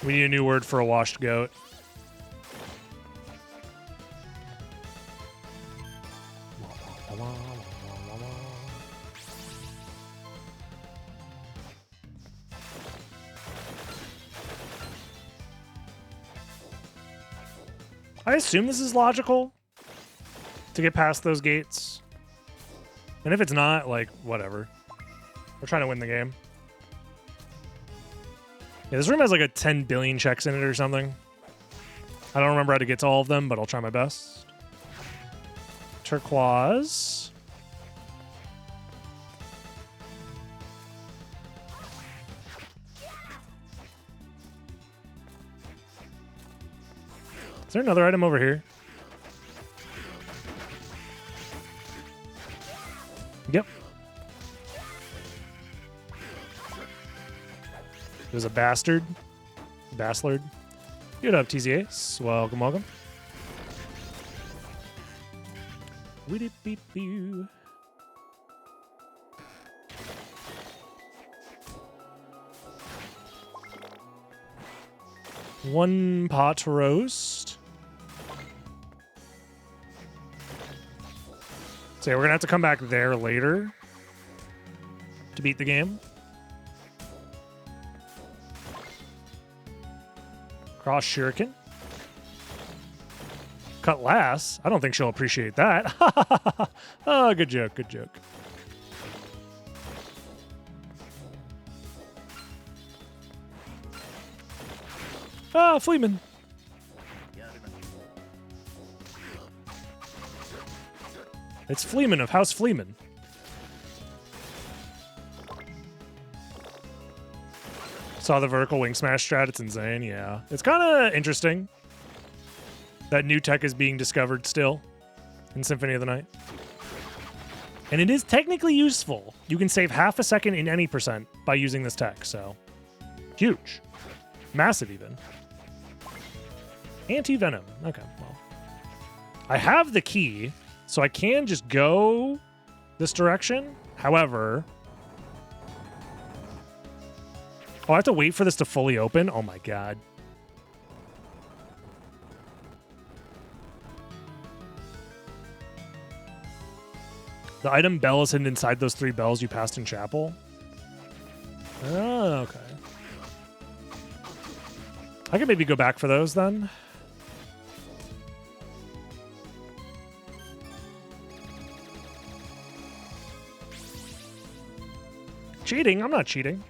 A: We need a new word for a washed goat. I assume this is logical to get past those gates. And if it's not, like, whatever. We're trying to win the game. Yeah, this room has like a 10 billion checks in it or something. I don't remember how to get to all of them, but I'll try my best. Turquoise. Is there another item over here? Yep. There's a bastard. Bastard. Get up, TZAs. Welcome, welcome. Weedy-beep-beep. One pot roast. So yeah, we're gonna have to come back there later to beat the game. Cross shuriken. Cutlass. I don't think she'll appreciate that. Oh, good joke, good joke. Ah, Fleeman. It's Fleeman of House Fleeman. Saw the vertical wing smash strat. It's insane. Yeah. It's kind of interesting that new tech is being discovered still in Symphony of the Night. And it is technically useful. You can save half a second in any percent by using this tech. So huge. Massive even. Anti-venom. Okay, well. I have the key, so I can just go this direction. However... Oh, I have to wait for this to fully open? Oh my god. The item bell is hidden inside those 3 bells you passed in chapel? Oh, okay. I could maybe go back for those then. Cheating? I'm not cheating.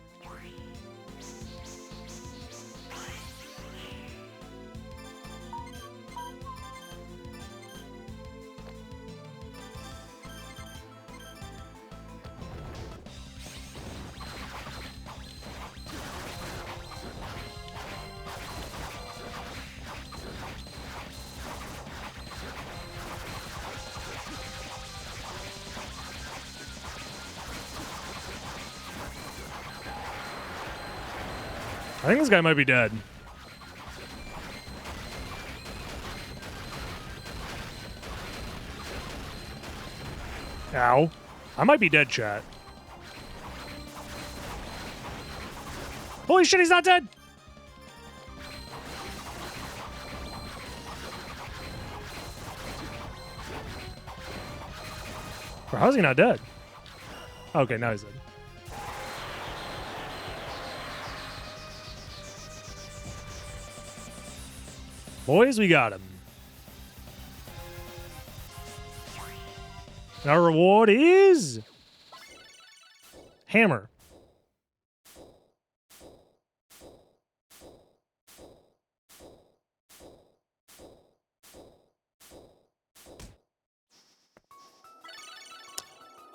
A: I think this guy might be dead. Ow. I might be dead, chat. Holy shit, he's not dead! How is he not dead? Okay, now he's dead. Boys, we got him. And our reward is hammer.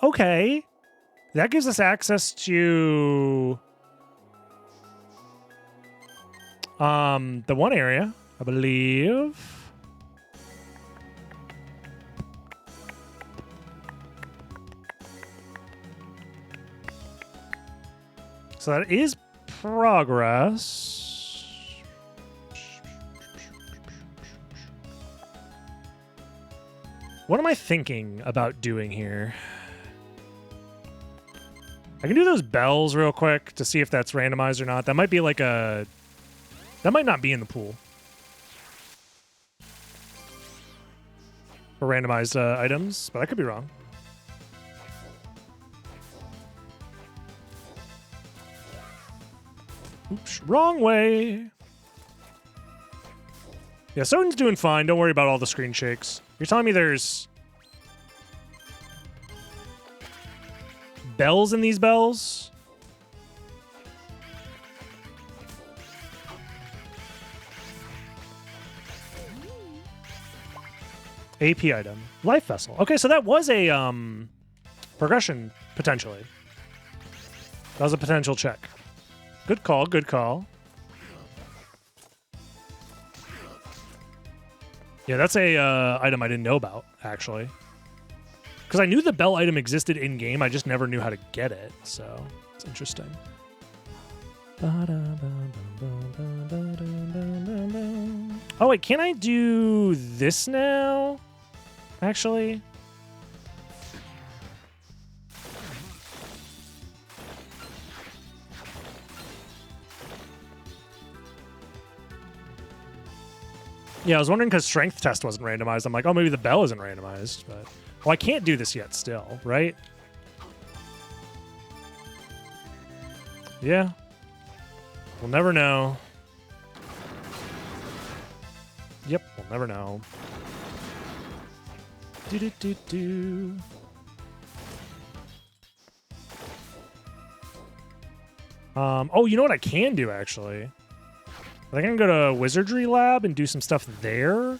A: Okay. That gives us access to the one area, I believe. So that is progress. What am I thinking about doing here? I can do those bells real quick to see if that's randomized or not. That might be like a... That might not be in the pool. For randomized items, but I could be wrong. Oops, wrong way. Yeah, Soten's doing fine. Don't worry about all the screen shakes. You're telling me there's bells in these bells? AP item. Life vessel. Okay, so that was a progression, potentially. That was a potential check. Good call, good call. Yeah, that's a item I didn't know about, actually. Because I knew the bell item existed in-game, I just never knew how to get it, so it's interesting. Oh, wait, can I do this now? Actually? Yeah, I was wondering because strength test wasn't randomized. I'm like, oh, maybe the bell isn't randomized, but... Well, I can't do this yet still, right? Yeah. We'll never know. Yep, we'll never know. Do-do-do-do. Oh, you know what I can do, actually? I think I can go to Wizardry Lab and do some stuff there.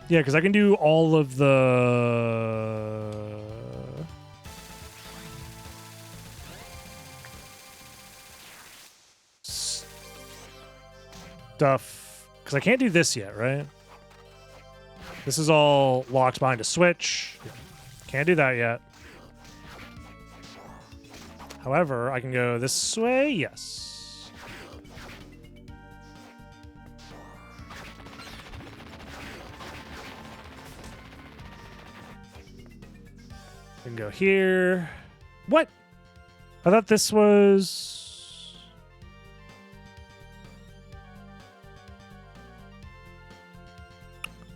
A: Yeah, because I can do all of the... stuff. Because I can't do this yet, right? This is all locked behind a switch. Can't do that yet. However, I can go this way. Yes. I can go here. What? I thought this was...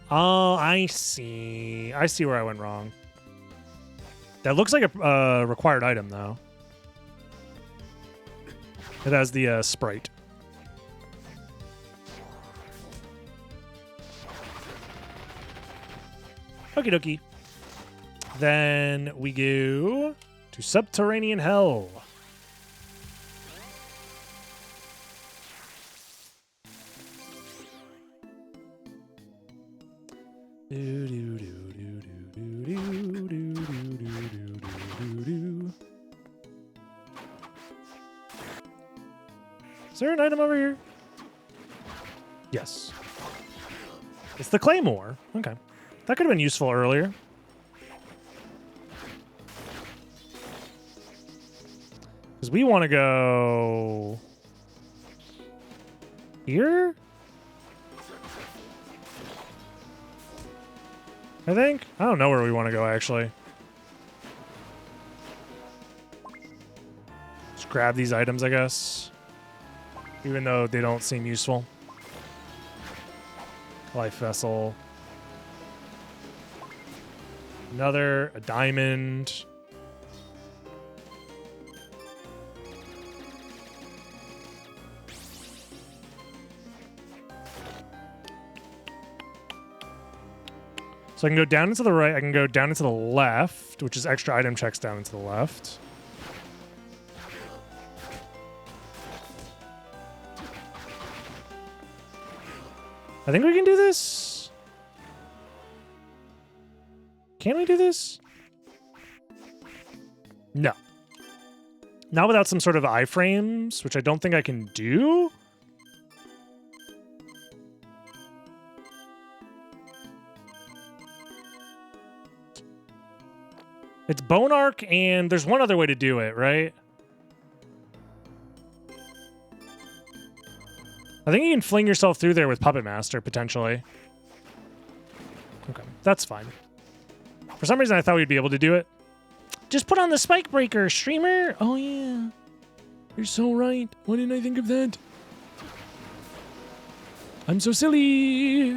A: Oh, I see. I see where I went wrong. That looks like a required item, though. It has the sprite. Okie dokie. Then we go to Subterranean Hell. Is there an item over here? Yes. It's the Claymore. Okay. That could have been useful earlier. Because we want to go... here? I think? I don't know where we want to go, actually. Just grab these items, I guess. Even though they don't seem useful. Life vessel. Another, a diamond. So I can go down into the right, I can go down into the left, which is extra item checks down into the left. I think we can do this. Can we do this? No. Not without some sort of iframes, which I don't think I can do. It's Bone Arc, and there's one other way to do it, right? I think you can fling yourself through there with Puppet Master, potentially. Okay, that's fine. For some reason, I thought we'd be able to do it. Just put on the Spike Breaker, streamer! Oh, yeah. You're so right. Why didn't I think of that? I'm so silly!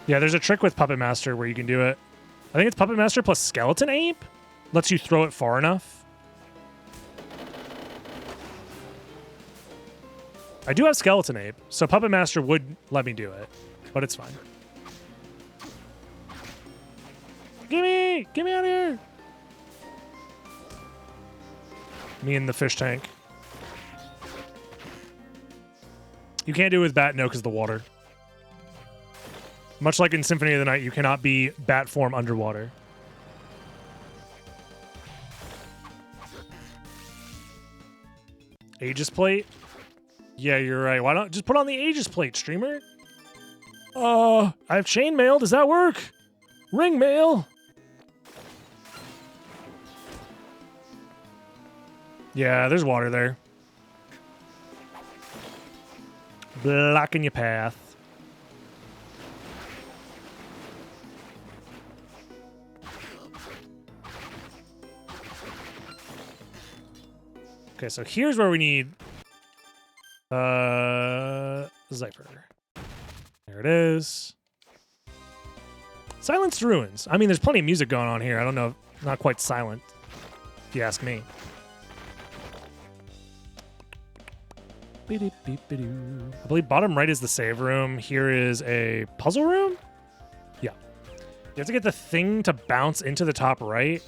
A: Yeah, there's a trick with Puppet Master where you can do it. I think it's Puppet Master plus Skeleton Ape. Lets you throw it far enough. I do have Skeleton Ape, so Puppet Master would let me do it, but it's fine. Gimme! Get me out of here! Me and the fish tank. You can't do it with Bat, no, because of the water. Much like in Symphony of the Night, you cannot be bat form underwater. Aegis plate? Yeah, you're right. Why not just put on the Aegis plate, streamer? I have chainmail. Does that work? Ring mail. Yeah, there's water there. Blocking your path. Okay, so here's where we need Zypher. There it is. Silenced Ruins. I mean, there's plenty of music going on here. I don't know, not quite silent, if you ask me. I believe bottom right is the save room. Here is a puzzle room? Yeah. You have to get the thing to bounce into the top right.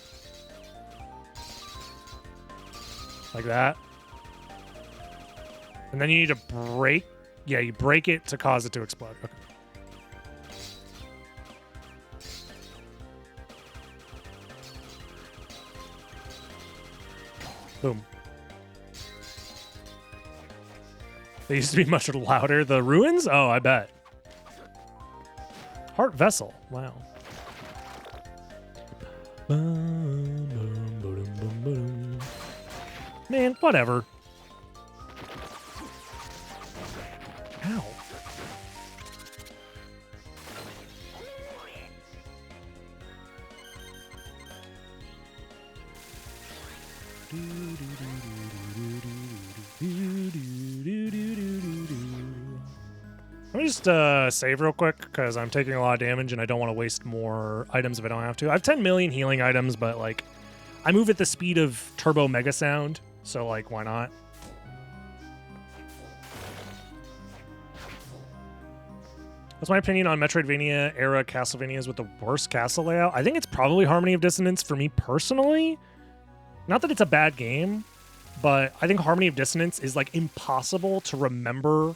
A: Like that. And then you need to break. Yeah, you break it to cause it to explode. Okay. Boom. They used to be much louder. The ruins? Oh, I bet. Heart Vessel. Wow. Man, whatever. Ow. Let me just save real quick because I'm taking a lot of damage and I don't want to waste more items if I don't have to. I have 10 million healing items, but like I move at the speed of Turbo Mega Sound, so like why not? What's my opinion on Metroidvania era Castlevanias with the worst castle layout? I think it's probably Harmony of Dissonance for me personally. Not that it's a bad game, but I think Harmony of Dissonance is like impossible to remember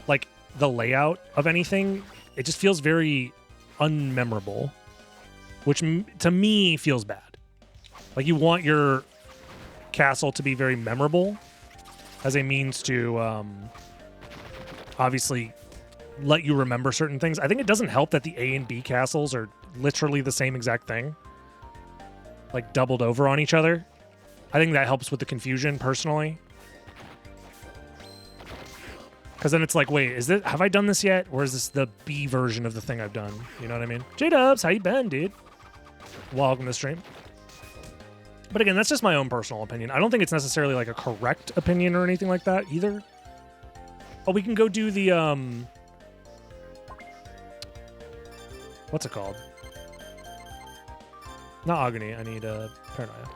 A: like the layout of anything. It just feels very unmemorable, which to me feels bad. Like you want your castle to be very memorable as a means to obviously let you remember certain things. I think it doesn't help that the A and B castles are literally the same exact thing, like doubled over on each other. I think that helps with the confusion personally. Because then it's like, wait, have I done this yet? Or is this the B version of the thing I've done? You know what I mean? J-Dubs, how you been, dude? Welcome to the stream. But again, that's just my own personal opinion. I don't think it's necessarily like a correct opinion or anything like that either. Oh, we can go do the What's it called? Not Agony. I need Paranoia.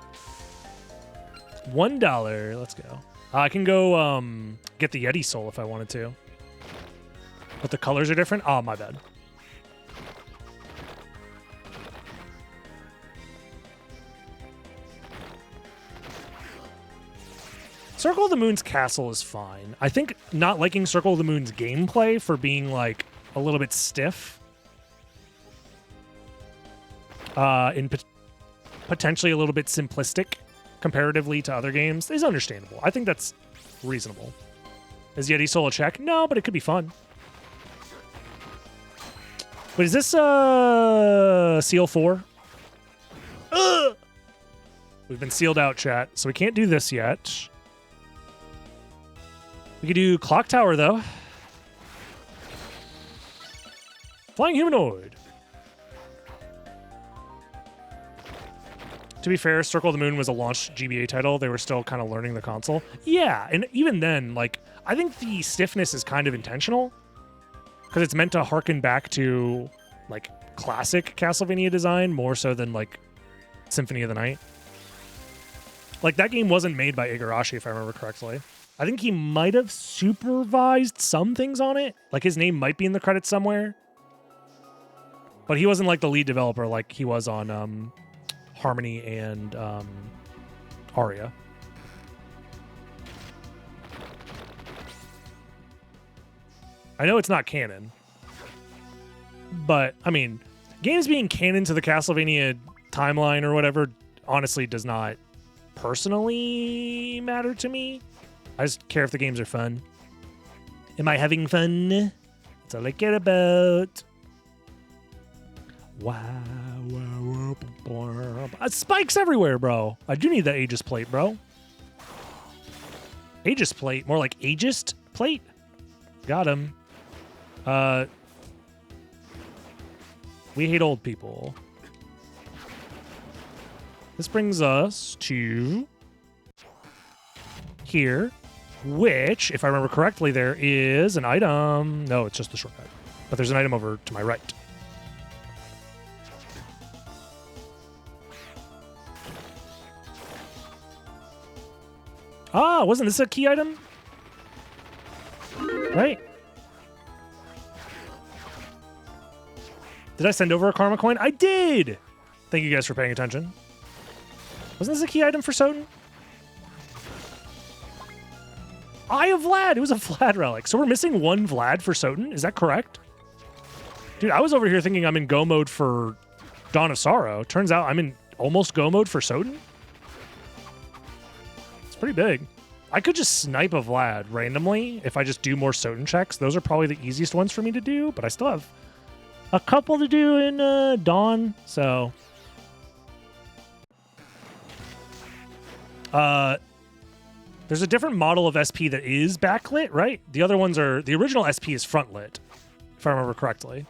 A: $1. Let's go. I can go get the Yeti Soul if I wanted to. But the colors are different? Oh, my bad. Circle of the Moon's castle is fine. I think not liking Circle of the Moon's gameplay for being like a little bit stiff. Potentially a little bit simplistic comparatively to other games is understandable. I think that's reasonable. Is Yeti Soul a check? No, but it could be fun. Wait, is this Seal 4? Ugh! We've been sealed out, chat, so we can't do this yet. We could do Clock Tower, though. Flying Humanoid. To be fair, Circle of the Moon was a launch GBA title. They were still kind of learning the console. Yeah, and even then, like, I think the stiffness is kind of intentional because it's meant to harken back to, like, classic Castlevania design more so than, like, Symphony of the Night. Like, that game wasn't made by Igarashi, if I remember correctly. I think he might have supervised some things on it. Like, his name might be in the credits somewhere. But he wasn't, like, the lead developer like he was on Harmony and Aria. I know it's not canon. But, I mean, games being canon to the Castlevania timeline or whatever honestly does not personally matter to me. I just care if the games are fun. Am I having fun? That's all I care about. Wow. Spikes everywhere, bro. I do need that Aegis plate, bro. Aegis plate. More like Aegis plate. Got him. We hate old people. This brings us to here, which, if I remember correctly, there is an item. No, it's just the shortcut. But there's an item over to my right. Ah, wasn't this a key item? Right. Did I send over a karma coin? I did! Thank you guys for paying attention. Wasn't this a key item for Soten? Eye of Vlad! It was a Vlad relic. So we're missing one Vlad for Soten? Is that correct? Dude, I was over here thinking I'm in go mode for Dawn of Sorrow. Turns out I'm in almost go mode for Soten? It's pretty big. I could just snipe a Vlad randomly if I just do more Soten checks. Those are probably the easiest ones for me to do, but I still have a couple to do in Dawn, so... There's a different model of SP that is backlit, right? The other ones are... The original SP is front lit, if I remember correctly.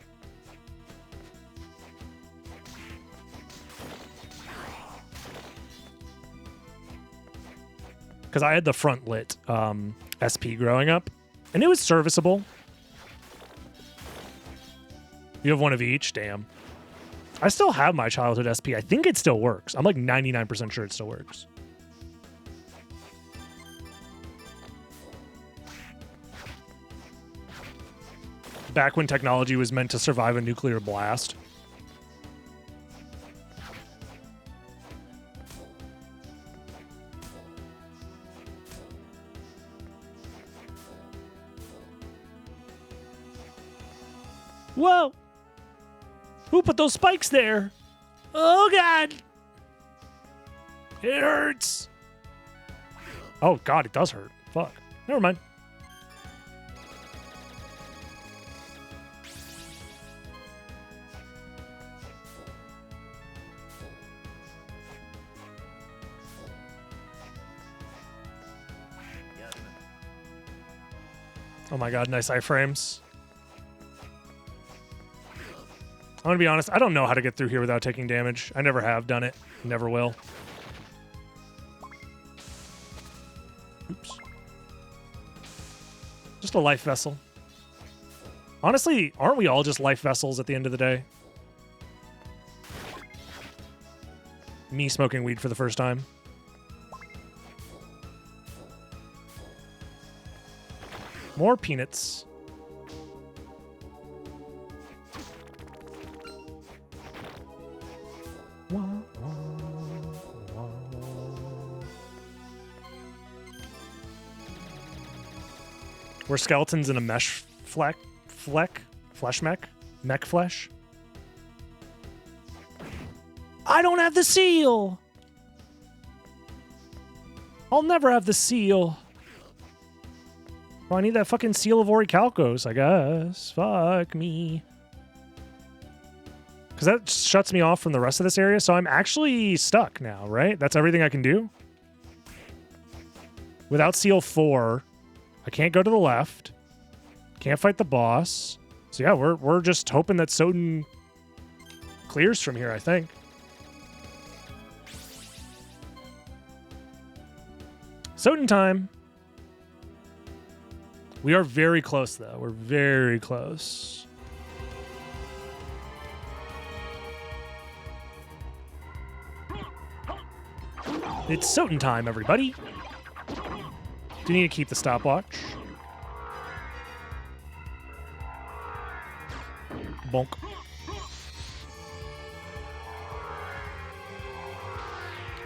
A: Because I had the front lit SP growing up, and it was serviceable. You have one of each? Damn. I still have my childhood SP. I think it still works. I'm like 99% sure it still works. Back when technology was meant to survive a nuclear blast. Whoa! Who put those spikes there? Oh, God! It hurts! Oh, God, it does hurt. Fuck. Never mind. Oh my God, nice iframes. I'm gonna be honest, I don't know how to get through here without taking damage. I never have done it. Never will. Oops. Just a life vessel. Honestly, aren't we all just life vessels at the end of the day? me smoking weed for the first time. More peanuts. We're skeletons in a mesh flesh mech flesh. I don't have the seal. I'll never have the seal. Well, I need that fucking seal of Orichalcos, I guess. Fuck me. Because that shuts me off from the rest of this area, so I'm actually stuck now, right? That's everything I can do? Without seal 4, I can't go to the left. Can't fight the boss. So yeah, we're just hoping that Soten clears from here, I think. Soten time. We are very close, though. We're very close. It's Soten time, everybody. Do need to keep the stopwatch. Bonk.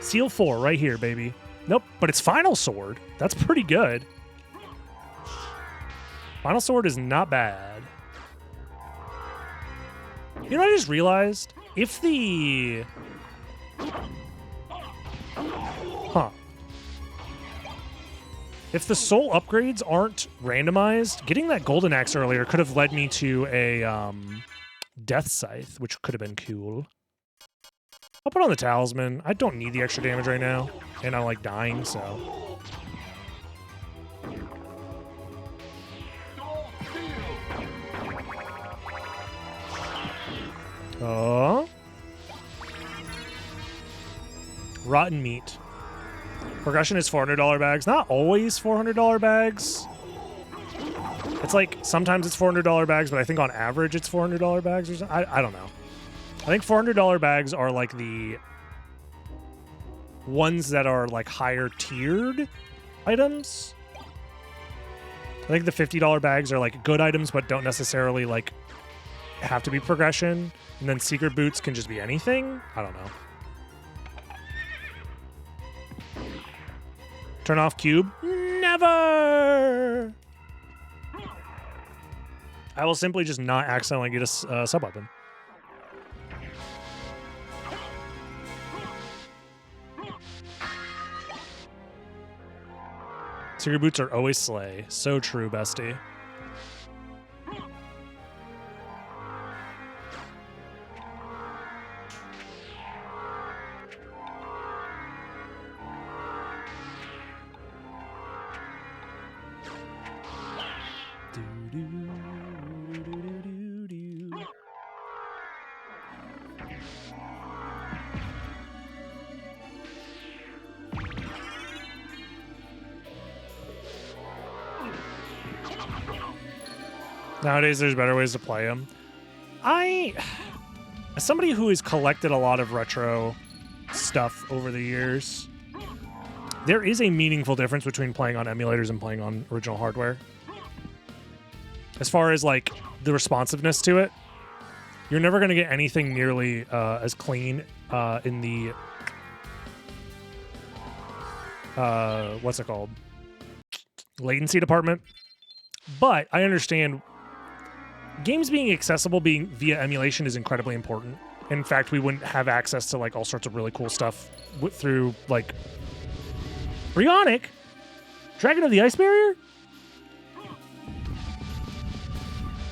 A: Seal 4 right here, baby. Nope, but it's Final Sword. That's pretty good. Final Sword is not bad. You know what I just realized? If the... Huh. If the soul upgrades aren't randomized, getting that golden axe earlier could have led me to a death scythe, which could have been cool. I'll put on the talisman. I don't need the extra damage right now, and I'm like dying, so. Oh. Rotten meat. Progression is $400 bags. Not always $400 bags. It's like sometimes it's $400 bags, but I think on average it's $400 bags or something. I don't know. I think $400 bags are like the ones that are like higher tiered items. I think the $50 bags are like good items, but don't necessarily like have to be progression. And then secret boots can just be anything. I don't know. Turn off cube? Never! I will simply just not accidentally get a sub-weapon. Secret boots are always slay. So true, bestie. Nowadays, there's better ways to play them. As somebody who has collected a lot of retro stuff over the years, there is a meaningful difference between playing on emulators and playing on original hardware. As far as like the responsiveness to it, you're never going to get anything nearly as clean in the what's it called? Latency department. But I understand games being accessible via emulation is incredibly important. In fact, we wouldn't have access to like all sorts of really cool stuff through like Brionic, Dragon of the Ice Barrier,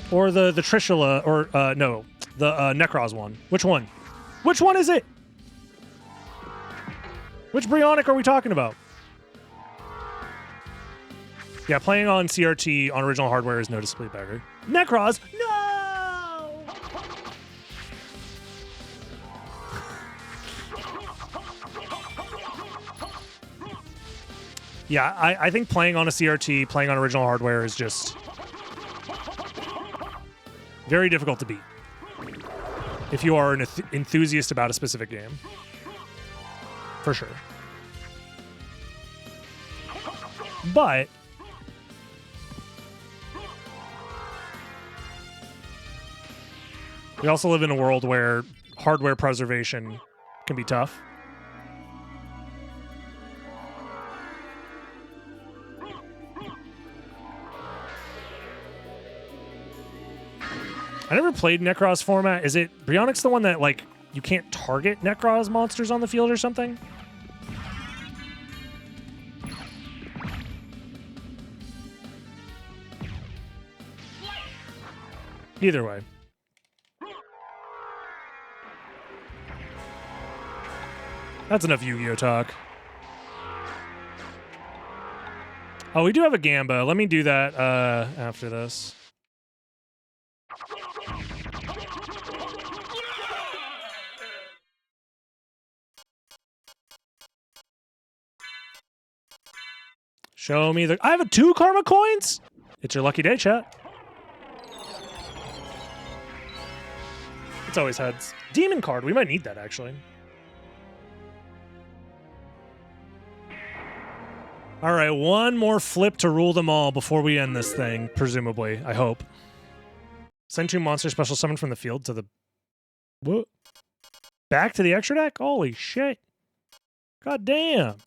A: or the Trishula, or no, the Necros one. Which one? Which one is it? Which Brionic are we talking about? Yeah, playing on CRT on original hardware is noticeably better. Necros, no! Yeah, I think playing on a CRT, playing on original hardware is just very difficult to beat if you are an enthusiast about a specific game. for sure. But we also live in a world where hardware preservation can be tough. I never played Necros format. Is it Brionic's the one that, like, you can't target Necros monsters on the field or something? Either way. That's enough Yu-Gi-Oh talk. Oh, we do have a Gamba. Let me do that after this. Show me the... I have 2 karma coins? It's your lucky day, chat. It's always heads. Demon card. We might need that, actually. All right, one more flip to rule them all before we end this thing, presumably. I hope. Send 2 monster special summon from the field to the... What? Back to the extra deck? Holy shit. God damn.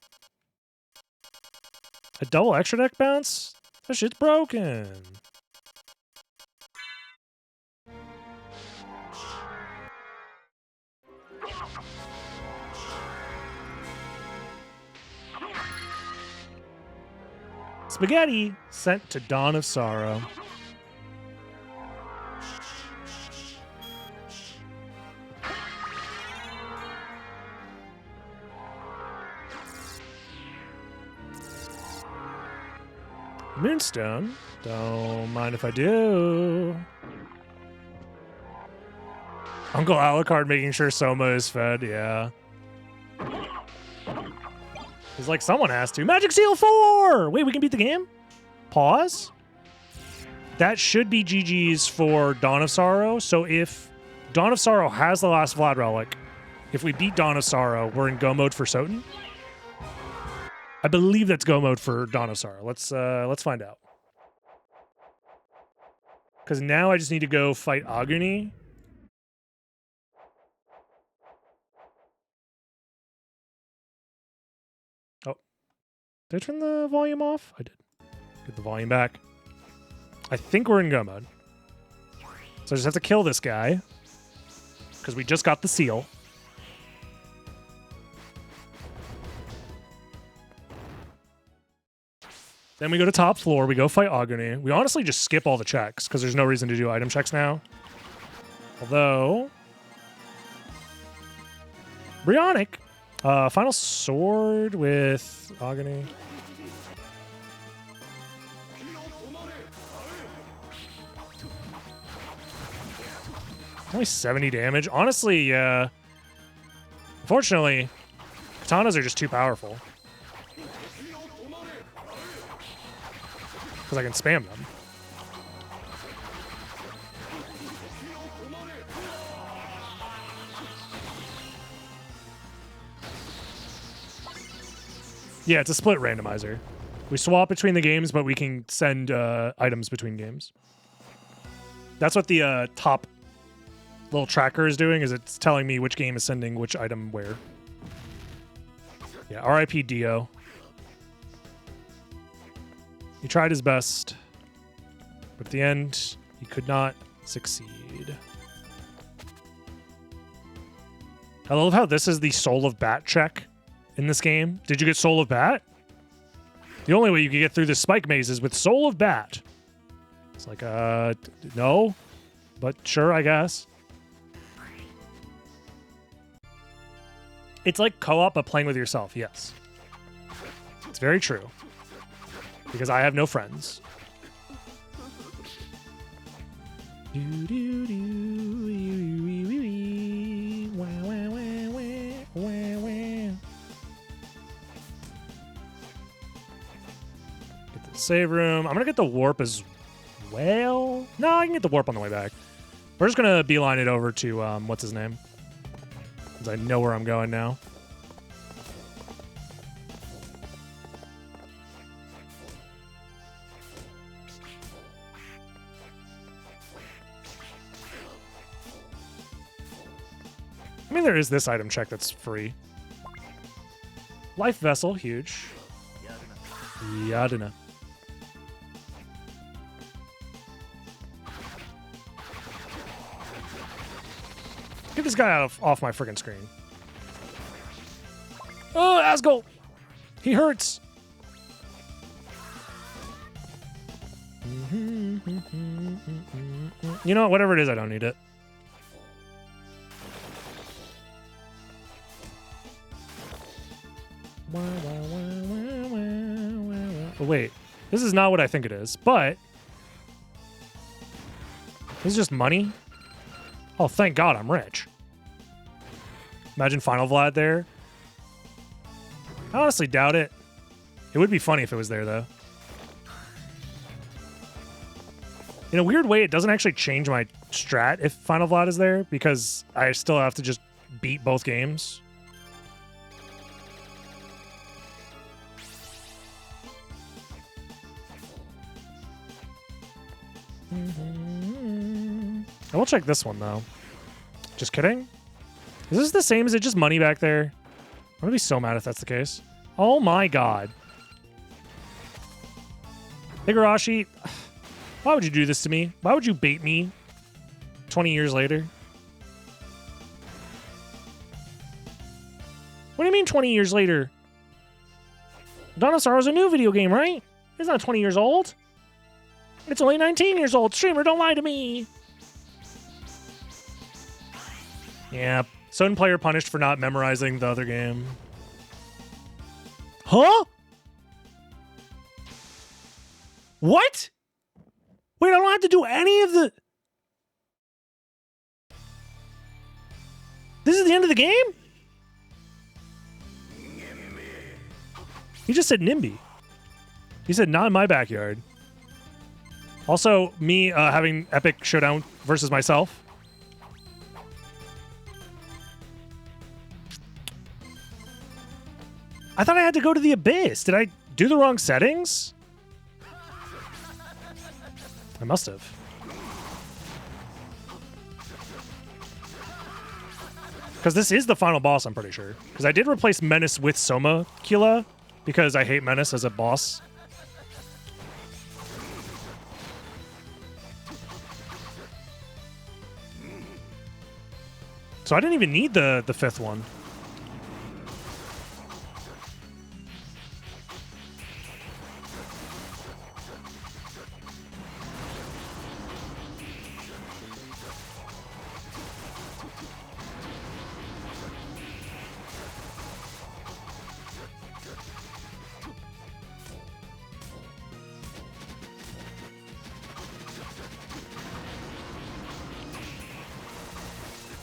A: A double extra deck bounce? That shit's broken. Spaghetti sent to Dawn of Sorrow. Moonstone. Don't mind if I do. Uncle Alucard making sure Soma is fed, yeah. He's like, someone has to. Magic Seal 4! Wait, we can beat the game? Pause? That should be GG's for Dawn of Sorrow. So if Dawn of Sorrow has the last Vlad Relic, if we beat Dawn of Sorrow, we're in go mode for Soten. I believe that's go mode for Dawn of Sorrow. Let's find out. Because now I just need to go fight Aguni. Oh. Did I turn the volume off? I did. Get the volume back. I think we're in go mode. So I just have to kill this guy. Because we just got the seal. Then we go to top floor. We go fight Aguni. We honestly just skip all the checks because there's no reason to do item checks now. Although... Brionic. Final sword with Aguni. Only 70 damage. Honestly, unfortunately, katanas are just too powerful. Because I can spam them. Yeah, it's a split randomizer. We swap between the games, but we can send items between games. That's what the top little tracker is doing, is it's telling me which game is sending which item where. Yeah, RIP Dio. He tried his best, but at the end, he could not succeed. I love how this is the Soul of Bat check in this game. Did you get Soul of Bat? The only way you can get through this spike maze is with Soul of Bat. It's like, no, but sure, I guess. It's like co-op, but playing with yourself, yes. It's very true. Because I have no friends. Get the save room. I'm going to get the warp as well. No, I can get the warp on the way back. We're just going to beeline it over to, what's his name? Because I know where I'm going now. think there is this item check that's free. Life Vessel, huge. Yadina. Get this guy off my freaking screen. Oh, Asgol! He hurts! You know what? Whatever it is, I don't need it. Oh, wait. This is not what I think it is, but... This is just money? Oh, thank God I'm rich. Imagine Final Vlad there. I honestly doubt it. It would be funny if it was there, though. In a weird way, it doesn't actually change my strat if Final Vlad is there, because I still have to just beat both games. I will check this one, though. Just kidding? Is this the same? Is it just money back there? I'm gonna be so mad if that's the case. Oh my God. Higurashi, why would you do this to me? Why would you bait me 20 years later? What do you mean 20 years later? Dawn of Sorrow's a new video game, right? It's not 20 years old. It's only 19 years old. Streamer, don't lie to me. Yeah. Soten player punished for not memorizing the other game. Huh? What? Wait, I don't have to do any of the... This is the end of the game? He just said NIMBY. He said not in my backyard. Also, me having epic showdown versus myself. I thought I had to go to the abyss. Did I do the wrong settings? I must have. Because this is the final boss, I'm pretty sure. Because I did replace Menace with Soma Kila, because I hate Menace as a boss. So I didn't even need the fifth one.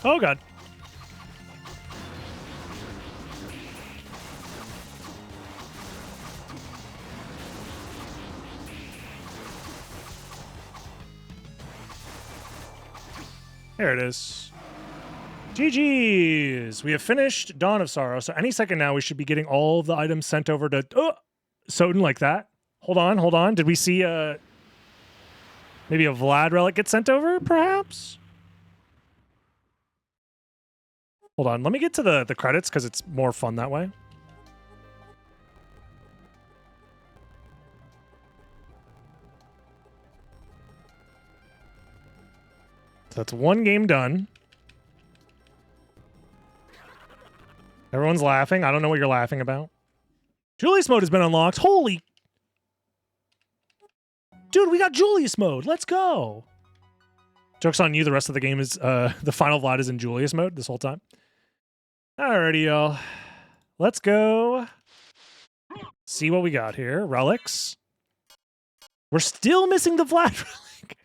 A: Oh, God. There it is. GG's. We have finished Dawn of Sorrow, so any second now we should be getting all of the items sent over to Soten like that. Hold on. Did we see maybe a Vlad relic get sent over, perhaps? Hold on, let me get to the credits because it's more fun that way. So that's one game done. Everyone's laughing. I don't know what you're laughing about. Julius mode has been unlocked. Holy... Dude, we got Julius mode. Let's go. Joke's on you. The rest of the game is... the final Vlad is in Julius mode this whole time. Alrighty, y'all. Let's go see what we got here. Relics. We're still missing the Vlad relic.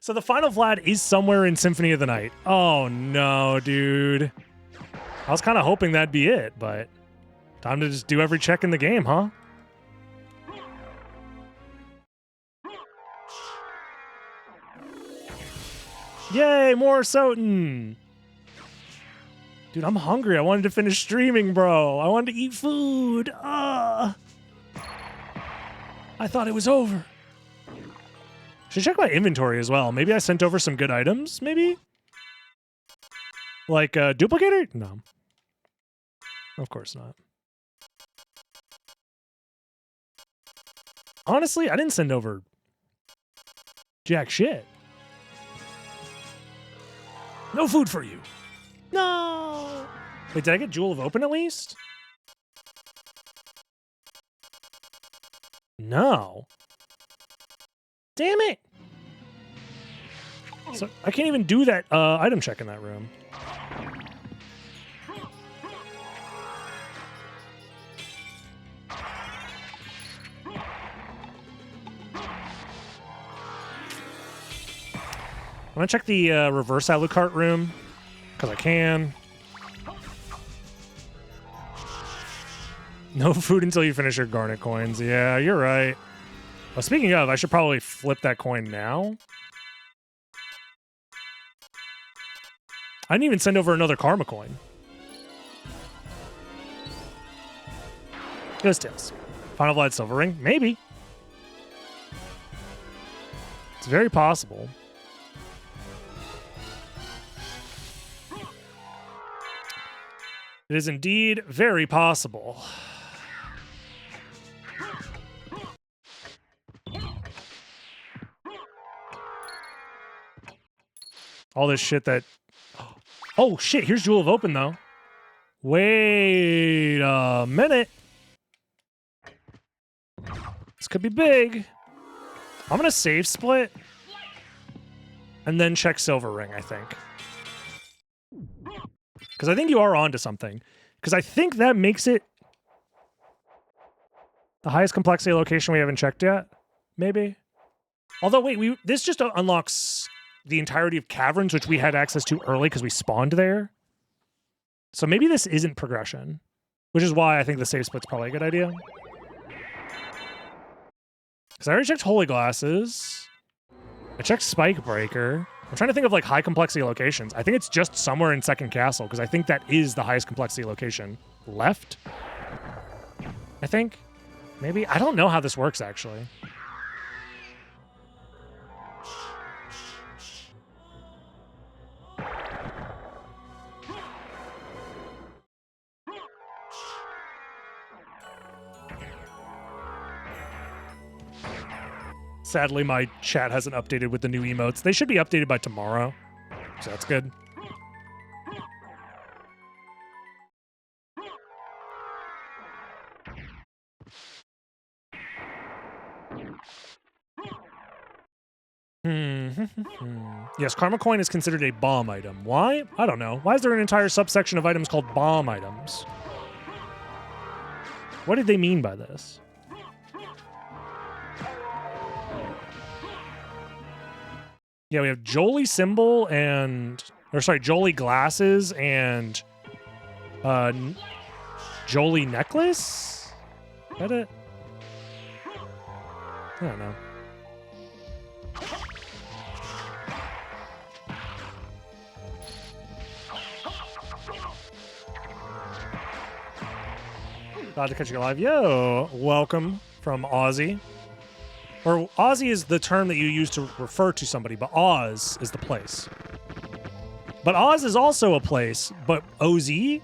A: So the final Vlad is somewhere in Symphony of the Night. Oh, no, dude. I was kind of hoping that'd be it, but time to just do every check in the game, huh? Yay, more Soten. Dude, I'm hungry. I wanted to finish streaming, bro. I wanted to eat food. I thought it was over. Should check my inventory as well. Maybe I sent over some good items, maybe? Like a duplicator? No. Of course not. Honestly, I didn't send over jack shit. No food for you. No. Wait, did I get Jewel of Open at least? No. Damn it. So I can't even do that item check in that room. I'm gonna check the reverse Alucard room because I can. No food until you finish your garnet coins. Yeah, you're right. Well, speaking of, I should probably flip that coin now. I didn't even send over another karma coin. Ghost Tales. Final Vlad Silver Ring? Maybe. It's very possible. It is indeed very possible. All this shit that... Oh, shit. Here's Jewel of Open, though. Wait a minute. This could be big. I'm going to save split. And then check Silver Ring, I think. Because I think you are onto something. Because I think that makes it the highest complexity location we haven't checked yet. Maybe. Although, wait, this just unlocks the entirety of caverns, which we had access to early because we spawned there. So maybe this isn't progression, which is why I think the save split's probably a good idea. Because I already checked Holy Glasses. I checked Spike Breaker. I'm trying to think of like high complexity locations. I think it's just somewhere in Second Castle because I think that is the highest complexity location. Left? I think? Maybe? I don't know how this works actually. Sadly, my chat hasn't updated with the new emotes. They should be updated by tomorrow, so that's good. Yes, Karma Coin is considered a bomb item. Why? I don't know. Why is there an entire subsection of items called bomb items? What did they mean by this? Yeah, we have Jolie symbol and... Or sorry, Jolie glasses and... Jolie necklace? Is that it? I don't know. Glad to catch you live. Yo, welcome from Aussie. Or Aussie is the term that you use to refer to somebody, but Oz is the place. But Oz is also a place, but OZ? And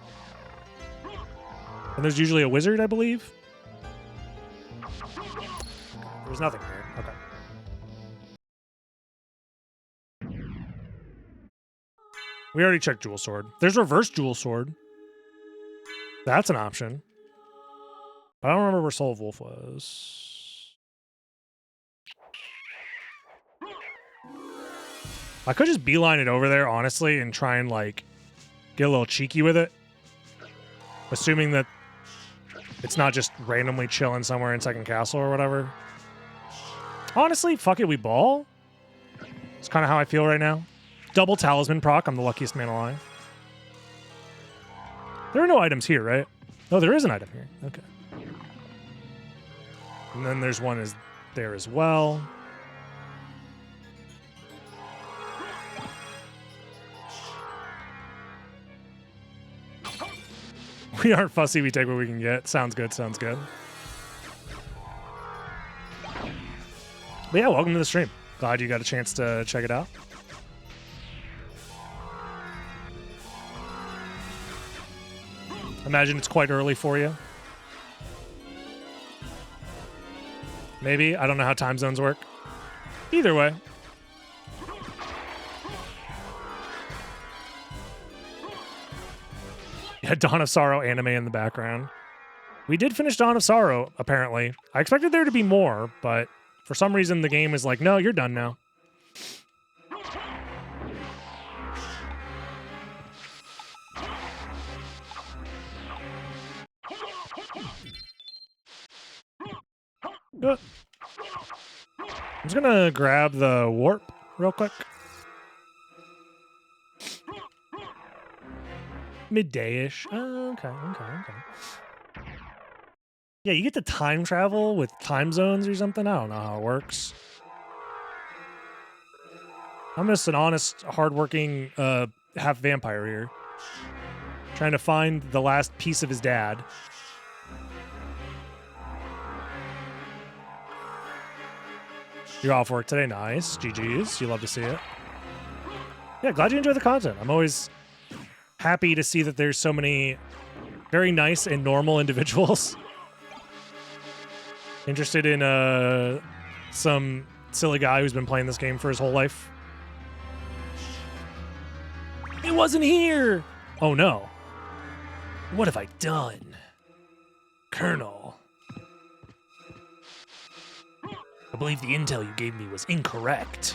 A: there's usually a wizard, I believe. There's nothing here. Okay. We already checked Jewel Sword. There's reverse Jewel Sword. That's an option. But I don't remember where Soul of Wolf was. I could just beeline it over there, honestly, and try and, like, get a little cheeky with it. Assuming that it's not just randomly chilling somewhere in Second Castle or whatever. Honestly, fuck it, we ball. It's kind of how I feel right now. Double Talisman proc, I'm the luckiest man alive. There are no items here, right? No, there is an item here. Okay. And then there's one there as well. We aren't fussy, we take what we can get. Sounds good, sounds good. But yeah, welcome to the stream. Glad you got a chance to check it out. Imagine it's quite early for you. Maybe. I don't know how time zones work. Either way. Yeah, Dawn of Sorrow anime in the background. We did finish Dawn of Sorrow, apparently. I expected there to be more, but for some reason the game is like, no, you're done now. I'm just gonna grab the warp real quick. Midday-ish. Oh, okay. Yeah, you get to time travel with time zones or something. I don't know how it works. I'm just an honest, hardworking half vampire here. Trying to find the last piece of his dad. You're off work today. Nice. GG's. You love to see it. Yeah, glad you enjoy the content. I'm always happy to see that there's so many very nice and normal individuals interested in some silly guy who's been playing this game for his whole life. It wasn't here! Oh no. What have I done? Colonel. I believe the intel you gave me was incorrect.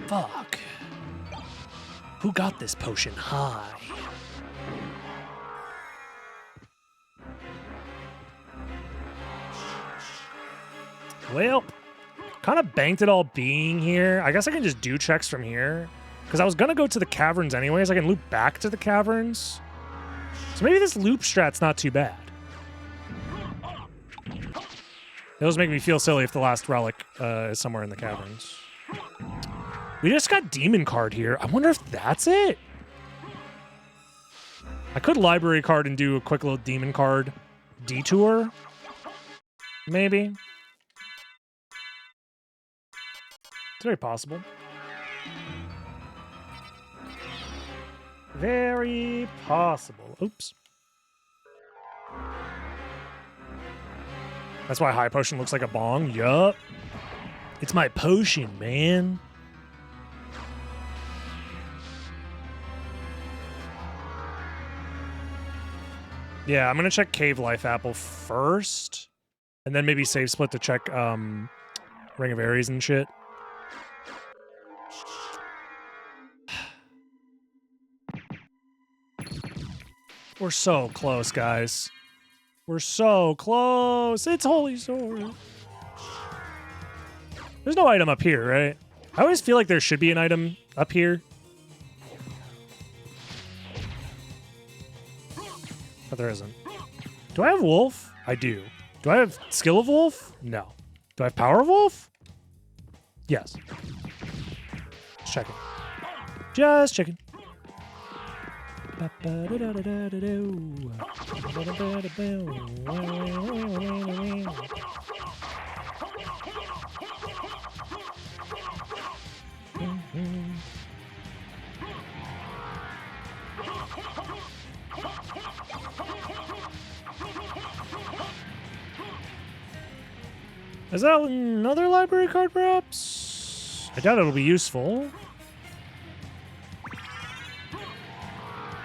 A: Fuck. Who got this potion high? Well, kind of banked it all being here. I guess I can just do checks from here. Because I was going to go to the caverns anyways. I can loop back to the caverns. So maybe this loop strat's not too bad. It'll make me feel silly if the last relic is somewhere in the caverns. We just got Demon Card here. I wonder if that's it. I could library card and do a quick little Demon Card detour. Maybe. It's very possible. Very possible. Oops. That's why High Potion looks like a bong. Yup. It's my potion, man. Yeah, I'm going to check Cave Life Apple first. And then maybe save split to check Ring of Ares and shit. We're so close, guys. We're so close. It's Holy Sword. There's no item up here, right? I always feel like there should be an item up here. But there isn't. Do I have Wolf? I do. Do I have Skill of Wolf? No. Do I have Power of Wolf? Yes. Just checking. Just checking. Is that another library card, perhaps? I doubt it'll be useful.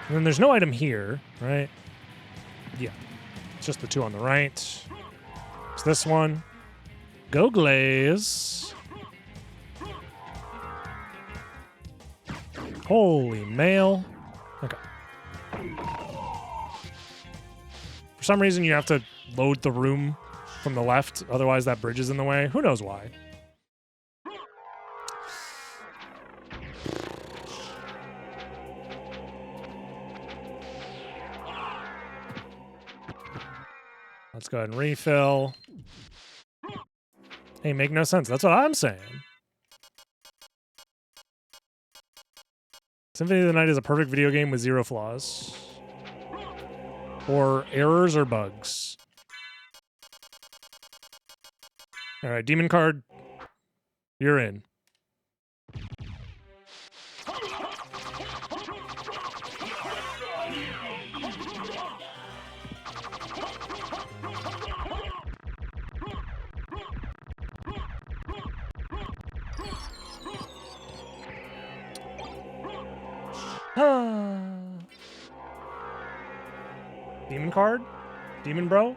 A: And then there's no item here, right? Yeah. It's just the two on the right. It's this one. Go Glaze. Holy mail. Okay. For some reason, you have to load the room from the left. Otherwise, that bridge is in the way. Who knows why? Let's go ahead and refill. Hey, make no sense. That's what I'm saying. Symphony of the Night is a perfect video game with zero flaws. Or errors or bugs. All right, Demon Card. You're in. demon card? Demon bro?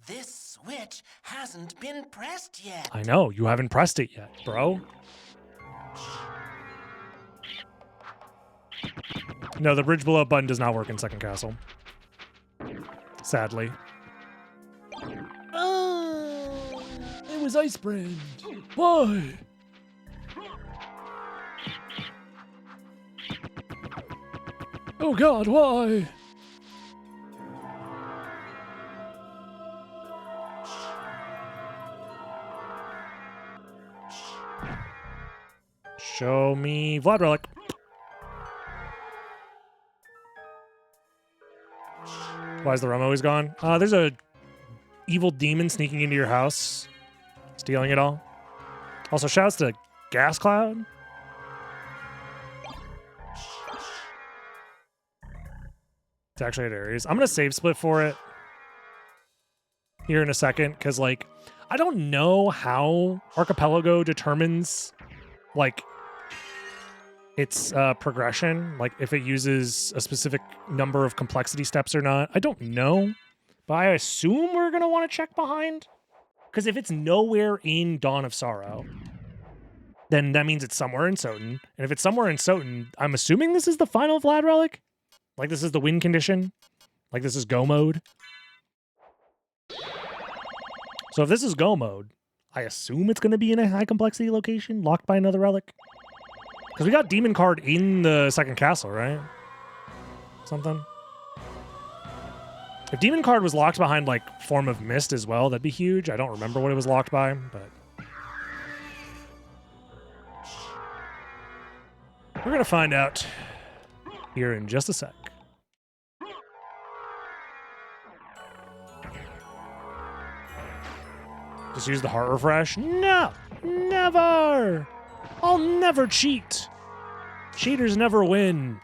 C: This switch hasn't been pressed yet.
A: I know, you haven't pressed it yet, bro. No, the bridge below button does not work in second castle. Sadly.
B: Oh, it was Ice Brand. Why? Oh God, why?
A: Show me Vlad Relic. Why is the rum always gone? There's a evil demon sneaking into your house, stealing it all. Also, shouts to Gas Cloud. It's actually at Ares. I'm gonna save split for it here in a second, because like I don't know how Archipelago determines like its progression, like if it uses a specific number of complexity steps or not. I don't know, but I assume we're gonna want to check behind, because if it's nowhere in Dawn of Sorrow, then that means it's somewhere in Soten. And if it's somewhere in Soten, I'm assuming this is the final Vlad Relic. Like this is the win condition. Like this is go mode. So if this is go mode, I assume it's going to be in a high complexity location, locked by another relic. Because we got demon card in the second castle, right? Something. If demon card was locked behind like Form of Mist as well, that'd be huge. I don't remember what it was locked by, but we're gonna find out here in just a sec. Just use the heart refresh? No! Never! I'll never cheat! Cheaters never win.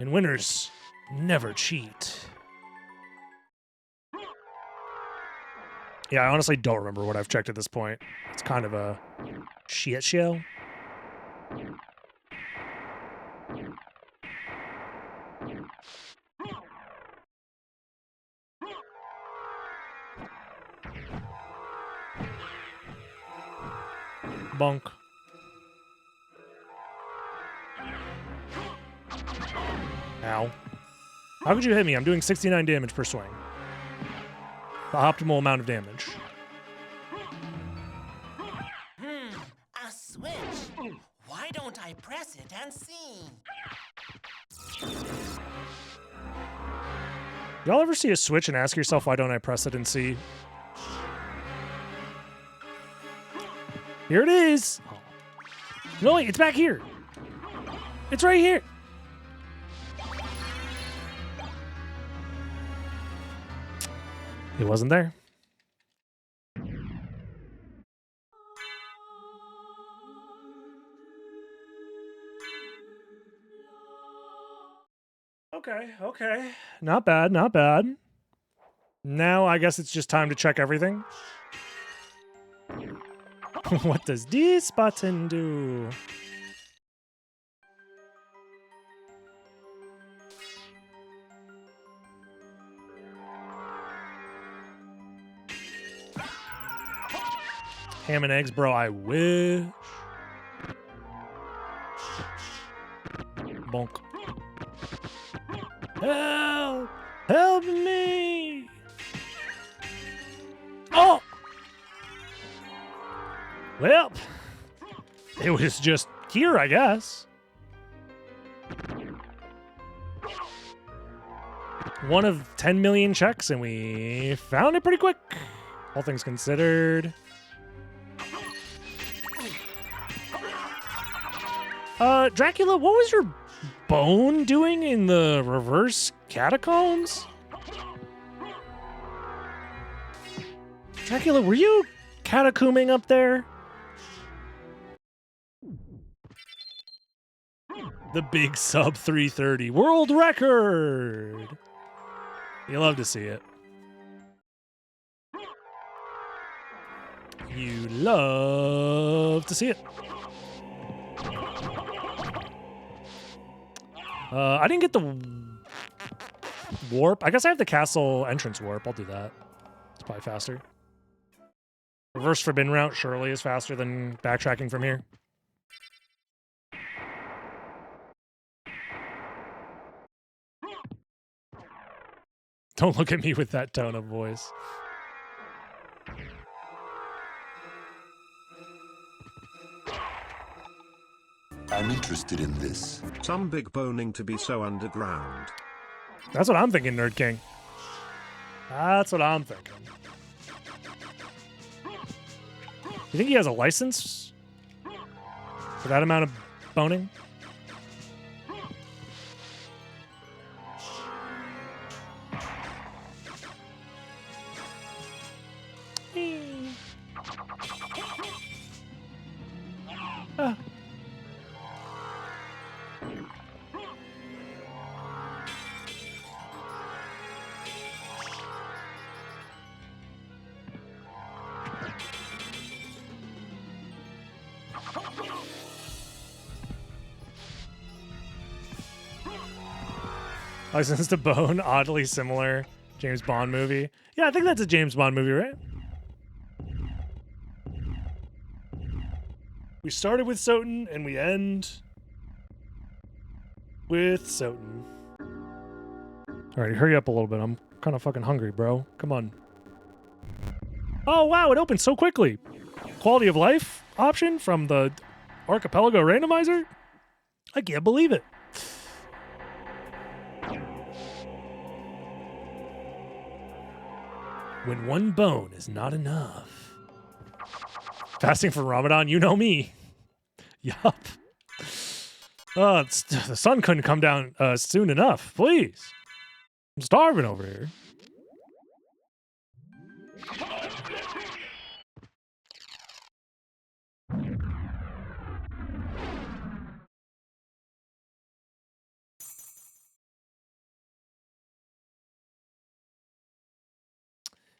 A: And winners never cheat. Yeah, I honestly don't remember what I've checked at this point. It's kind of a shit show. Bonk. Ow. How could you hit me? I'm doing 69 damage per swing. The optimal amount of damage.
C: A switch. Why don't I press it and see?
A: Y'all ever see a switch and ask yourself, why don't I press it and see? Here it is. Oh. No, wait, it's back here. It's right here. It wasn't there. Okay. Not bad, not bad. Now I guess it's just time to check everything. What does this button do? Ham and eggs, bro, I wish. Bonk. Help! Help me! Oh! Well, it was just here, I guess. One of 10 million checks, and we found it pretty quick. All things considered. Dracula, what was your bone doing in the reverse catacombs? Dracula, were you catacombing up there? The big sub 330 world record. You love to see it. You love to see it. I didn't get the warp. I guess I have the castle entrance warp. I'll do that. It's probably faster. Reverse forbidden route surely is faster than backtracking from here. Don't look at me with that tone of voice.
D: I'm interested in this.
E: Some big boning to be so underground.
A: That's what I'm thinking, Nerd King. That's what I'm thinking. You think he has a license for that amount of boning? Ah. License to Bone, oddly similar James Bond movie. Yeah, I think that's a James Bond movie, right? We started with Soten and we end with Soten. All right, hurry up a little bit. I'm kind of fucking hungry, bro. Come on. Oh, wow, it opened so quickly. Quality of life option from the Archipelago Randomizer? I can't believe it. When one bone is not enough. Fasting for Ramadan, you know me. Yup. The sun couldn't come down soon enough. Please. I'm starving over here.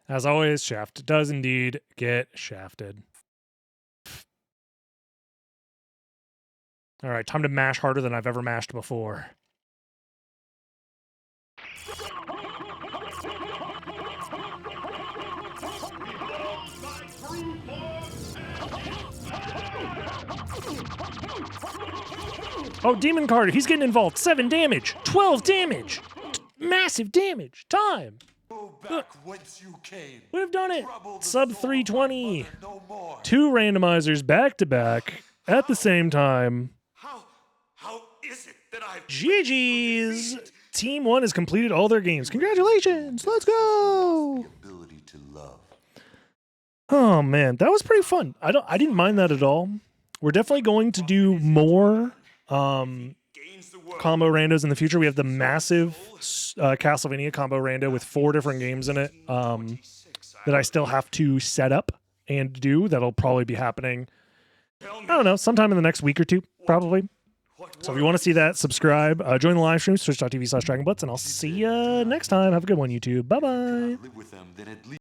A: As always, Shaft does indeed get shafted. All right, time to mash harder than I've ever mashed before. Oh, Demon Carter, he's getting involved. 7 damage, 12 damage, massive damage, time.
D: Go back whence you came.
A: We've done it.
D: Trouble the
A: Sub
D: soul of
A: 320.
D: mother no more.
A: 2 randomizers back to back at the same time.
D: How is it that I've
A: GG's. Team 1 has completed all their games. Congratulations. Let's go.
D: ability to love?
A: Oh man, that was pretty fun. I didn't mind that at all. We're definitely going to do more combo randos in the future. We have the massive Castlevania combo rando with 4 different games in it that I still have to set up and do. That'll probably be happening, I don't know, sometime in the next week or 2, probably. So if you want to see that, subscribe. Join the live stream, twitch.tv/DragonBlitz, and I'll see you next time. Have a good one, YouTube. Bye-bye.
D: Live with them, then at least